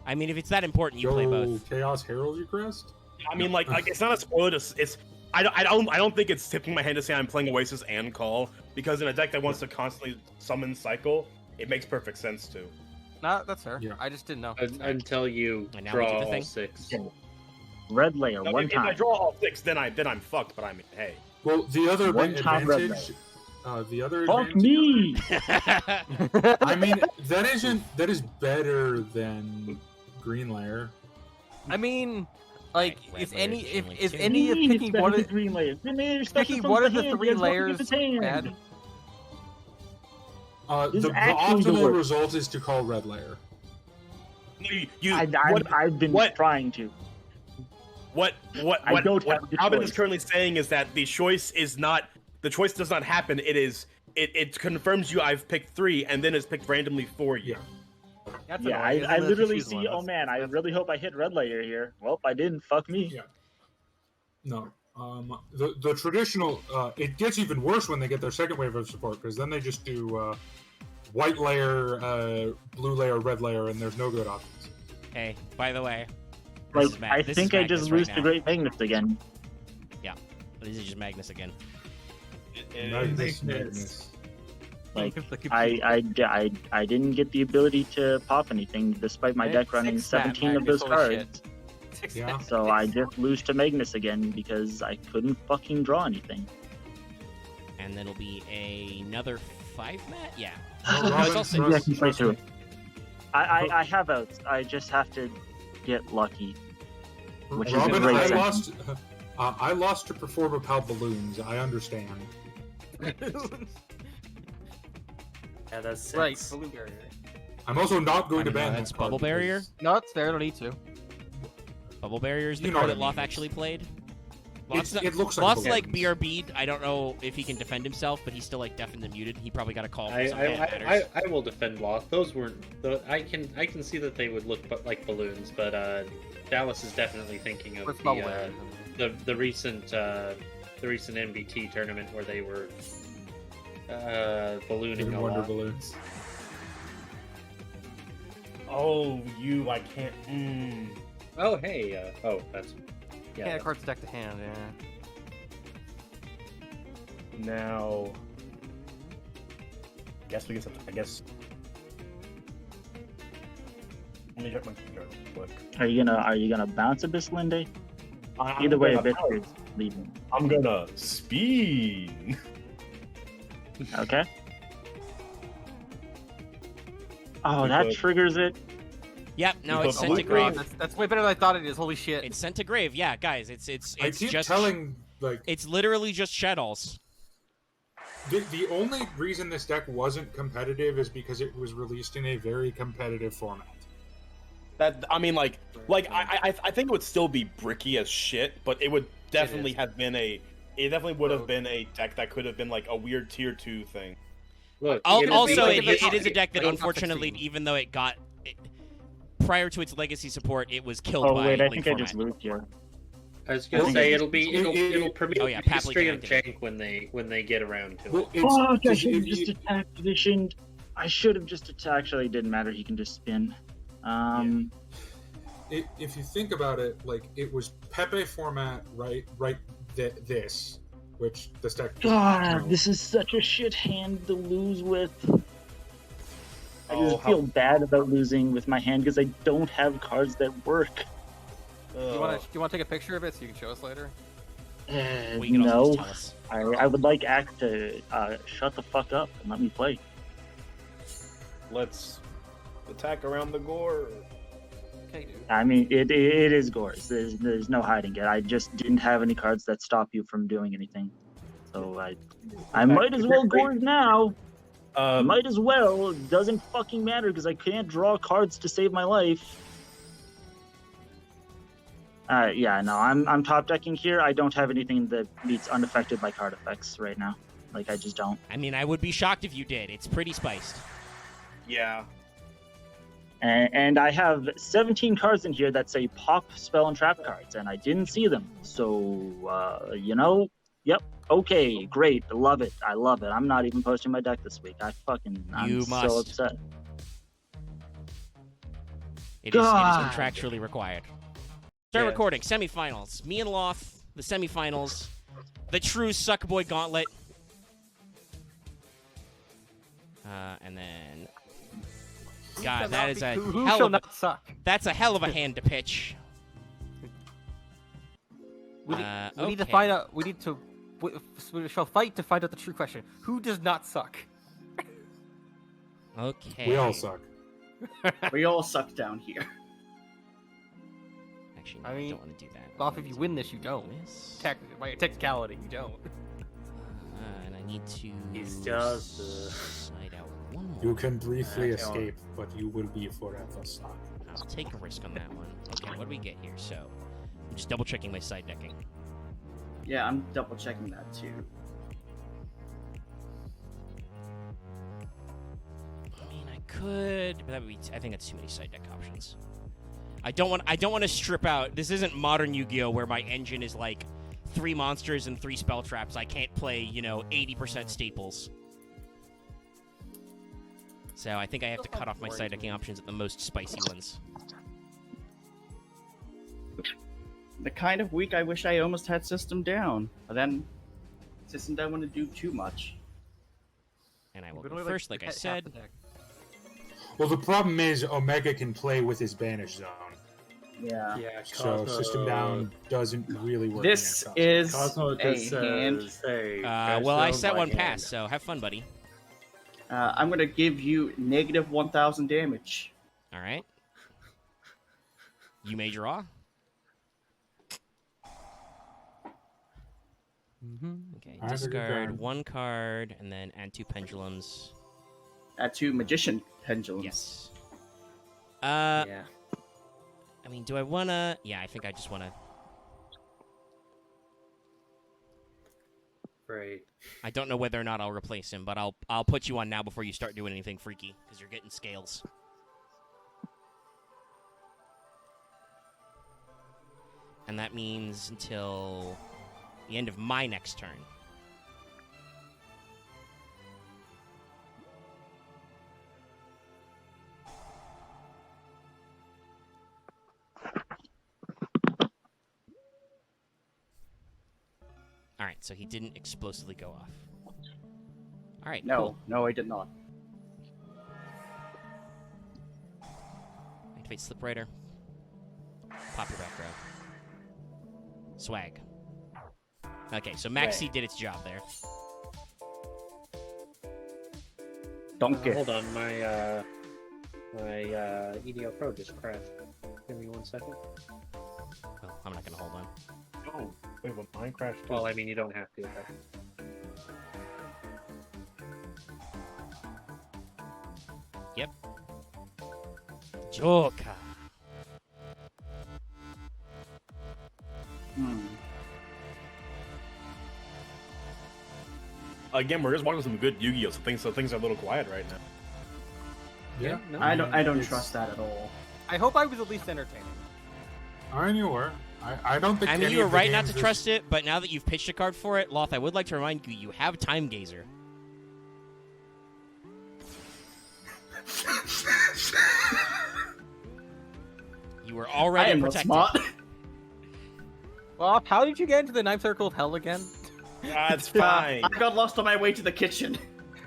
I mean, if it's that important, you play both. Chaos Herald Eucharist? I mean, like it's not a spoiler. It's I don't think it's tipping my hand to say I'm playing Oasis and Call because in a deck that wants to constantly summon cycle, it makes perfect sense to. No, that's fair. Yeah. I just didn't know. Until you And now we do draw the all thing. 6. Red layer, Now, one if I time. draw all 6, then I'm fucked. But I mean, hey, Well, the other One-time red advantage. The other Fuck advantage. me! I mean, that is better than Green Layer. I mean, like, Red is layer any is if only is two. any of picking one of Green layer. Green layer is picking special one from of the hand. three He has one layers of his hand. bad? This The is actually the optimal worst. result is to call Red Layer. I've been what- trying to. what I don't have the Robin is choice. currently saying is that the choice does not happen. It confirms you I've picked 3 and then it's picked randomly for you. That's Yeah, annoying, isn't I it, if you literally choose see. one? Oh man, I That's- really hope I hit red layer here. Well, I didn't. Fuck me. Yeah. No. The traditional it gets even worse when they get their second wave of support because then they just do white layer, blue layer, red layer, and there's no good options. Hey, by the way, Like, is I this is think I Magnus just right lose now. to Great Magnus again. this is just Magnus again. Magnus. Like, I didn't get the ability to pop anything despite my deck running 17 of those cards. Yeah. So I just lose to Magnus again because I couldn't fucking draw anything. And then it'll be another 5 mat? Yeah. No, Robin, it's all six. Maybe I can play trust through me. it. I have outs. I just have to get lucky. Which is a Robin, great I sentence. lost. I lost to Performa Pal Balloons. I understand. Yeah, that's 6. Right, balloon barrier. I'm also not going I to don't know, ban that's that card Bubble Barrier? because- No, it's fair. I don't need to. Bubble Barrier is the You know card what that I Loth mean. actually played. It looks like Loth's like balloons. BRB'd. I don't know if he can defend himself, but he's still like deafened and muted. He probably got a call from I, some fan matters. I will defend Loth. Those weren't. I can see that they would look like balloons, but Dallas is definitely thinking of What's bubble barrier? the recent NBT tournament where they were ballooning Even a Wonder lot. Balloons. Oh, I can't. Oh hey, that's Yeah, cards deck to hand. Yeah. Now, I guess. Let me check my computer real quick. Are you gonna bounce Abyss Linde? Either way, Abyss is leaving. I'm gonna speed. Okay. Oh, that Because- triggers it. Yep, no, it's Because sent to blue grave. That's way better than I thought it is. Holy shit! It's sent to grave. Yeah, guys, it's I keep just telling like it's literally just shadows. the only reason this deck wasn't competitive is because it was released in a very competitive format. That I mean, like I think it would still be bricky as shit, but it would definitely have been It definitely would have been a deck that could have been like a weird tier 2 thing. Look, Also, like it if is a deck that like, unfortunately, 16. even though it got prior to its legacy support, it was killed Oh by wait, I League think I format. just looped here. I was gonna I think say it's- it'll permit Oh, yeah, Papley history can of activate. Jank when they get around to it. Well, Fuck, I it's, should have if just you- attacked. I should have just attacked. Actually, it didn't matter. He can just spin. if you think about it, like it was Pepe format, right? This, which this deck. God, this is such a shit hand to lose with. I just how- feel bad about losing with my hand because I don't have cards that work. Do you want to take a picture of it so you can show us later? Well, you can also No, just tell us. I would like Act to shut the fuck up and let me play. Let's attack around the gore. Okay, dude. I mean, it is Gores. There's no hiding it. I just didn't have any cards that stop you from doing anything. So I might as well Gores now. Might as well. It doesn't fucking matter because I can't draw cards to save my life. Yeah, no, I'm top decking here. I don't have anything that meets unaffected by card effects right now. Like, I just don't. I mean, I would be shocked if you did. It's pretty spiced. Yeah. And I have 17 cards in here that say pop, spell, and trap cards, and I didn't see them. So, yep, okay, great, love it. I love it. I'm not even posting my deck this week. I'm You so must. upset. It is God. contractually required. Start Yeah. recording. Semifinals. Me and Loth, the semifinals. The true Suckboy Gauntlet. And then... God, that is a Who hell shall of a, not suck? that's a hell of a hand to pitch. We need to okay. find out. We shall fight to find out the true question. Who does not suck? Okay. We all suck. We all suck down here. Actually, no, I I mean, don't want to do that. Off, if you win this, you don't. This. By a technicality, you don't. And I need to He's just, slide out one more. You can briefly I don't- escape, but you will be forever stuck. I'll take a risk on that one. Okay, what do we get here? So, I'm just double checking my side decking. Yeah, I'm double checking that too. I mean, I could, but that would be. I think that's too many side deck options. I don't want to strip out. This isn't modern Yu-Gi-Oh, where my engine is like 3 monsters and 3 spell traps. I can't play, 80% staples. So I think I have to cut off my side decking options at the most spicy ones. The kind of week I wish I almost had System Down, but then System Down wouldn't do too much. And I will But go only, first, like I half said. the deck. Well, the problem is Omega can play with his banish zone, Yeah. Yeah, so System Down doesn't really work. This against us. is Cosmo a just hand. says, hey, Well, I best set zone one by pass, hand. so have fun, buddy. I'm gonna give you negative 1,000 damage. All right. You may draw. Okay, I have a good discard card. 1 card and then add 2 pendulums. Add 2 Magician Pendulums. Yes. Yeah. I mean, do I wanna? Yeah, I think I just wanna. Right. I don't know whether or not I'll replace him, but I'll put you on now before you start doing anything freaky because you're getting scales. And that means until the end of my next turn. All right, so he didn't explosively go off. All right, No, cool. no, I did not. Activate Slip Rider. Pop your back row. Swag. Okay, so Maxi did its job there. Donkey. Hold on, my EDO Pro just crashed. Give me 1 second. Well, I'm not gonna hold on. Oh, wait, what? Mine crashed too. Well, I mean, you don't have to. Okay. Yep. Joker. Again, we're just watching some good Yu-Gi-Oh, so things are a little quiet right now. Yeah. I don't It's- trust that at all. I hope I was at least entertaining. I knew her. I don't think. I mean, any you were of the right not games to this- trust it, but now that you've pitched a card for it, Loth, I would like to remind you, you have Time Gazer. You were I already am not protected. smart. Well, how did you get into the ninth circle of hell again? That's fine. I got lost on my way to the kitchen.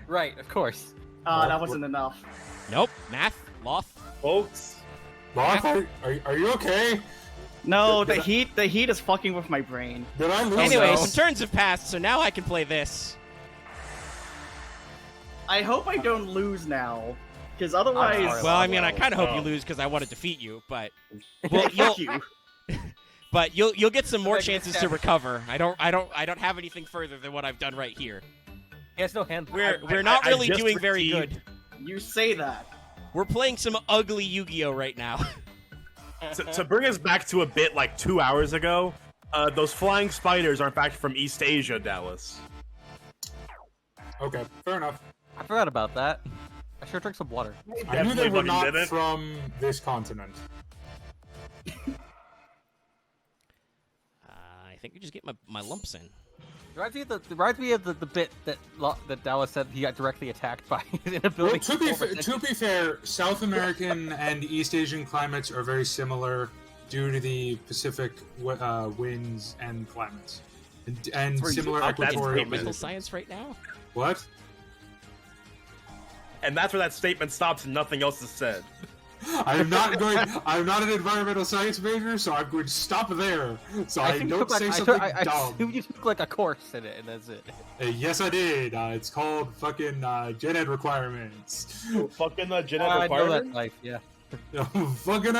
Right, of course. That wasn't enough. Nope. Math, Loth. Folks, Loth, are you okay? No, Did the heat is fucking with my brain. Did I lose? Anyway, no. some turns have passed, so now I can play this. I hope I don't lose now, because otherwise. Well, I mean, I kind of hope you Oh. lose because I want to defeat you, but well, you'll, Fuck you. but you'll get some more Like, chances yeah. to recover. I don't have anything further than what I've done right here. He has no hand. We're not I really just doing very received- good. You say that. We're playing some ugly Yu-Gi-Oh right now. to bring us back to a bit like 2 hours ago, those flying spiders are in fact from East Asia, Dallas. Okay, fair enough. I forgot about that. I should drink some water. I knew they Definitely were fucking not didn't. from this continent. I think we just get my lumps in. Reminds me of the bit that Dallas said he got directly attacked by his Well, inability to be fair, South American and East Asian climates are very similar due to the Pacific winds and climates, and Where you similar talk that equatorial statement. Mental positions. science right now? What? And that's where that statement stops and nothing else is said. I'm not an environmental science major, so I'm going to stop there, so I, think don't say I something I dumb. assumed you took like a course in it, and that's it. Yes, I did. It's called fucking gen ed requirements. Fucking genetic I know that requirement. life, yeah. Fucking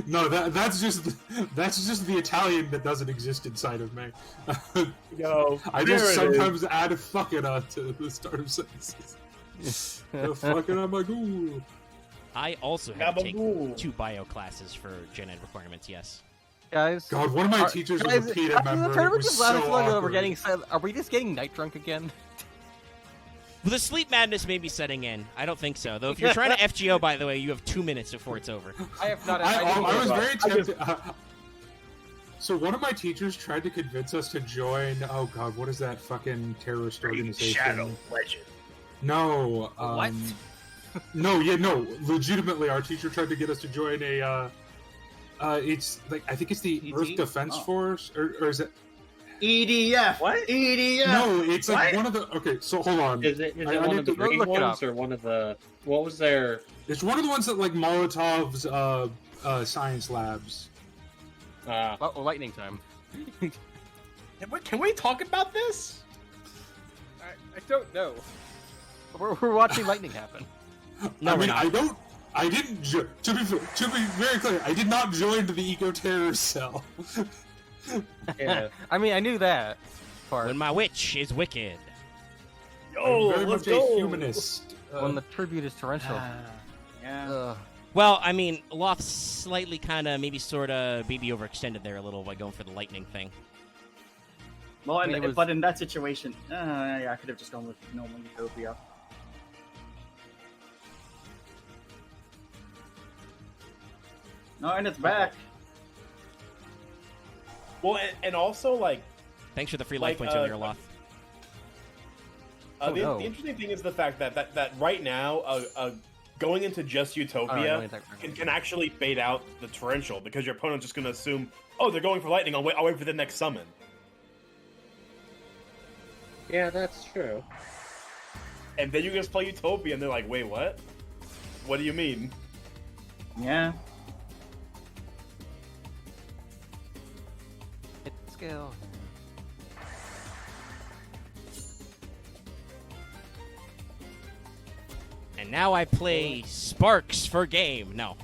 no, that's just the Italian that doesn't exist inside of me. Yo, I there just it is. sometimes add fucking to the start of sentences. The fucking I'm a ghoul. I also have to take Gabagool. 2 bio classes for gen ed requirements. Yes. Guys, God, one of my teachers was a PETA after member. the It tournament was just so lasted long enough, awkward. are we just getting night drunk again? Well, the sleep madness may be setting in. I don't think so, though. If you're trying to FGO, by the way, you have 2 minutes before it's over. I have not. I was I very just- tempted. So one of my teachers tried to convince us to join. Oh God, what is that fucking terrorist organization? Shadow Legend. No. What? No, legitimately, our teacher tried to get us to join a. It's like I think it's the ED? Earth Defense Oh. Force, or is it? EDF. What? EDF. No, it's like What? one of the. Okay, so hold on. Is it I one need of the to- green Look it ones up. or one of the? What was their? It's one of the ones that like Molotov's science labs. Oh, lightning time. Can we talk about this? I don't know. We're watching lightning happen. No, I we're mean, not. I didn't. To be very clear, I did not join the eco-terrorist cell. Yeah. I mean, I knew that part. When my witch is wicked. Yo, I'm very let's much a go. humanist. When the tribute is torrential. Yeah. Ugh. Well, I mean, Loth slightly kind of, maybe sort of, maybe overextended there a little by going for the lightning thing. Well, I mean, it was- but in that situation, yeah, I could have just gone with normal Utopia. No, and it's back. Well, and also like Thanks for the free Like, life points earlier, Loth. Oh, no. the interesting thing is the fact that right now, going into just Utopia Alright, can actually bait out the torrential because your opponent's just going to assume, oh, they're going for lightning. I'll wait for the next summon. Yeah, that's true. And then you just play Utopia, and they're like, wait, what? What do you mean? Yeah. Let's go. And now I play Sparks for game. No.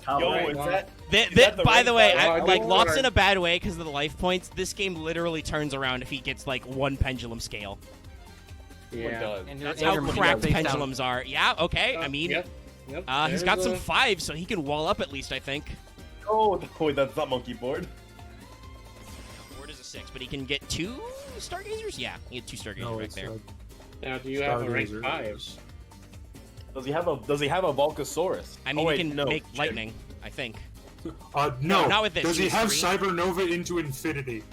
Yo, Alright. is that? By right the way, side? like Oh, Loth's Lord. in a bad way because of the life points. This game literally turns around if he gets like 1 pendulum scale. Yeah. And That's your how meter cracked face down. pendulums are. Yeah, okay. I mean, Yep. Yep. he's There's got some a- 5s, so he can wall up at least, I think. Oh, wait, that's not monkey board. Board is a 6, but he can get 2 Stargazers? Yeah, he had 2 Stargazers No, right it's there. Now, do you have a rank Stargazer. 5? Does he have a Volcasaurus? I mean, oh, wait, he can no, make shit. lightning, I think. No, not with this. Does he Use have 3? Cybernova into infinity?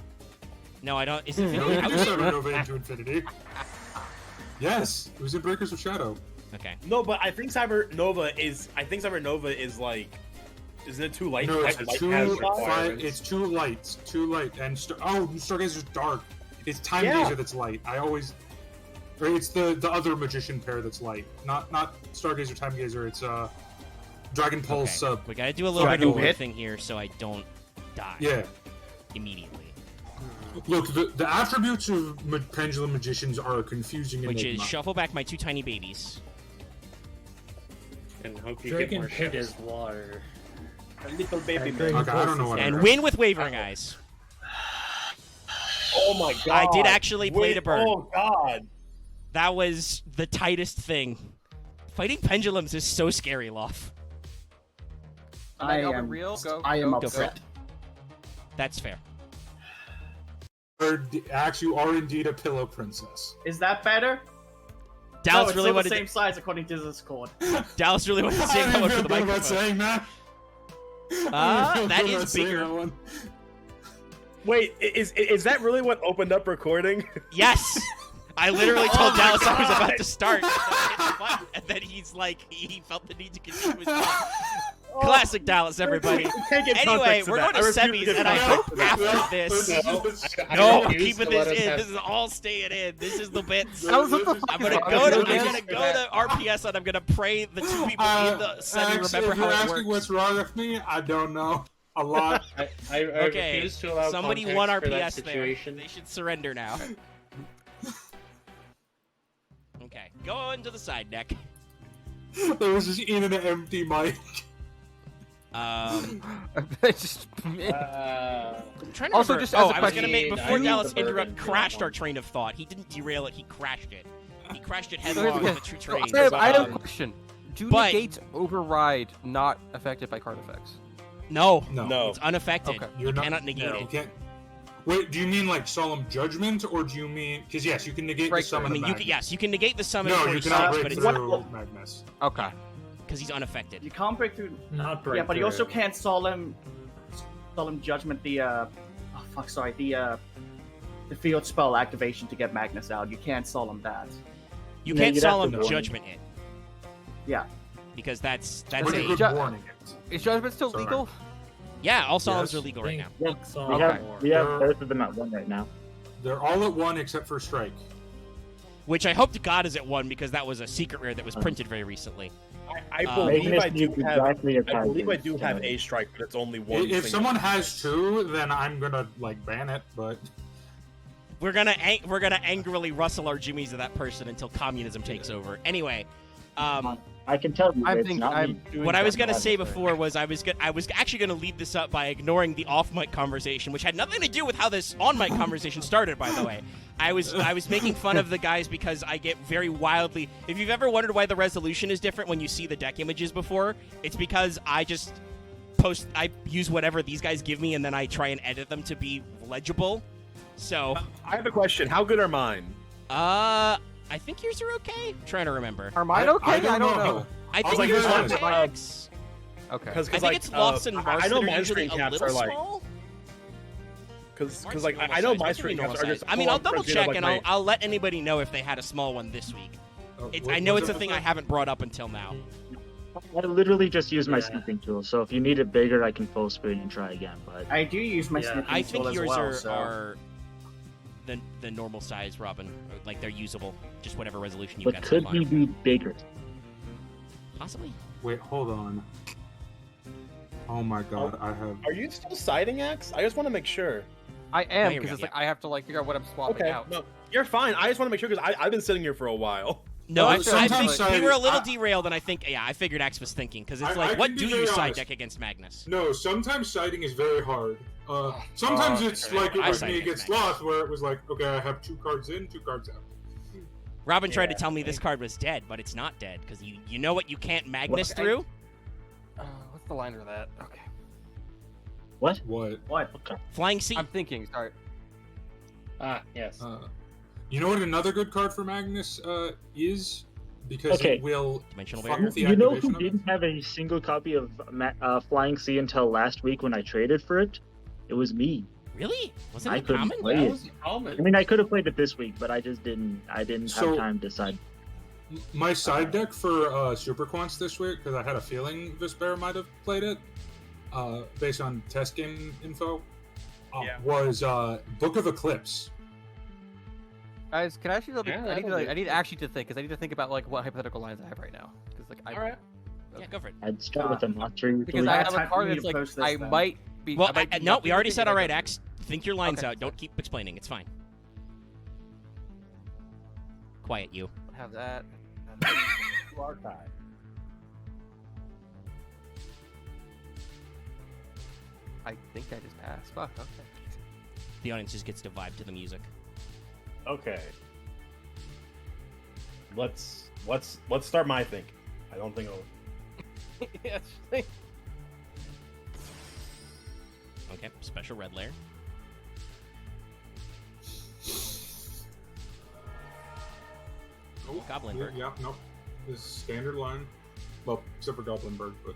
No, I don't. Is it No, he out? can do Cybernova into infinity. Yes, it was in Breakers of Shadow. Okay. No, but I think Cybernova is like. Isn't it too light? No, it's Light too has light. requirements. It's too light. Too light. And Stargazer's dark. It's Time Yeah. Gazer that's light. Or it's the other magician pair that's light. Not Stargazer, Time Gazer. It's Dragon Pulse. Okay. We gotta do a little bit of a weird thing here so I don't die. Yeah. Immediately. Look, the attributes of Pendulum Magicians are confusing. Which enigma. is shuffle back my 2 tiny babies. And hope you get Dragon more Pit ships. is water. A little baby Dragon man. Okay, I don't know what I And heard. win with Wavering Eyes. Oh my god! I did actually play Wait, to burn. Oh god! That was the tightest thing. Fighting pendulums is so scary, Loth. I Go am real. Go. I am go, upset. That's fair. Axe, you are indeed a pillow princess. Is that better? Dallas no, it's really still wanted the same size according to Discord. Dallas really wanted to save that I one for feel the good about microphone. saying that. That is bigger. Wait, is that really what opened up recording? Yes! I literally told Oh my Dallas I was God. about to start, and then I hit the button, and then he's like, he felt the need to continue his talk. Classic Dallas, everybody. Can't get Anyway, context we're of going that. to I refuse semis, to and I get hope context of that. after this... I No, refuse keeping to this let us in. have- This is all staying in. This is the bits. That was what the I'm fuck gonna is go to wrong? I'm gonna go to RPS and I'm gonna pray the 2 people in the semi Axe, remember if you're how it asking works. what's wrong with me, I don't know. A lot. I Okay, refuse to allow somebody context won for that RPS there. situation. They should surrender now. Okay, go into the side deck. There was just in an empty mic. Just, I'm trying to Also, remember. just oh, as a I was gonna question- make before I Dallas need the interrupt bourbon. crashed our train of thought. He didn't derail it. He crashed it. He crashed it headlong with the 2 trains. I have a question. Do but- negates override not affected by card effects? No, No. it's unaffected. Okay. You cannot negate You it. can't. Wait, do you mean like Solemn Judgment, or do you mean? Because yes, you can negate the Break summon. I mean, of you can, Magnus. yes, you can negate the summon No, before you he cannot summons, break but it's through Magnus. Okay. because he's unaffected. You can't break through. Not break Yeah, but you also through. can't solemn judgment the the field spell activation to get Magnus out. You can't solemn that. You No, can't you'd have to solemn warn judgment it Yeah. because that's With a a good Ju- warning. Is judgment still Sorry. legal? yeah. All solemns Yes. are legal right now. Yeah, Fuck we off have more. we have They're- both of them at 1 right now. They're all at 1 except for Strike. Which I hope to God is at 1 because that was a secret rare that was printed very recently. I Uh, believe Magnus I do needs have. exactly a I believe I card. do have a strike, but it's only one. If single someone strike. has 2, then I'm gonna like ban it. But We're gonna angrily rustle our jimmies to that person until communism takes over. Anyway, I can tell you, I'm it's thinking- not I'm me. doing what I was something gonna say about it. before was I was actually gonna lead this up by ignoring the off mic conversation, which had nothing to do with how this on mic conversation started. By the way, I was making fun of the guys because I get very wildly. If you've ever wondered why the resolution is different when you see the deck images before, it's because I just I use whatever these guys give me and then I try and edit them to be legible. So, I have a question. How good are mine? I think yours are okay. I'm trying to remember. Are mine okay? I don't know. I think like, yours here's are one. okay. Alex. Okay. I think like, it's Loth's and Marth's I know that are my usually screen a caps little are like small. because like I know my screen caps are just. I mean, I'll full-on double printed check of, and like, I'll let anybody know if they had a small one this week. It's, what- I know what's it's a up thing with I that? haven't brought up until now. I literally just use my Yeah. snipping tool, so if you need it bigger, I can full screen and try again. But I do use my Yeah. snipping I tool think as yours well, so. are the normal size, Robin. Or, like they're usable, just whatever resolution you but got. could you be bigger? Possibly. wait, hold on. Oh my God, I have. Are you still siding Axe? I just want to make sure. I am here we because go, it's like I have to like figure out what I'm swapping Okay, out. no, you're fine. I just want to make sure because I've been sitting here for a while. No, Well, I sometimes think we were a little I- derailed, and I think I figured Axe was thinking because it's I like, can what be do very you side honest. deck against Magnus? No, sometimes siding is very hard. Sometimes it's okay. like it I was side me against against Magnus. Loth, where it was like, okay, I have 2 cards in, 2 cards out. Robin tried to Yeah. tell me this card was dead, but it's not dead because you know what you can't Magnus What? through. What's the liner of that? Okay. What? What? What? Flying Sea. I'm thinking. Sorry. Yes. You know what another good card for Magnus is? because Okay. it will Dimensional fuck barrier? with the You know who activation of it. didn't have a single copy of Flying Sea until last week when I traded for it? It was me. Really? Wasn't I it couldn't common? play That it. was common. I mean, I could have played it this week, but I just didn't. I didn't So- have time to decide. My side deck for Super Quants this week, because I had a feeling Vespairr might have played it, based on test game info, was Book of Eclipse. Guys, can I actually? Yeah, I need that'll to. do. I need actually to think because I need to think about like what hypothetical lines I have right now. Because like I. All right. Yeah, go for it. I'd start with a monster. Because usually. I That's have a how card you that's like approach this, I then. might be. Well, I might be no, lucky we already to said get all it right, done. Axe. Think your lines Okay, out. Don't keep explaining. It's fine. Quiet, you. Have that. I think I just passed. Fuck. Okay. The audience just gets to vibe to the music. Okay. Let's start my thinking. I don't think I'll. Yes. Okay, special red layer. Oh, Goblinberg. Yeah, nope. This is standard line. Well, except for Goblinberg, but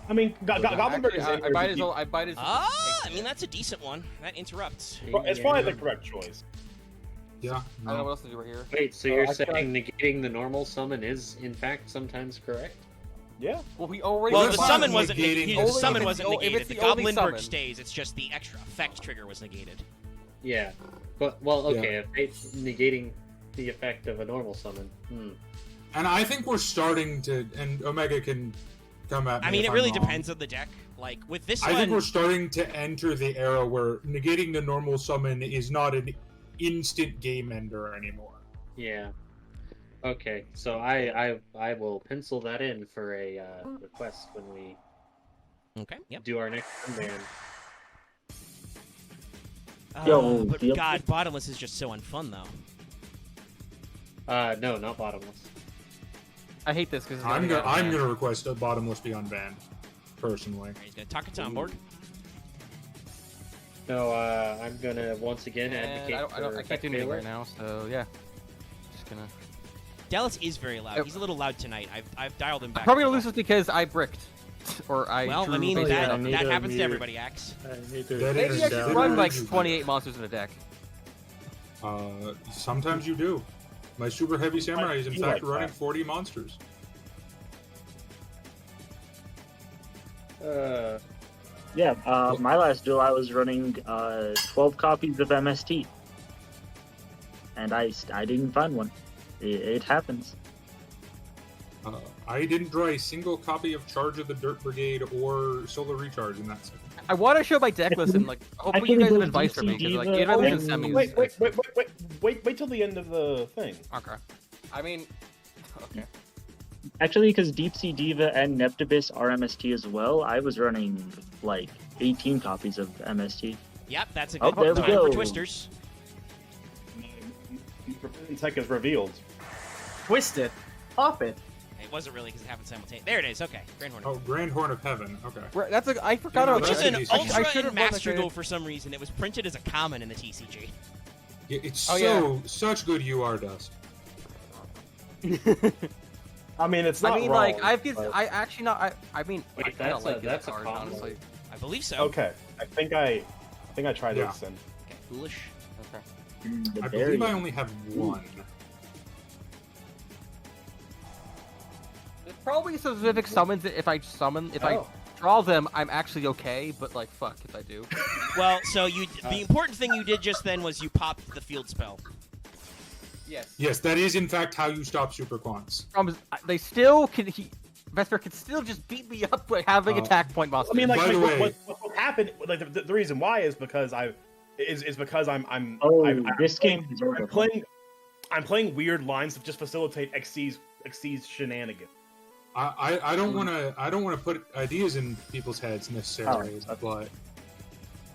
I mean, Goblinberg is. I bite his. I bite his. Ah, I mean that's a decent one. That interrupts. It's probably the correct choice. yeah. I don't know No. what else to do right here. Wait, so you're saying negating the normal summon is in fact sometimes correct? Yeah. Well, we already. Well, That's the fine. summon wasn't Negating negated. the The summon. summon If wasn't it's negated. The the only Goblinberg summon. stays. It's just the extra effect trigger was negated. Yeah. But well, okay, if it's negating the effect of a normal summon. And I think we're starting to, and Omega can come at me. I mean, if it I'm really wrong. depends on the deck. Like with this I think we're one, starting to enter the era where negating the normal summon is not an instant game ender anymore. Yeah. Okay, so I will pencil that in for a request when we okay, yep. do our next unban. Yo, but yep. God, bottomless is just so unfun though. No, not bottomless. I hate this because I'm gonna request a bottomless be unbanned, personally. He's gonna tuck it on board. No, I'm gonna once again advocate I can't do anything right now, so yeah. Just gonna. Dallas is very loud. He's a little loud tonight. I've dialed him back. I'm probably a gonna little. lose this because I bricked, or I. Well, drew I mean a yeah, I that need that to happens to mute. everybody, Axe. I need to That Maybe is I should down. run like You do. 28 monsters in a deck. Sometimes you do. My super heavy samurai is in You fact like running that. 40 monsters. Yeah, my last duel I was running 12 copies of MST, and I didn't find one. It happens. I didn't draw a single copy of Charge of the Dirt Brigade or Solar Recharge in that set. I want to show my deck list and like hopefully you guys have advice for me because like DCD, it was in and- semis. Wait till the end of the thing. Okay. I mean, okay. Actually, because Deep Sea Diva and Neptibus are MST as well, I was running like 18 copies of MST. Yep, that's a Oh, good there we time for go. twisters. Tech is revealed. Twist it. Pop it. It wasn't really because it happened simultaneously. There it is. Okay, Grand Hornet. Oh, Grand Horn of Heaven. Okay. Right, that's a I forgot Yeah, about Which is that's an a decent one. ultra I should've and run master the- duel for some reason. It was printed as a common in the TCG. Yeah, it's Oh, yeah. such good UR dust. I mean, it's not I mean, wrong, like but- I actually not. I mean, Wait, I kinda that's like a- the that's a card, common? honestly. I believe so. Okay, I think I tried Yeah. this then. Okay, foolish. Okay. The I berry. believe I only have one. There's probably some specific summons that if I Oh. draw them, I'm actually okay. But like, fuck if I do. Well, so the important thing you did just then was you popped the field spell. Yes. Yes, that is in fact how you stop super quants. They still can. Vespairr can still just beat me up by having attack point monsters. I mean, like, By the way- what happened? Like, the reason why is because I'm Oh, this game is over. I'm playing weird lines to just facilitate XC's shenanigans. I don't want to put ideas in people's heads necessarily, Oh, but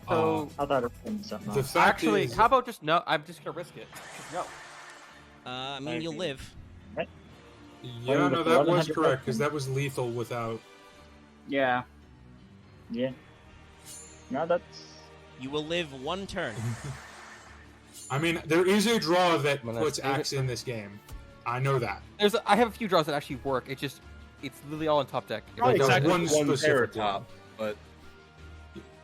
So I thought it was something the else. fact actually, is, how about just no? I'm just gonna risk it. No. I mean, you'll live. yeah, no, that was 1100 correct because that was lethal without. Yeah. Yeah. No, that's. You will live one turn. I mean, there is a draw that I'm gonna puts save it Axe in this game. I know that. I have a few draws that actually work. It's literally all on top deck. If Not I don't- exactly one one specific pair top, one.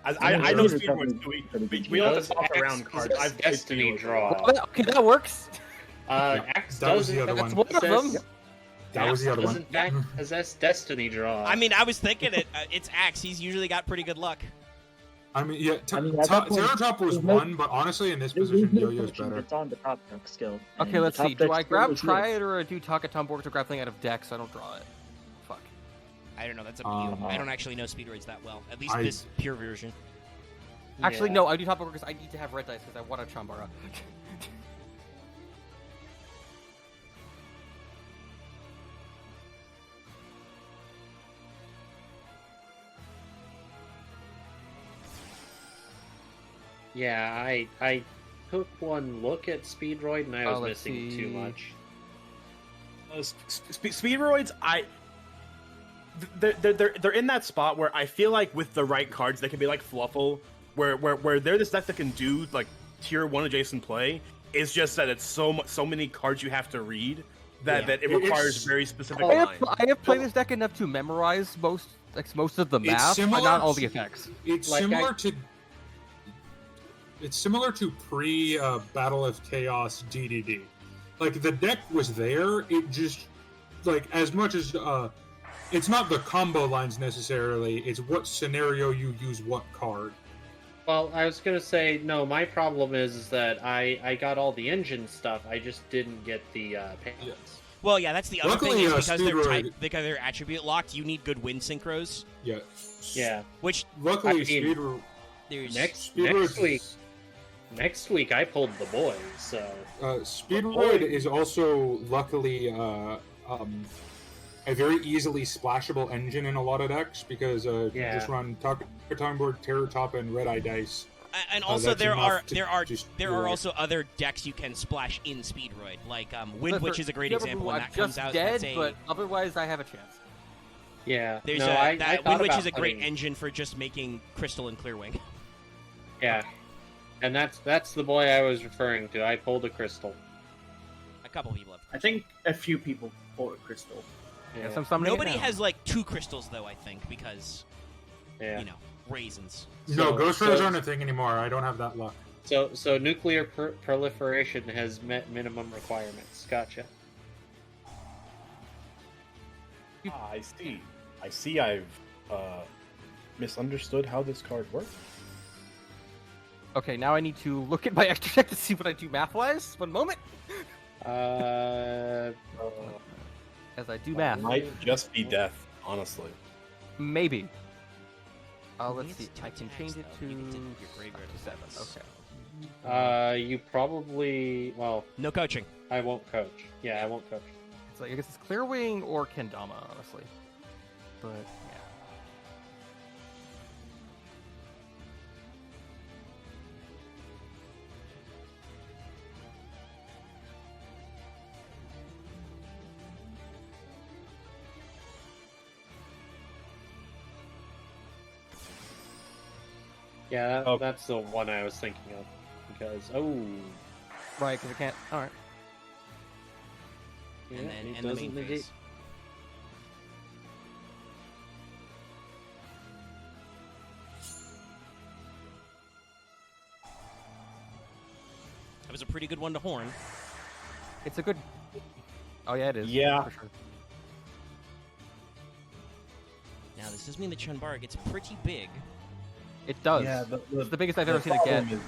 but I know Speedroids. We don't have to talk Those around cards. X I've played Destiny Speedroids. Well, draw. okay, that works. Axe that was the doesn't other That's one. one of them. possess- That was the other one. doesn't possess Destiny draw. I mean, I was thinking it's Axe. He's usually got pretty good luck. I mean, yeah, I mean, at that point, Terratop was there's no- one, but honestly, in this There's position, no Yo-Yo's question. better. It's on the top deck skill. Okay, and let's the top see. Do deck I skill grab is Try here. It or do Takaton Borg to grappling out of deck so I don't draw it? Fuck. I don't know. That's up to you. I don't actually know Speedroids that well. At least I- this pure version. Actually, Yeah. no, I do top Borg because I need to have red dice because I want a Chambara. Yeah, I took one look at Speedroid and I was let's missing too see. much. Speedroids, they're in that spot where I feel like with the right cards they can be like Fluffle, where they're this deck that can do like tier 1 adjacent play. It's just that it's so many cards you have to read that it requires It's- very specific I lines. have played this deck enough to memorize most of the It's math, but similar not all to- the effects. It's Like similar to. It's similar to pre Battle of Chaos DDD. Like the deck was there. It just like as much as it's not the combo lines necessarily. It's what scenario you use what card. Well, I was gonna say no. My problem is that I got all the engine stuff. I just didn't get the payments. Well, yeah, that's the other Luckily, thing is because they're Speedroid- because they're attribute locked. You need good wind synchros, Yeah. Yeah. which Luckily, I mean, Speed. there's Next week I pulled the boys. So Speedroid is also luckily a very easily splashable engine in a lot of decks because you Yeah. just run Time Board, Terratop, and Red Eye dice. and also that's there enough are to just there do are it. also other decks you can splash in Speedroid, like Wind Witch is a great Yeah, example when I'm that comes just out. dead, that's a, but otherwise I have a chance. yeah, there's no, a, I that thought Wind Witch about is a great putting- engine for just making Crystal and Clearwing. Yeah, and that's the boy I was referring to. I pulled a crystal. A couple people have. I think a few people bought a crystal. Yes, I'm summoning it Nobody now. has like 2 crystals though. I think because Yeah. you know raisins. No, So- Ghost Rays so- aren't a thing anymore. I don't have that luck. So nuclear proliferation has met minimum requirements. Gotcha. I see. I've misunderstood how this card works. Okay, now I need to look at my extra deck to see what I do math-wise. One moment. Uh, As I do math. Might just be death, honestly. Maybe. I Let's think see. it's I two can attacks, change it though. to You can do your graveyard up to 7. effects. Okay. you probably No coaching. I won't coach. Yeah, I won't coach. It's like I guess it's Clearwing or Kendama, honestly. But yeah. Yeah, Okay. that's the one I was thinking of. Because Right, because I can't. All right. yeah, And then it and the doesn't main negate. phase. That was a pretty good one to horn. It's a good. Oh yeah, it is. Yeah. For sure. Now this does mean the Chunbara gets pretty big. It does. Yeah, It's the biggest I've ever seen it get. problem is-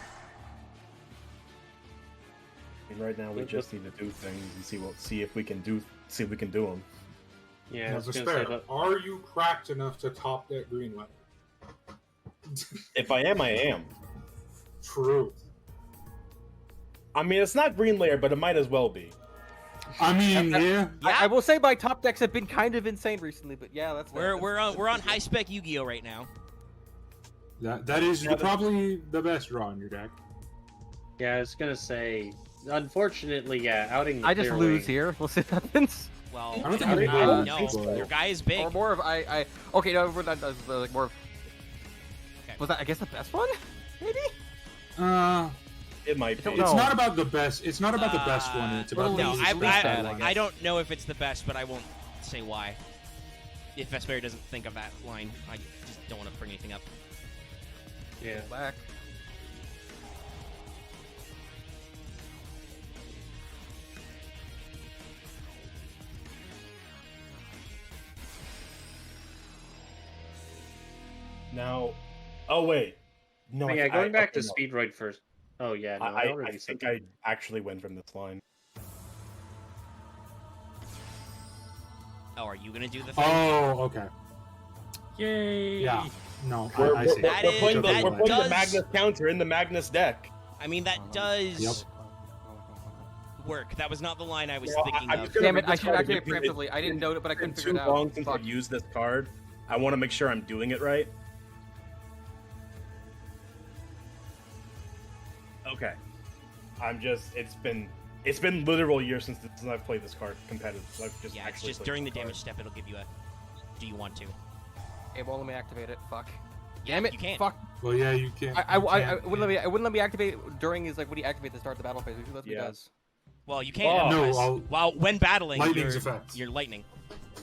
I mean, right now we just need to do things and see if we can do them. Yeah, I Now, was gonna say Vespairr, that. are you cracked enough to top that green light? If I am, I am. True. I mean, it's not green layer, but it might as well be. I mean, yeah. I will say my top decks have been kind of insane recently, but yeah, that's We're on high spec Yu-Gi-Oh right now. That is probably the best draw in your deck. Yeah, I was gonna say. Unfortunately, yeah, outing. I just Clearwing- lose here. We'll see what happens. Well, I don't think no, you lose, but- your guy is big. Or more of I. Okay, no, we're not. Like more of. Okay. Was that I guess the best one? Maybe. It might be. don't It's know. not about the best. It's not about the best one. It's about no, the least bad one. I don't know if it's the best, but I won't say why. If Vespairr doesn't think of that line, I just don't want to bring anything up. Yeah. Back. Now, oh wait, no. But yeah, going back to okay, no. Speedroid first. Oh yeah, no, I already said think I actually win from this line. Oh, are you gonna do the thing? Oh, okay. Yay! Yeah. No, We're, I see. That we're is- playing, that we're playing does- the Magnus counter in the Magnus deck. I mean, that does Yep. work. That was not the line I was Well, thinking I'm of. just gonna Damn read it! I this should card activate again. preemptively. I didn't know it, but I couldn't It's figure too it out. long since Fuck. I've used this card. I want to make sure I'm doing it right. Okay. It's been literal years since I've played this card competitively. I've just Yeah, it's actually just played during the this card. damage step, it'll give you a. Do you want to? It won't let me activate it. Fuck. Yeah, Damn it! you can. Fuck. Well, yeah, you can. I wouldn't let me activate it during his like when he activate the start of the battle phase. Usually that's what Yeah. he does. Well, you can. No, because I'll- while when battling, Lightning's you're, effect. you're lightning.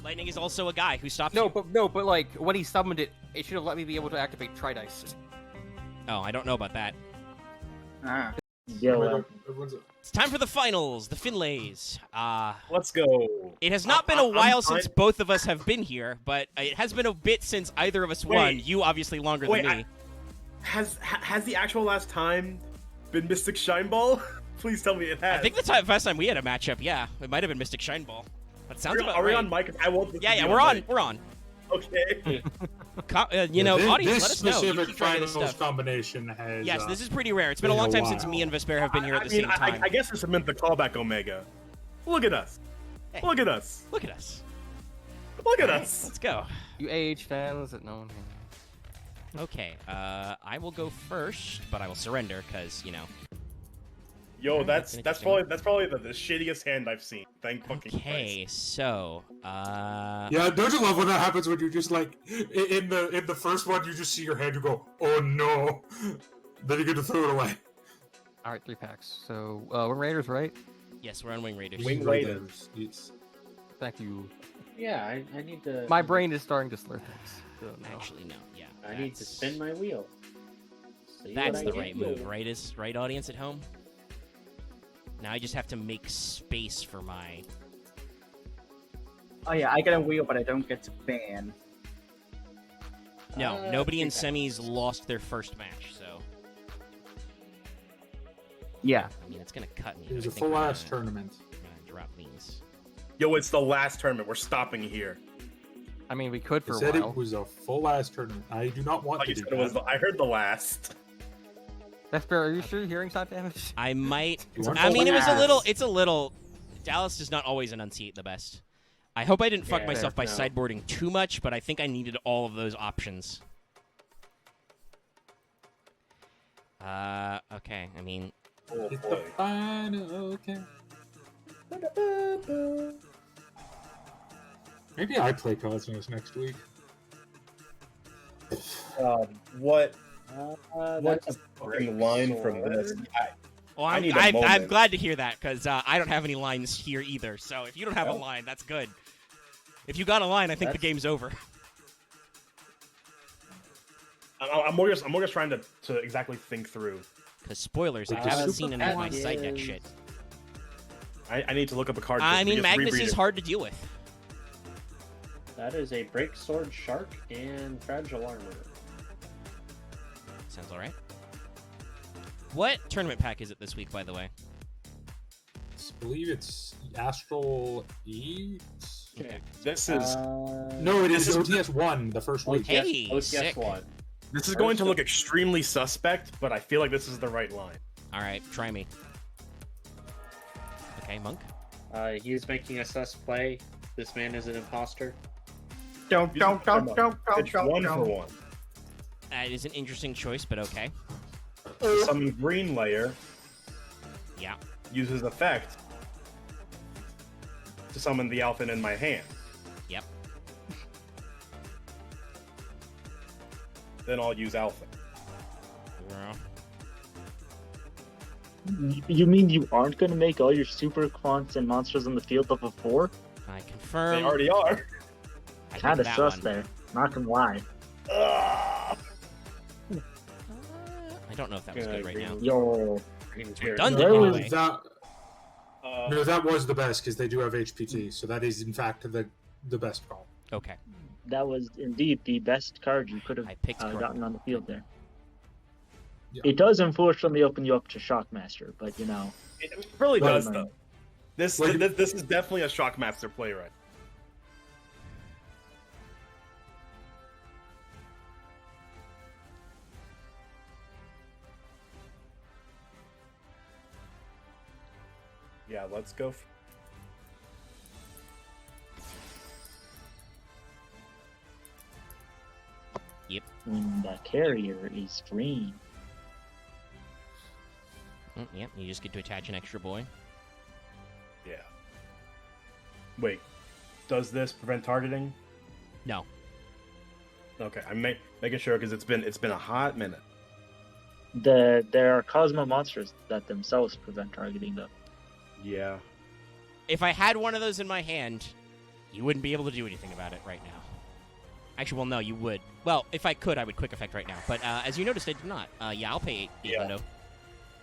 Lightning is also a guy who stops No, you. but like when he summoned it, it should have let me be able to activate Tri-Dice. Oh, I don't know about that. Ah. Yo, It's time for the finals, the Finlays. Let's go. It has not been a while I'm since both of us have been here, but it has been a bit since either of us Wait. won. You obviously longer Wait, than me. Has the actual last time been Mystic Shine Ball? Please tell me it has. I think the first time we had a matchup, yeah, it might have been Mystic Shine Ball. That sounds about Are we right. on mic? I want this Yeah, to yeah, be we're on. mic. We're on. Okay. You know, this, audience, this let us know. You specific keep track of this finals stuff. combination has. Yes, this is pretty rare. It's been a been a long time since while. me and Vespairr have been here at the same time. I guess it's meant the callback Omega. Look at us. Hey. Look at us. Look at us. Look at us. Let's go. You AH fans that no one can. Okay, I will go first, but I will surrender because you know. Yo, That's that's interesting. probably the shittiest hand I've seen. Thank fucking Okay, so Yeah, don't you love when that happens when you just like in the first one you just see your hand, you go, oh no, then you get to throw it away. All right, 3 packs. So we're Raiders, right? yes, we're on Wing Raiders. Wing Right Raiders. there. It's- Thank you. Yeah, I need to. My brain is starting to slur things. So, no. Actually, no. Yeah. I need to that's- spin my wheel. See That's what I the can right do. move, right, audience at home? Now I just have to make space for my. Oh yeah, I get a wheel, but I don't get to ban. No, nobody in 3 packs. semis lost their first match, so Yeah. I mean it's gonna cut me. It was I a think full I'm ass gonna- tournament. I'm gonna drop these. Yo, it's the last tournament. We're stopping here. I mean, we could I for a said while. it was a full ass tournament. I do not want Like to you do said, it was. that. I heard the last. Vespairr, are you sure you're hearing sound damage? I might. You want I mean, it was a full little. ass. It's a little. Dallas does not always enunciate the best. I hope I didn't fuck Yeah, myself by no. sideboarding too much, but I think I needed all of those options. Okay. I mean, Oh It's the boy. final count. Maybe I play Cosmos next week. What? That's What's a the fucking line from this? well, I I'm, need a I'm moment. glad to hear that because I don't have any lines here either. So if you don't have a Oh. line, that's good. If you got a line, I think the That's- game's over. I'm more just trying to exactly think through. Because spoilers, I With the haven't super seen any of my pack side deck is- shit. I need to look up a card. I mean, just Magnus reread is it. hard to deal with. That is a break sword shark and fragile armor. Sounds all right. What tournament pack is it this week, by the way? I believe it's Astral Eats. Okay. This is No, it This is is- OTS 1, the first week. Hey, OTS sick. 1. this is going to look extremely suspect, but I feel like this is the right line. All right, try me. Okay, Monk. He is making a sus play. This man is an imposter. Don't. It's 1 for 1. That is an interesting choice, but okay. Some green layer Yeah. uses effect to summon the Alphen in my hand. Yep. Then I'll use Alphen. Yeah. You mean you aren't going to make all your super quants and monsters on the field level 4? I confirm. They already are. I picked Kind of that sus one. there. Not gonna lie. I don't know if that was good right now. Yo. Redundant, There was anyway. No, that was the best because they do have HPT, so that is in fact the best call. Okay. That was indeed the best card you could have I picked gotten on the field there. Yeah. It does unfortunately open you up to Shockmaster, but you know. It really Well, does, no. though. This Like- this is definitely a Shockmaster play, right? Yeah, let's go. When the carrier is green. Yep, you just get to attach an extra boy. Yeah. Wait, does this prevent targeting? No. Okay, I'm making sure because it's been a hot minute. There are Cosmo monsters that themselves prevent targeting though. Yeah. If I had one of those in my hand, you wouldn't be able to do anything about it right now. Actually, well, no, you would. Well, if I could, I would quick effect right now. But as you noticed, I did not. Yeah, I'll pay 8 Yeah. hundo.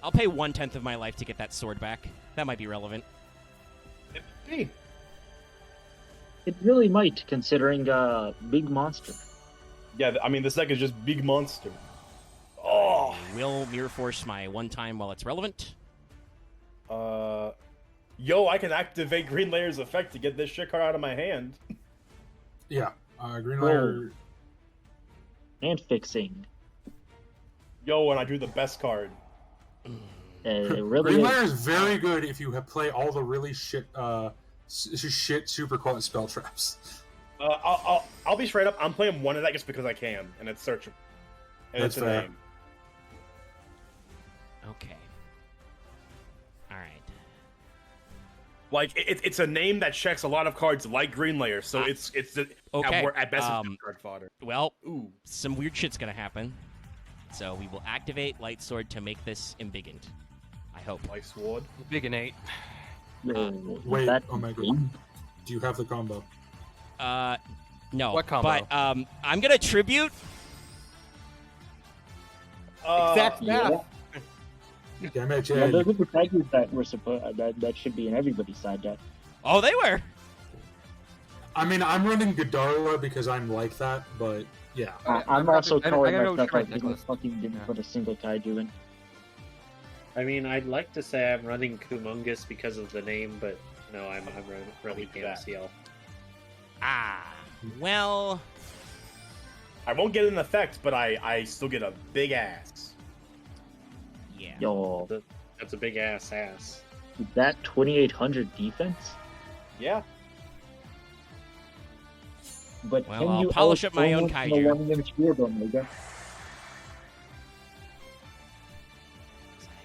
I'll pay 1/10 of my life to get that sword back. That might be relevant. Hey. It really might, considering big monster. Yeah, I mean this deck is just big monster. Oh. I will mirror force my 1 time while it's relevant. Yo, I can activate Green Layer's effect to get this shit card out of my hand. Yeah, Green Layer. And fixing. Yo, and I drew the best card. It really Green is. Layer is very good if you play all the really shit super quality spell traps. I'll be straight up. I'm playing one of that just because I can, and it's searchable. And That's it's a fair. name. Okay. All right. Like it's a name that checks a lot of cards like Green Layer, so it's Okay, at best it's um, card fodder. Well, Ooh. some weird shit's gonna happen. So we will activate Light Sword to make this embiggened. I hope. Life Sword. Big and 8. Yo, Wait, that oh my god. Do you have the combo? No. What combo? But I'm gonna tribute. Exact yeah. math. Damage Yeah, in. those are the tigers that were supposed that should be in everybody's side deck. Oh, they were. I mean, I'm running Godarla because I'm like that, but yeah. I'm also I calling gotta go myself try out because I Nicholas. fucking didn't Yeah. put a single kaiju in. I mean, I'd like to say I'm running Kumungus because of the name, but no, I'm running MCL. Ah. Well. I won't get an effect, but I still get a big ass. Yeah. Yo, That's a big ass. is that 2800 defense? Yeah. But Well, can I'll you polish up my own outsmart kaiju. the 1-inch shield, Omega?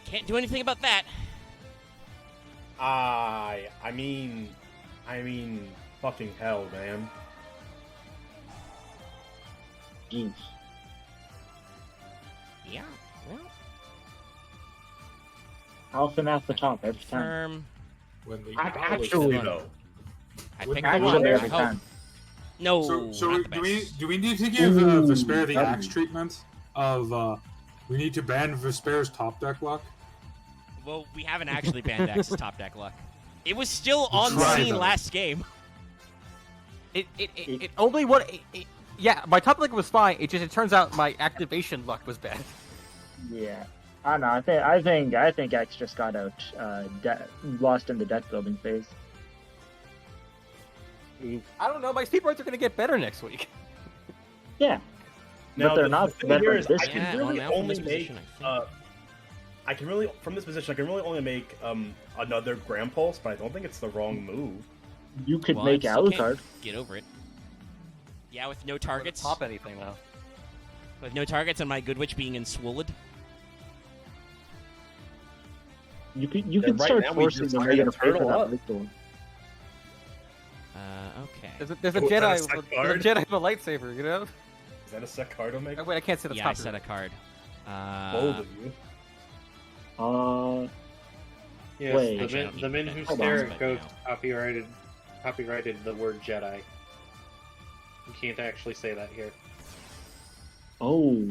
Can't do anything about that. I mean, fucking hell, man. Jeez. Yeah. Well. Alpha off the top every time. Firm. When the Actually, though. I What- picked I the will one. every I hope. time. No. So not the do we best. need to give Ooh, Vespairr the that'd axe be- treatment of we need to ban Vespair's top deck luck? Well, we haven't actually banned Axe's top deck luck. It was still on tried, scene though. last game. It only what? Yeah, my top deck was fine. It turns out my activation luck was bad. Yeah. I don't know. I think X just got out, lost in the deck building phase. I don't know. My speed points are going to get better next week. Yeah. Now, But they're the not thing better here than is this I one. can Yeah, really well, now from only this make. position, I think. I can really, from this position, I can really only make another Grand Pulse, but I don't think it's the wrong move. You could Well, I make still can't Alucard. Get over it. Yeah, with no targets. Pop anything though. With no targets and my Good Witch being enswoled. You could Then right start now we forcing just the hire Omega the to pay for turtle that up. ritual. Okay. There's a Oh, is that a set Jedi. card? There's a Jedi with a lightsaber. You know. Is that a set card, Omega? Oh, wait, I can't see the Yeah, I top. set a card. Bold of you. Yes, Wait. the Actually, I men, don't the need men that who info, stare but, at you ghosts know. copyrighted the word Jedi. You can't actually say that here. Oh,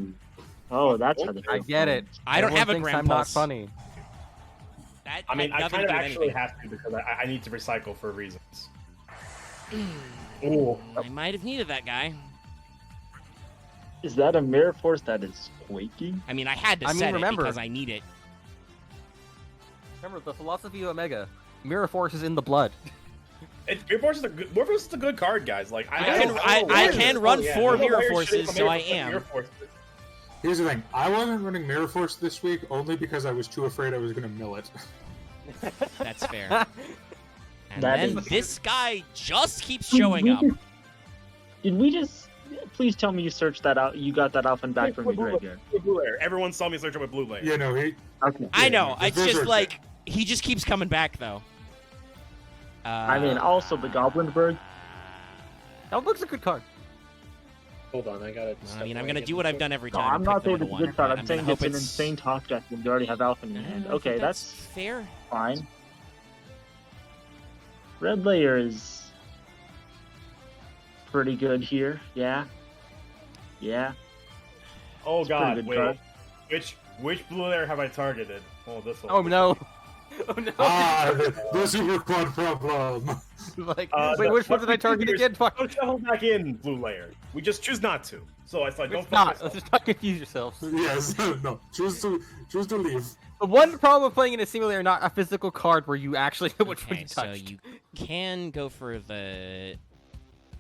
that's how the I get it. I don't Everyone have a thinks Grand I'm not Pulse. funny. That I mean, had I nothing kind to of do with actually anything. have to because I need to recycle for reasons. Ooh. I might have needed that guy. Is that a mirror force that is quaking? I mean, I had to I mean, set remember- it because I need it. Remember the philosophy of Omega. Mirror Force is in the blood. Mirror Force is a good card, guys. Like I can run 4 Mirror Forces, so I am. Here's the thing. I wasn't running Mirror Force this week only because I was too afraid I was going to mill it. That's fair. And That then is- this guy just keeps showing up. Did we just? Please tell me you searched that out. You got that off and back from your graveyard. Blue layer. Everyone saw me search up with blue layer. Yeah, no, he. Okay. I know. Yeah, It's those just are like he just keeps coming back though. I mean, also the Goblinberg. That looks a good card. Hold on, I gotta. I mean, I'm gonna do what I've done every No, time. I'm and not pick the saying it's a middle good card. one. I'm saying gonna it's hope an insane top deck when you already have Alpha in your hand. I Okay, think that's fair. fine. Red layer is pretty good here. Yeah. Oh It's a pretty god, good wait. card. Which blue layer have I targeted? Oh, this one. Oh no. Oh no. the super quad problem. Like, Uh, wait, the- which one what did I we do target here is again? Fuck. Don't shuffle back in blue layer. We just choose not to. So it's like, don't It's not. fuck Let's yourself. just not confuse yourselves. Yes, no. Choose to leave. The one problem with playing in a simulator, not a physical card where you actually know which one Okay, you so touched. you can go for the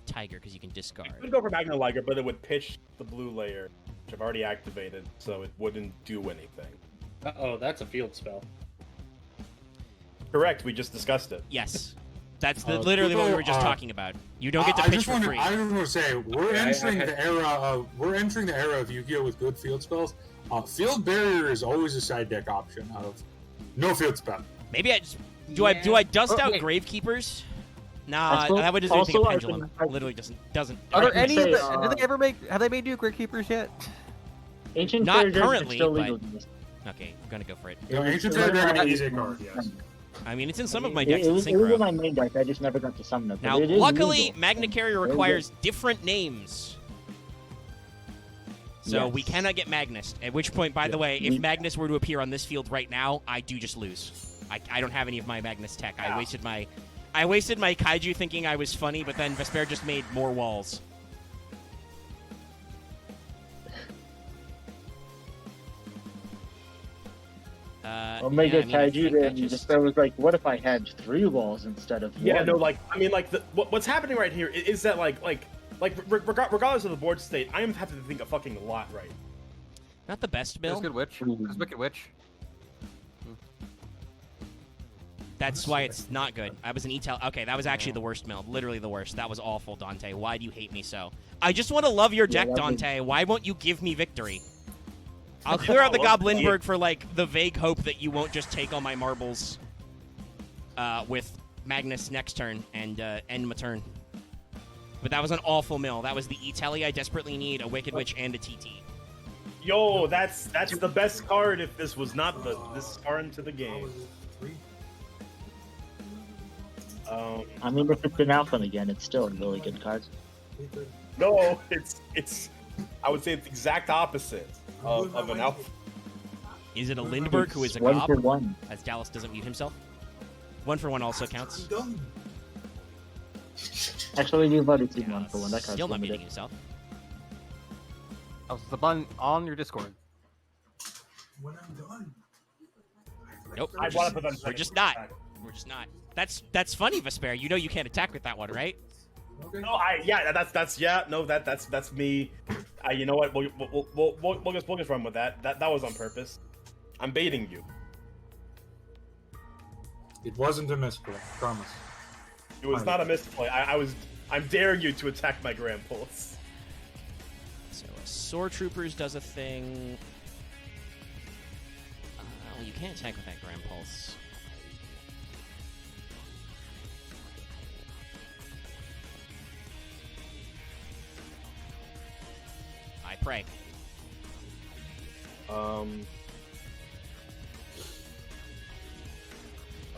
tiger because you can You discard. could go for Magna Liger, but it would pitch the blue layer, which I've already activated, so it wouldn't do anything. Oh, that's a field spell. Correct, we just discussed it. Yes, that's literally what we were just talking about. You don't get to I pitch just for want free. I just want to say we're Okay, entering I- the era of Yu-Gi-Oh with good field spells. Field barrier is always a side deck option of no field spell. Maybe I just do I dust Oh, out wait. Gravekeepers? Nah, Also- that would just make a also, I've pendulum. been- Literally doesn't. Are there I can any? say, Did they ever make? Have they made new Grid Keepers yet? Ancient Not Fairy Dragon is currently, still but- legal in this. Okay, I'm gonna go for it. No, Ancient Fairy Dragon is a card, yes. I mean, it's in some of my It decks in was in Synchro. my main deck. I just never got to summon it. but Now, it is luckily, legal. Magna Carrier Very requires different names. So we Yes. cannot get Magnus. At which point, by the way, if Magnus were to appear on this field right now, I do just lose. I don't have any of my Magnus tech. I wasted my Kaiju thinking I was funny, but then Vespairr just made more walls. Omega yeah, I mean, I think Kaiju, that and just- Vespairr was like, "What if I had 3 walls instead of Yeah, one?" no, like I mean, like what's happening right here is that regardless of the board state, I am having to think a fucking lot right. Not the best There's build. Good Witch. There's Wicked Witch. That's why it's not good. I was an E-Tel. Okay, that was actually the worst build. Literally the worst. That was awful, Dante. Why do you hate me so? I just want to love your deck, that was- Dante. Why won't you give me victory? I'll clear out the Goblinberg for, like, the vague hope that you won't just take all my marbles with Magnus next turn and end my turn. But that was an awful mill. That was the E-Telly I desperately need, a Wicked Witch, and a TT. Yo, that's the best card if this was not this far into the game. I mean, if it's an Alpha again, it's still a really good card. No, it's I would say it's the exact opposite of an alpha. Is it a Lindbergh who is a 1 for gob? 1. As Dallas doesn't mute himself? 1 for 1 also counts. Actually, you've already seen 1 for 1. That card's Still not limited. muting himself. Oh, it's the button on your Discord. Nope. I want to put that in We're just not. We're just not. That's funny, Vespairr. You know you can't attack with that one, right? No, that's me. You know what? We'll just run with that. That was on purpose. I'm baiting you. It wasn't a misplay, promise. It was not a misplay. I'm daring you to attack my Grand Pulse. So Sword Troopers does a thing. Well, you can't attack with that Grand Pulse. I pray.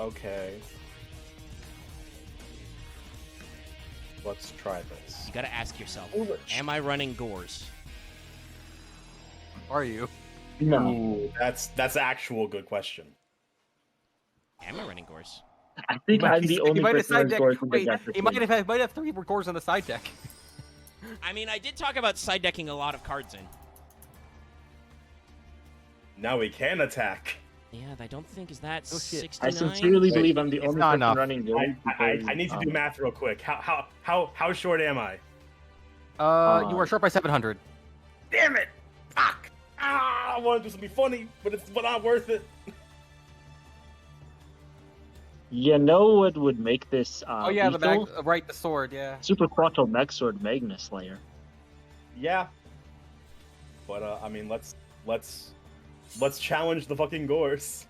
Okay. Let's try this. You gotta ask yourself, am I running Gores? Are you? No. Ooh, that's actual good question. Am I running Gores? I think I'm the only person who's going to the Wait, deck. he might have 3 Gores on the side deck. I mean, I did talk about side decking a lot of cards in. Now we can attack. Yeah, I don't think is that Oh, shit. 69. I sincerely Wait, believe I'm the it's only not person enough. running Gores. I need to do math real quick. How short am I? You are short by 700. Damn it! Fuck! I wanted this to be funny, but it's not worth it. You know what would make this Oh yeah, the lethal? right, the sword, yeah. Super Frontal Mech Sword Magna Slayer. Yeah. But I mean, let's challenge the fucking Gores.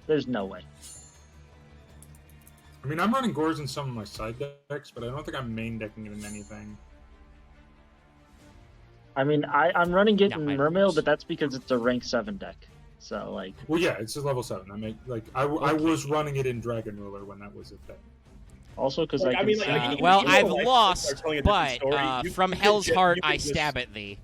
There's no way. I mean, I'm running Gores in some of my side decks, but I don't think I'm main decking it in anything. I mean, I'm running it No, in I Mermail, lose. but that's because it's a rank 7 deck. So, like, Well, yeah, it's a level 7. I mean, like, I was running it in Dragon Ruler when that was a thing. also because Like, I I can mean, see... like, Well, you know, I've like, lost, start telling a different but story. You from can Hell's just- Heart you can I just- stab at thee.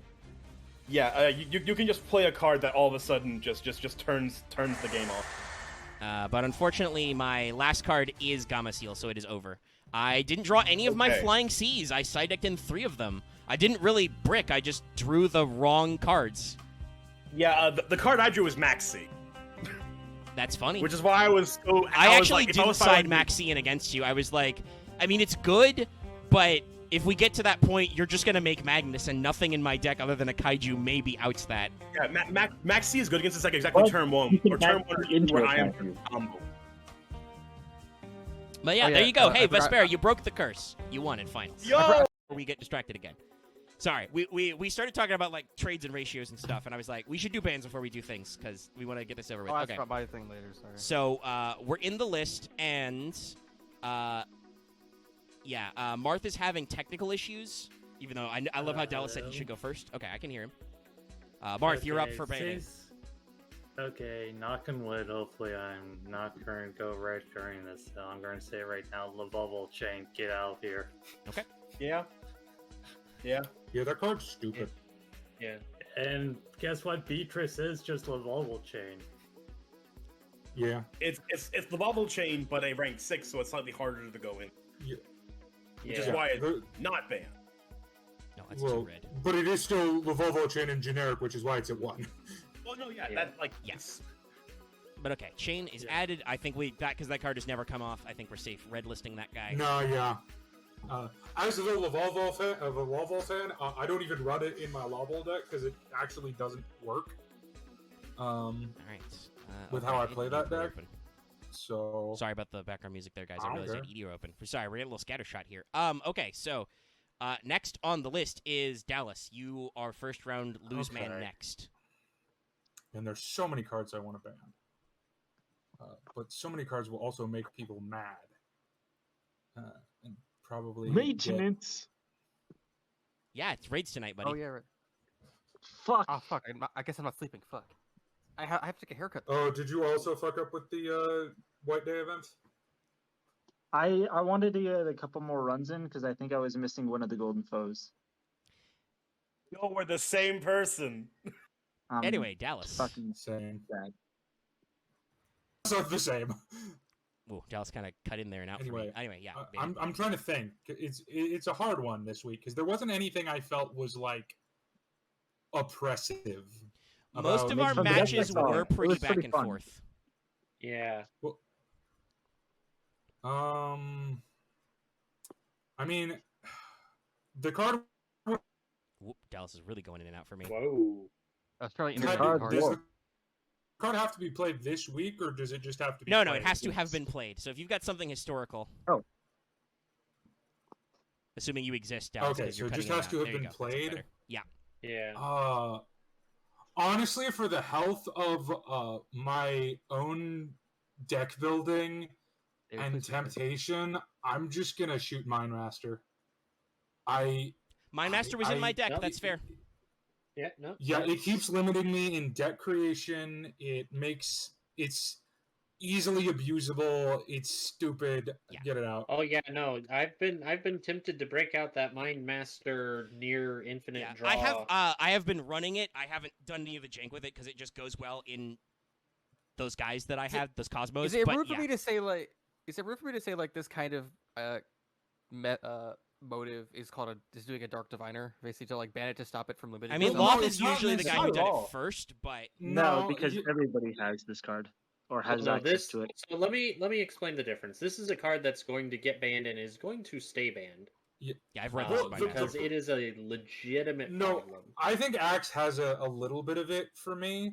Yeah, you can just play a card that all of a sudden just turns the game off. But unfortunately, my last card is Gamma Seal, so it is over. I didn't draw any of my Okay. Flying Seas. I side decked in 3 of them. I didn't really brick. I just drew the wrong cards. Yeah, the card I drew was Maxi, That's funny. which is why I was so. I was actually like, if I didn't was side fighting- Maxian against you. I was like, I mean, it's good, but if we get to that point, you're just going to make Magnus, and nothing in my deck other than a Kaiju maybe outs that. Yeah, Maxi is good against this deck exactly Well, turn 1 you can or turn back 1 or 2 into where a I am Kaiju. combo. But yeah, Oh, yeah, there you go. Hey, I forgot- Vespairr, you broke the curse. You won in finals. Yo! Before we get distracted again. Sorry, we started talking about like trades and ratios and stuff, and I was like, we should do bans before we do things because we want to get this over with. Oh, I Okay. forgot my thing later, sorry. So we're in the list, and Marth is having technical issues. Even though I love how Dallas said he should go first. Okay, I can hear him. Marth, you're up Okay, for banning. Okay, knock on wood. Hopefully, I'm not going to go red during this. So I'm going to say right now, Bubble Chain, get out of here. Yeah. Yeah. Yeah, that card's stupid. Yeah. And guess what? Beatrice is just Bubble Chain. Yeah. It's the bubble chain, but a rank 6, so it's slightly harder to go in. Yeah. Which is Yeah. why it's The- not banned. No, that's well, too red. but it is still the Volvo chain in generic, which is why it's at 1. Well, no, yeah, Yeah. that like Yes. But okay, Chain is Yeah. added. I think because that card has never come off. I think we're safe red listing that guy. No, yeah. As a Lavolvo fan, I don't even run it in my Laval deck because it actually doesn't work. All right. With okay, how I play that EDO deck? open. So Sorry about the background music there, guys. I Ah, realized okay. that EDO open. Sorry, we're getting a little scattershot here. Okay, so next on the list is Dallas. You are first round lose man Okay. next. and there's so many cards I want to ban, but so many cards will also make people mad, and probably get- Maintenance. Yeah, it's raids tonight, buddy. Oh yeah, right. Fuck. Oh fuck, I guess I'm not sleeping, fuck. I have to take a haircut. Oh, did you also fuck up with the White Day event? I wanted to get a couple more runs in because I think I was missing one of the golden foes. No, we're the same person. Anyway, Dallas. Fucking Same. sad. It's not the same. Ooh, Dallas kind of cut in there and out for me. Anyway, Anyway, yeah. I'm trying to think. It's a hard one this week because there wasn't anything I felt was like oppressive. Most of about- our From the deck I matches saw, were it pretty was back pretty and fun. forth. Yeah. I mean, the card. Whoop, Dallas is really going in and out for me. Whoa. That's probably Does intermittent card hard. the card have to be played this week, or does it just have to be? No, it played? has to have been played. So if you've got something historical. Oh. Assuming you exist, Dallas. Okay, 'cause you're so it just cutting has out. to have There you been go. That's played? better. Yeah. Yeah. Honestly, for the health of my own deck building David, and please do it. temptation, I'm just gonna shoot Mine Master. Mine Master was in my deck. no, That's fair. Yeah, no. Yeah, it that's- keeps limiting me in deck creation. It's easily abusable. It's stupid. Yeah. Get it out. Oh yeah, no. I've been tempted to break out that Mind Master near infinite Yeah, draw. I have been running it. I haven't done any of the jank with it because it just goes well in those guys that I have, those Cosmos. Is it but rude for yeah. me to say like? Is it rude for me to say like this kind of motive is doing a Dark Diviner, basically to like ban it to stop it from limiting? I mean, itself? Loth No, is it's not usually the guy who necessarily did at all. it first, but No, because you- everybody has this card or has no, access to it. So let me explain the difference. This is a card that's going to get banned and is going to stay banned. yeah, I've read Well, this the- Because it is a legitimate No, problem. I think Axe has a little bit of it for me.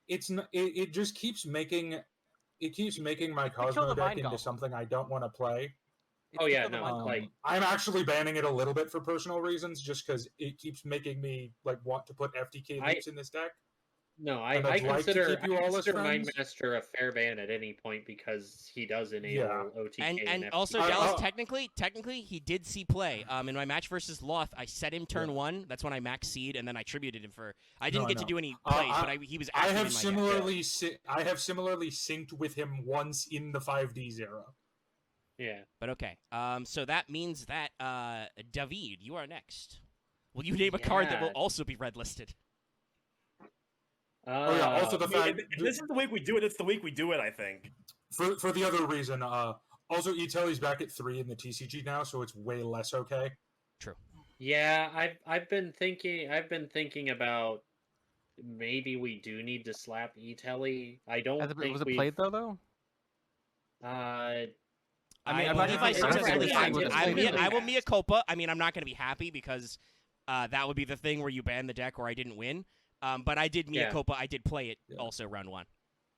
It just keeps making my kill Cosmo the deck Mind into Goblin. something I don't want to play. It's Oh, yeah, still the no, Mind Goblin. like- I'm actually banning it a little bit for personal reasons, just because it keeps making me like want to put FTK leaps in this deck. No, And I I'd like to consider, keep you all as Mind friends. Master a fair ban at any point because he does enable Yeah. OTK and FTK. also I- Dallas, I'll- technically he did see play. In my match versus Loth, I set him turn 1. That's when I max seed, and then I tributed him for. I didn't No, get to no. do any plays, I- but he was. I active have in my deck. similarly synced with him once in the 5D zero. Yeah. But okay. So that means that David, you are next. Will you name a card that will Yeah. also be red listed? Oh yeah. Also, the I mean, fact if this is the week we do it. It's the week we do it. I think. for the other reason. Also, Itelli's back at 3 in the TCG now, so it's way less okay. Yeah, I've been thinking about maybe we do need to slap E-Telly. I don't think Was it we've- played though? Uh, I mean, I'm not if sure I if it's successfully played. hacked it, I mean, I will mea culpa. I mean, I'm not going to be happy because that would be the thing where you ban the deck or I didn't win. But I did mea Yeah. culpa. I did play it Yeah. also round 1.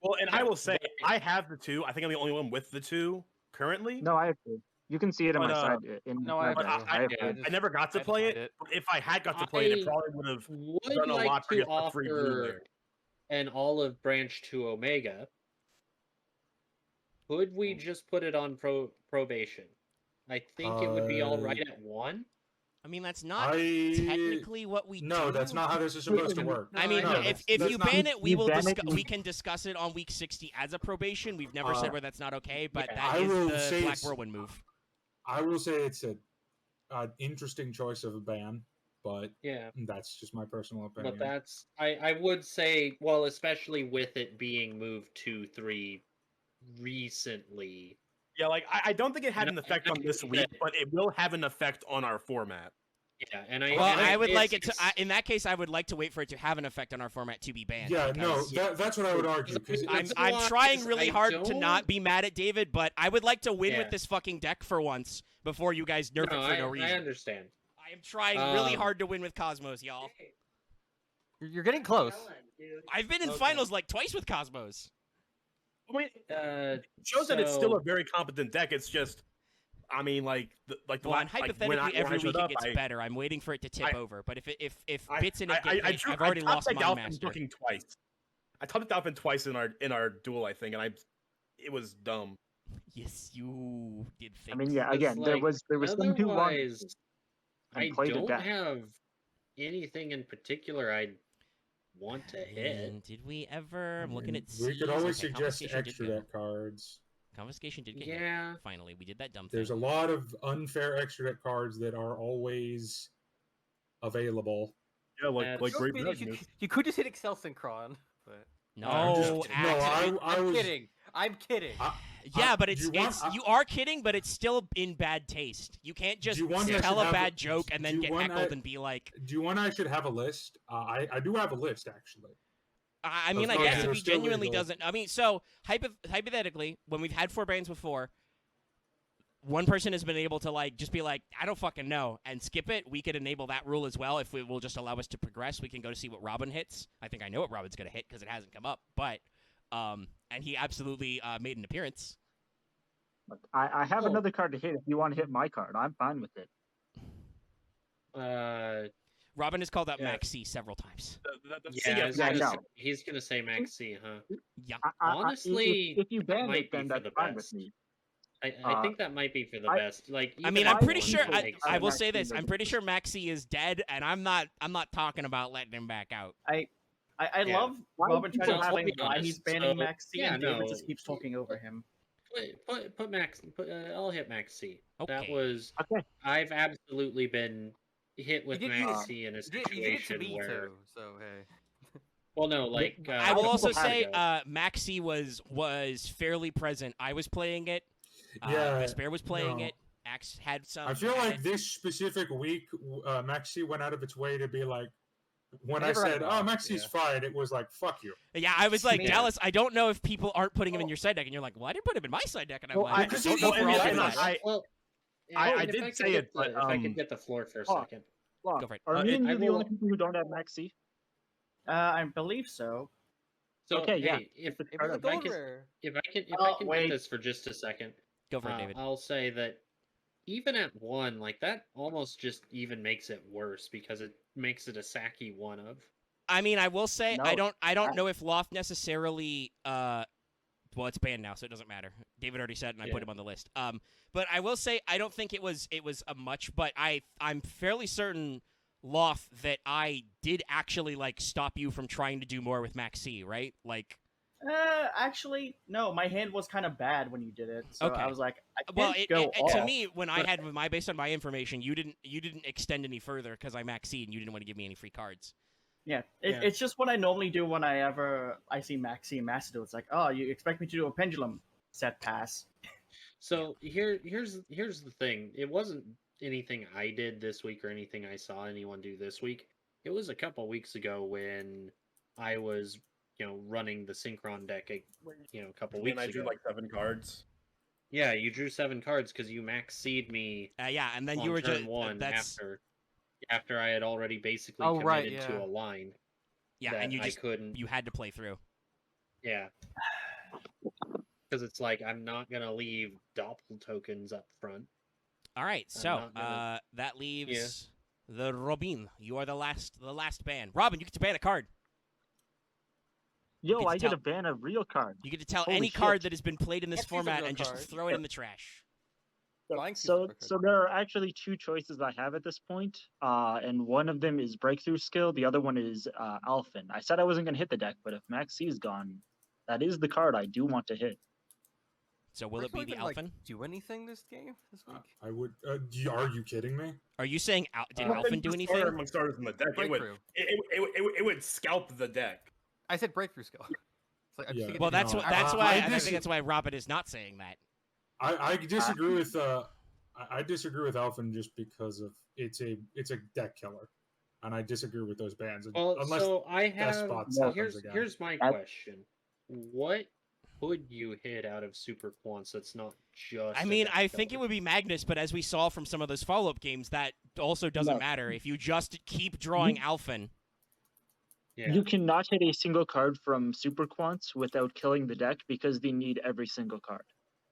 Well, and I will say I have the 2. I think I'm the only one with the 2 currently. No, I have to. You can see it in But, my side. In no, my I but deck. I- have yeah, to. I never got to I play tried it. But if I had got to play it, it probably would have would done a like lot for to just a free blue offer there. an olive branch to Omega. Could we just put it on probation? I think it would be all right at 1. I mean, that's not I technically what we do. no, that's not how this is supposed to work. I mean, No, if that's you not- ban it, we You will ban it, we can discuss it on week 60 as a probation. We've never said where that's not okay, but yeah, that I is will the say Black it's- Whirlwind move. I will say it's an interesting choice of a ban, but Yeah. that's just my personal opinion. But that's I would say, well, especially with it being moved to 3 recently. Yeah, like I don't think it had And an effect I on this think week, that- but it will have an effect on our format. Yeah, and Well, I would like it to. it's- In that case, I would like to wait for it to have an effect on our format to be banned. yeah, no, because that's what I would argue. Because I'm Otherwise, trying really I hard to don't- not be mad at David, but I would like to win Yeah. with this fucking deck for once before you guys nerf it for no I reason. understand. I am trying really Um, hard to win with Cosmos, y'all. You're getting close. I've been in Okay. finals like twice with Cosmos. I mean, Uh, it shows that it's still so- a very competent deck. It's just, I mean, like the Well, and like, hypothetically, when I every week showed it up, gets better. I'm waiting for it to tip I- over. But if I- bits in it get hit, drew- I've already I lost topped my Dolphin master. fucking twice. I topped Dolphin twice in our duel, I think, and it was dumb. Yes, you did think. I mean, yeah. It's Again, there like, was some too long. otherwise, I and played a don't deck. have anything in particular I'd want to hit. Did we ever? I'm looking at. we could C's. always Okay, suggest Confiscation did extra go. deck cards. Confiscation did get hit. Yeah. Finally, we did that dumb There's a thing. lot of unfair extra deck cards that are always available. Yeah, like That's- like great You, Magnus. you could just hit Excel Synchron. But... No, I'm just- Axe. I I'm was kidding. I'm kidding. Yeah, but it's do you want- it's you are kidding, but it's still in bad taste. You can't just Do you want I tell should a have bad a- joke and do then you get want heckled I- and be like, Do you want I should have a list? I do have a list actually. I mean, I Of guess cards that if are he still genuinely legal. doesn't. I mean, so hypothetically, when we've had 4 bans before, one person has been able to like just be like, I don't fucking know, and skip it. We could enable that rule as well if it will just allow us to progress. We can go to see what Robin hits. I think I know what Robin's gonna hit because it hasn't come up, but and he absolutely made an appearance. Look, I have Oh. another card to hit. If you want to hit my card, I'm fine with it. Robin has called out Yeah. Max C several times. Yeah, I was yeah, gonna no. say- he's gonna say Max C, huh? Yeah. If Honestly, you ban might it, then be for that's the fine best. with me. I think that might be for the I- best. Like, I even mean, at I'm pretty one, sure. it I- makes I sense. will say Maxi this: I'm doesn't pretty sure exist. Maxi is dead, and I'm not talking about letting him back out. I Yeah. love Why Robin people trying to I'll explain be why honest, he's banning so- Max C, yeah, and David no, just keeps talking over him. Put Max. I'll hit Max C. That Okay. was. Okay. I've absolutely been hit with did- Max C in a You did it to situation me where. too, so hey. Well, no, like. I will people also have say, ago. Maxi was fairly present. I was playing it. Yeah, Vespairr was playing no. it. Axe had some. I feel had like it. this specific week, Maxi went out of its way to be like, when I never had said, it "Oh, off, Maxi's fine," it was like, "Fuck you." Yeah, I was like, Yeah. Dallas, I don't know if people aren't putting him in your side deck, and you're like, well, I didn't put him in my side deck, and I'm Well, like, because I don't know if we're all and doing I- that. Well, I and if did could say get it, but, if I could get the floor for a Oh. second. Look, Go for it. are me and I you the will- only people who don't have Maxi? I believe so. So, Okay, yeah. hey, if, It if, was a I gold can, rare. if I can, if Oh, I can wait. get this for just a second, Go for it, David. I'll say that even at 1, like that almost just even makes it worse because it makes it a Saki 1 of. I mean, I will say, No, I don't I- know if Loth necessarily, well, it's banned now, so it doesn't matter. David already said, and I put Yeah. him on the list. But I will say, I don't think it was a much, but I'm fairly certain, Loth, that I did actually like stop you from trying to do more with Max C, right? Like, Actually, no. My hand was kind of bad when you did it, so Okay. I was like, I can't well, go to off. me, when I had based on my information, you didn't extend any further because I Max C and you didn't want to give me any free cards. Yeah, Yeah. it's just what I normally do when I see Maxi and Macedo. It's like, oh, you expect me to do a pendulum set pass? So here's the thing. It wasn't anything I did this week or anything I saw anyone do this week. It was a couple weeks ago when I was, running the Synchron deck, a couple And weeks I ago. drew like 7 cards. Yeah, you drew 7 cards because you max seed me Yeah, and then on you were turn just 1 that's after I had already basically Oh, right, committed to yeah. a line. yeah, that and you I just couldn't. you had to play through. Yeah. Because it's like I'm not gonna leave doppel tokens up front. All right, I'm so not gonna- that leaves the Robin. You are the last ban. Robin, you get to ban a card. Yo, get to I get tell- a ban a real card. You get to tell Holy any shit. card that has been played in this Can't choose a format real and just card. throw it in the trash. Flying So, super so there are actually 2 choices I have at this point, and one of them is Breakthrough Skill. The other one is Alphen. I said I wasn't going to hit the deck, but if Max C is gone, that is the card I do want to hit. So will it be the Alphen? Do anything this game this week? I would. Are you kidding me? Are you saying did Well, Alphen do the anything? starter among starters in the deck. It would, Breakthrough. it would scalp the deck. I said breakthrough skill. It's like, I'm just Yeah. thinking Well, of- that's No, what that's I- why I I think dis- that's why Robin is not saying that. I disagree with. I disagree with Alphen just because of it's a deck killer, and I disagree with those bans. Well, Unless so I have. Despot No. happens again. Here's my question: what could you hit out of Super Quants that's not just? I a mean, deck I think it killer? would be Magnus, but as we saw from some of those follow-up games, that also doesn't No. matter. If you just keep drawing Alphen, Yeah. You cannot hit a single card from Super Quants without killing the deck because they need every single card.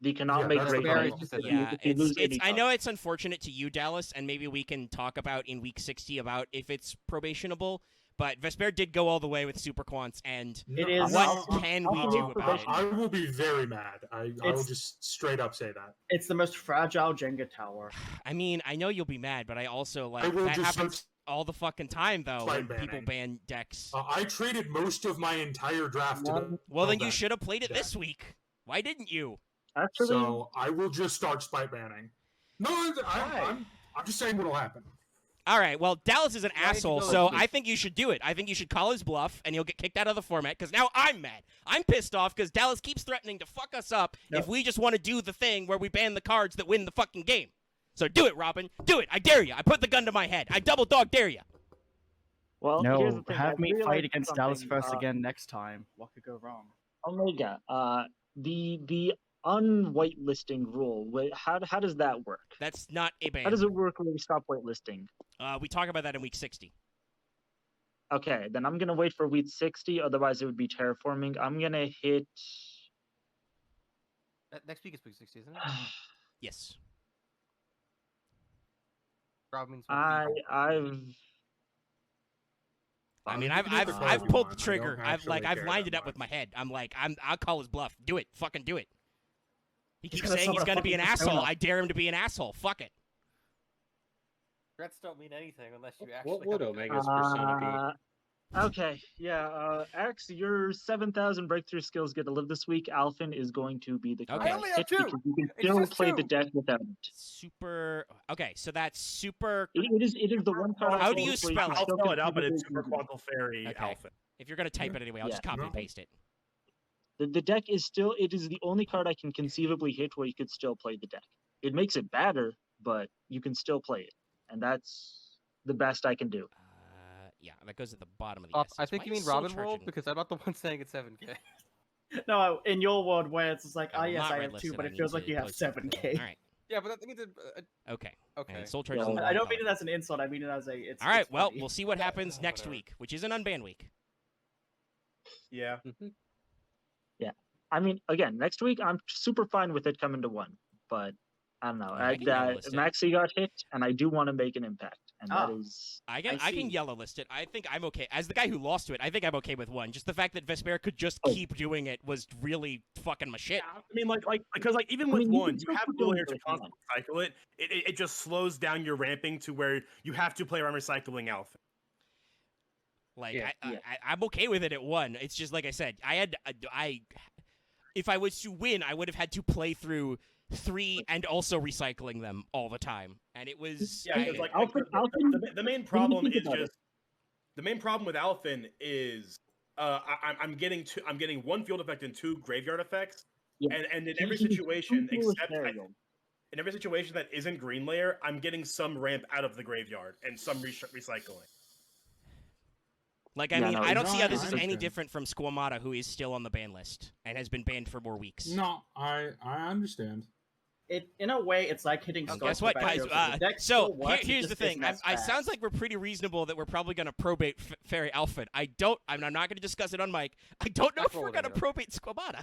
They cannot Yeah, make that's the great problem. cards Just if said you- yeah, if you lose it's. any I card. know it's unfortunate to you, Dallas, and maybe we can talk about in week 60 about if it's probationable. But Vespairr did go all the way with Super Quants, and It is- what can we do I'll- about it? I will be very mad. I will It's- just straight up say that. It's the most fragile Jenga tower. I mean, I know you'll be mad, but I also I like will that just happens all the fucking time though Fight when people banning. ban decks. I traded most of my entire draft to. Well, then that you should have played it deck. this week. Why didn't you? Actually, So I will just start spite banning. No, I'm just saying what'll happen. All right, well, Dallas is an Why did you asshole, go so like this? I think you should do it. I think you should call his bluff, and he'll get kicked out of the format, because now I'm mad. I'm pissed off because Dallas keeps threatening to fuck us up if we just want to do the thing where we ban the cards that win the fucking game. So do it, Robin. Do it. I dare you. I put the gun to my head. I double dog dare you. well, here's the No, thing. have I me realized fight against Dallas something, first again next time. What could go wrong? Omega, the unwhitelisting rule. How does that work? That's not a ban. How does it work when we stop whitelisting? We talk about that in week 60. Okay, then I'm gonna wait for week 60. Otherwise, it would be terraforming. I'm gonna hit. Next week is week 60, isn't it? Yes. Robin's I've. I mean, You can hit the card if I've you pulled want. the I trigger. don't I've actually lined care it that up with my much. head. I'm like, I'll call his bluff. Do it. Fucking do it. He keeps gonna saying he's summon a going to be an fucking asshole. persona. I dare him to be an asshole. Fuck it. Threats don't mean anything unless you actually. What would have a Omega's persona Okay, yeah, Axe, your 7,000 breakthrough skills get to live this week. Alphen is going to be the Okay. card I only have hit two. because you can It's still just play the two. deck without it. Super. Okay, so that's super. It is the one card. How I do you think where spell can it? I'll still spell it out, but it's conceivably Super use it. Quantal Fairy Okay. Alpha. If you're going to type it anyway, I'll just copy and no. paste it. The deck is still. It is the only card I can conceivably hit where you could still play the deck. It makes it better, but you can still play it, and that's the best I can do. Yeah, that goes at the bottom of the. I Ss. think Why you is mean Soul Robin World Charging- because I'm not the one saying it's 7K. No, in your world where it's just like, I will yes, not I red have list 2, it, but I it need feels like to you have post it. 7K. All right. Yeah, but that means Okay. okay. And Soul Yeah, Charging. I don't mean it as an insult. I mean it as a. It's, All right. it's Well, funny. we'll see what happens next Whatever. week, which is an unbanned week. Yeah. I mean, again, next week I'm super fine with it coming to 1, but I don't know. Yeah, I can yellow list it. Maxi got hit, and I do want to make an impact, and that Oh. is. I can see. yellow list it. I think I'm okay. As the guy who lost to it, I think I'm okay with 1. Just the fact that Vespairr could just Oh. keep doing it was really fucking my shit. I mean, because even I with mean, you one, can you still have put the ability those to if you want. constantly cycle it. It just slows down your ramping to where you have to play around recycling Alpha. Like Yeah. I'm okay with it at 1. It's just like I said. If I was to win, I would have had to play through 3 and also recycling them all the time, and it was. Yeah, I- because Alphen- the main problem think is about just the main problem with Alphen is I'm getting 1 field effect and 2 graveyard effects, Yeah. and in He- every he's situation too except ethereal. in every situation that isn't green layer, I'm getting some ramp out of the graveyard and some recycling. Like, I Yeah, mean, no, I don't see how no, this I is any understand. different from Squamata, who is still on the ban list and has been banned for more weeks. No, I understand. It in a way, it's like hitting. And start guess what, to back guys? zero, the deck So still works, it here's the just thing. isn't as It sounds fast. like we're pretty reasonable that we're probably going to probate Fairy Alpha. I'm not going to discuss it on mic. I don't know if That's we're what going to we're probate Squamata.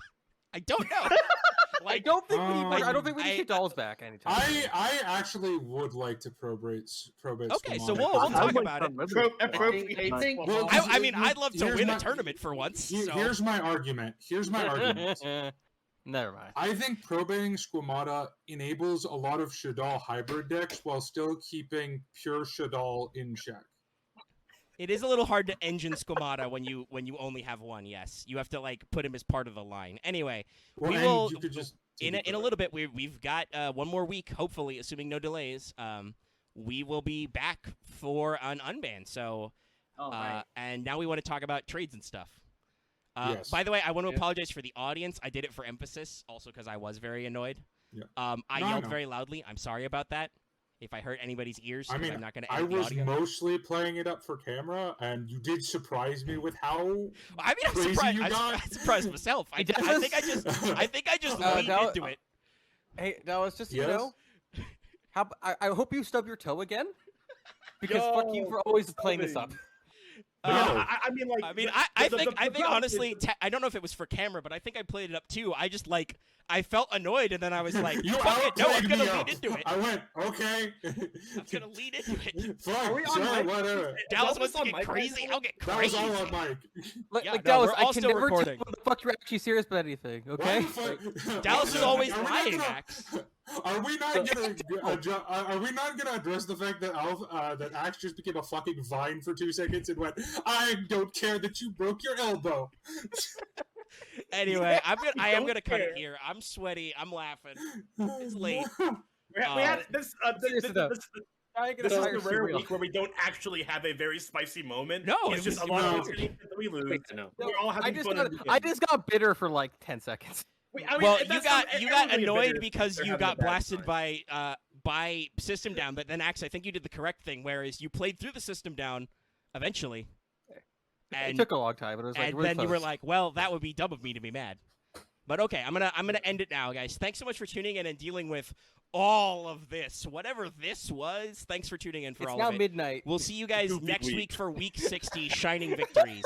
I don't know. I Like, don't think we need I- to get dolls back anytime. I actually would like to probate. Okay, so Squamata. we'll I talk would about it. from Pro- Liberty. appropriate I think- Well, I mean, I'd love to Here's win my- a tournament for once. So. Here's my argument. Never mind. I think probating Squamata enables a lot of Shadal hybrid decks while still keeping pure Shadal in check. It is a little hard to engine Squamata when you only have 1. Yes, you have to like put him as part of the line. Anyway, Well, we and will you could just in take a it little bit. We've got 1 more week, hopefully, assuming no delays. We will be back for an unban. So, Oh, right. and now we want to talk about trades and stuff. Yes. By the way, I want to Yeah. apologize for the audience. I did it for emphasis, also because I was very annoyed. Yeah. I No, I yelled know. very loudly. I'm sorry about that. If I hurt anybody's ears, I 'cause mean, I'm not going to I edit the was audio. mostly playing it up for camera, and you did surprise me with how. I mean, I'm crazy surprised. you got. I'm surprised myself. I think I just leaned now- into it. Hey, Dallas, just so you Yes? know, I hope you stub your toe again, because fuck you Yo, for always playing this up. But yeah, Uh, I mean, like, I mean, the- I the- think the I think problem honestly, is- I don't know if it was for camera, but I think I played it up too. I just like I felt annoyed, and then I was like, You "Fuck it, no, I'm outplayed gonna me lean out. into it. I went, okay. I'm gonna lean into it." Fine, Are we on sure, mic? whatever. Dallas that wants to on get mic right crazy. now? I'll get That was crazy. all on mic. Like, Yeah, like no, Dallas, we're I all can still never tell recording. when the fuck you're actually serious about anything. Why Okay? the fuck- Dallas is always Are we not lying, gonna- Max. Are we not gonna are we not gonna address the fact that that Axe just became a fucking vine for 2 seconds and went, I don't care that you broke your elbow. Anyway, I am don't gonna cut it care. here. I'm sweaty. I'm laughing. It's late. we had this. Seriously, though. I get This a is higher the rare cereal. week where we don't actually have a very spicy moment. No, it's it just was- a lot no. of excitement that we lose. No. We're all having fun. at the I end. just got bitter for like 10 seconds. I mean, Well, you that's got not- you got everybody annoyed bitter because they're you having a got bad blasted time. by System Down, but then Axe, I think you did the correct thing, whereas you played through the System Down eventually, It and took a long time, but it was like and really then you were close. like, well, that would be dumb of me to be mad. But okay, I'm gonna end it now, guys. Thanks so much for tuning in and dealing with all of this, whatever this was. Thanks for tuning in for it's all now of it. midnight. We'll see you guys Goofy next week. week for week 60, Shining Victories.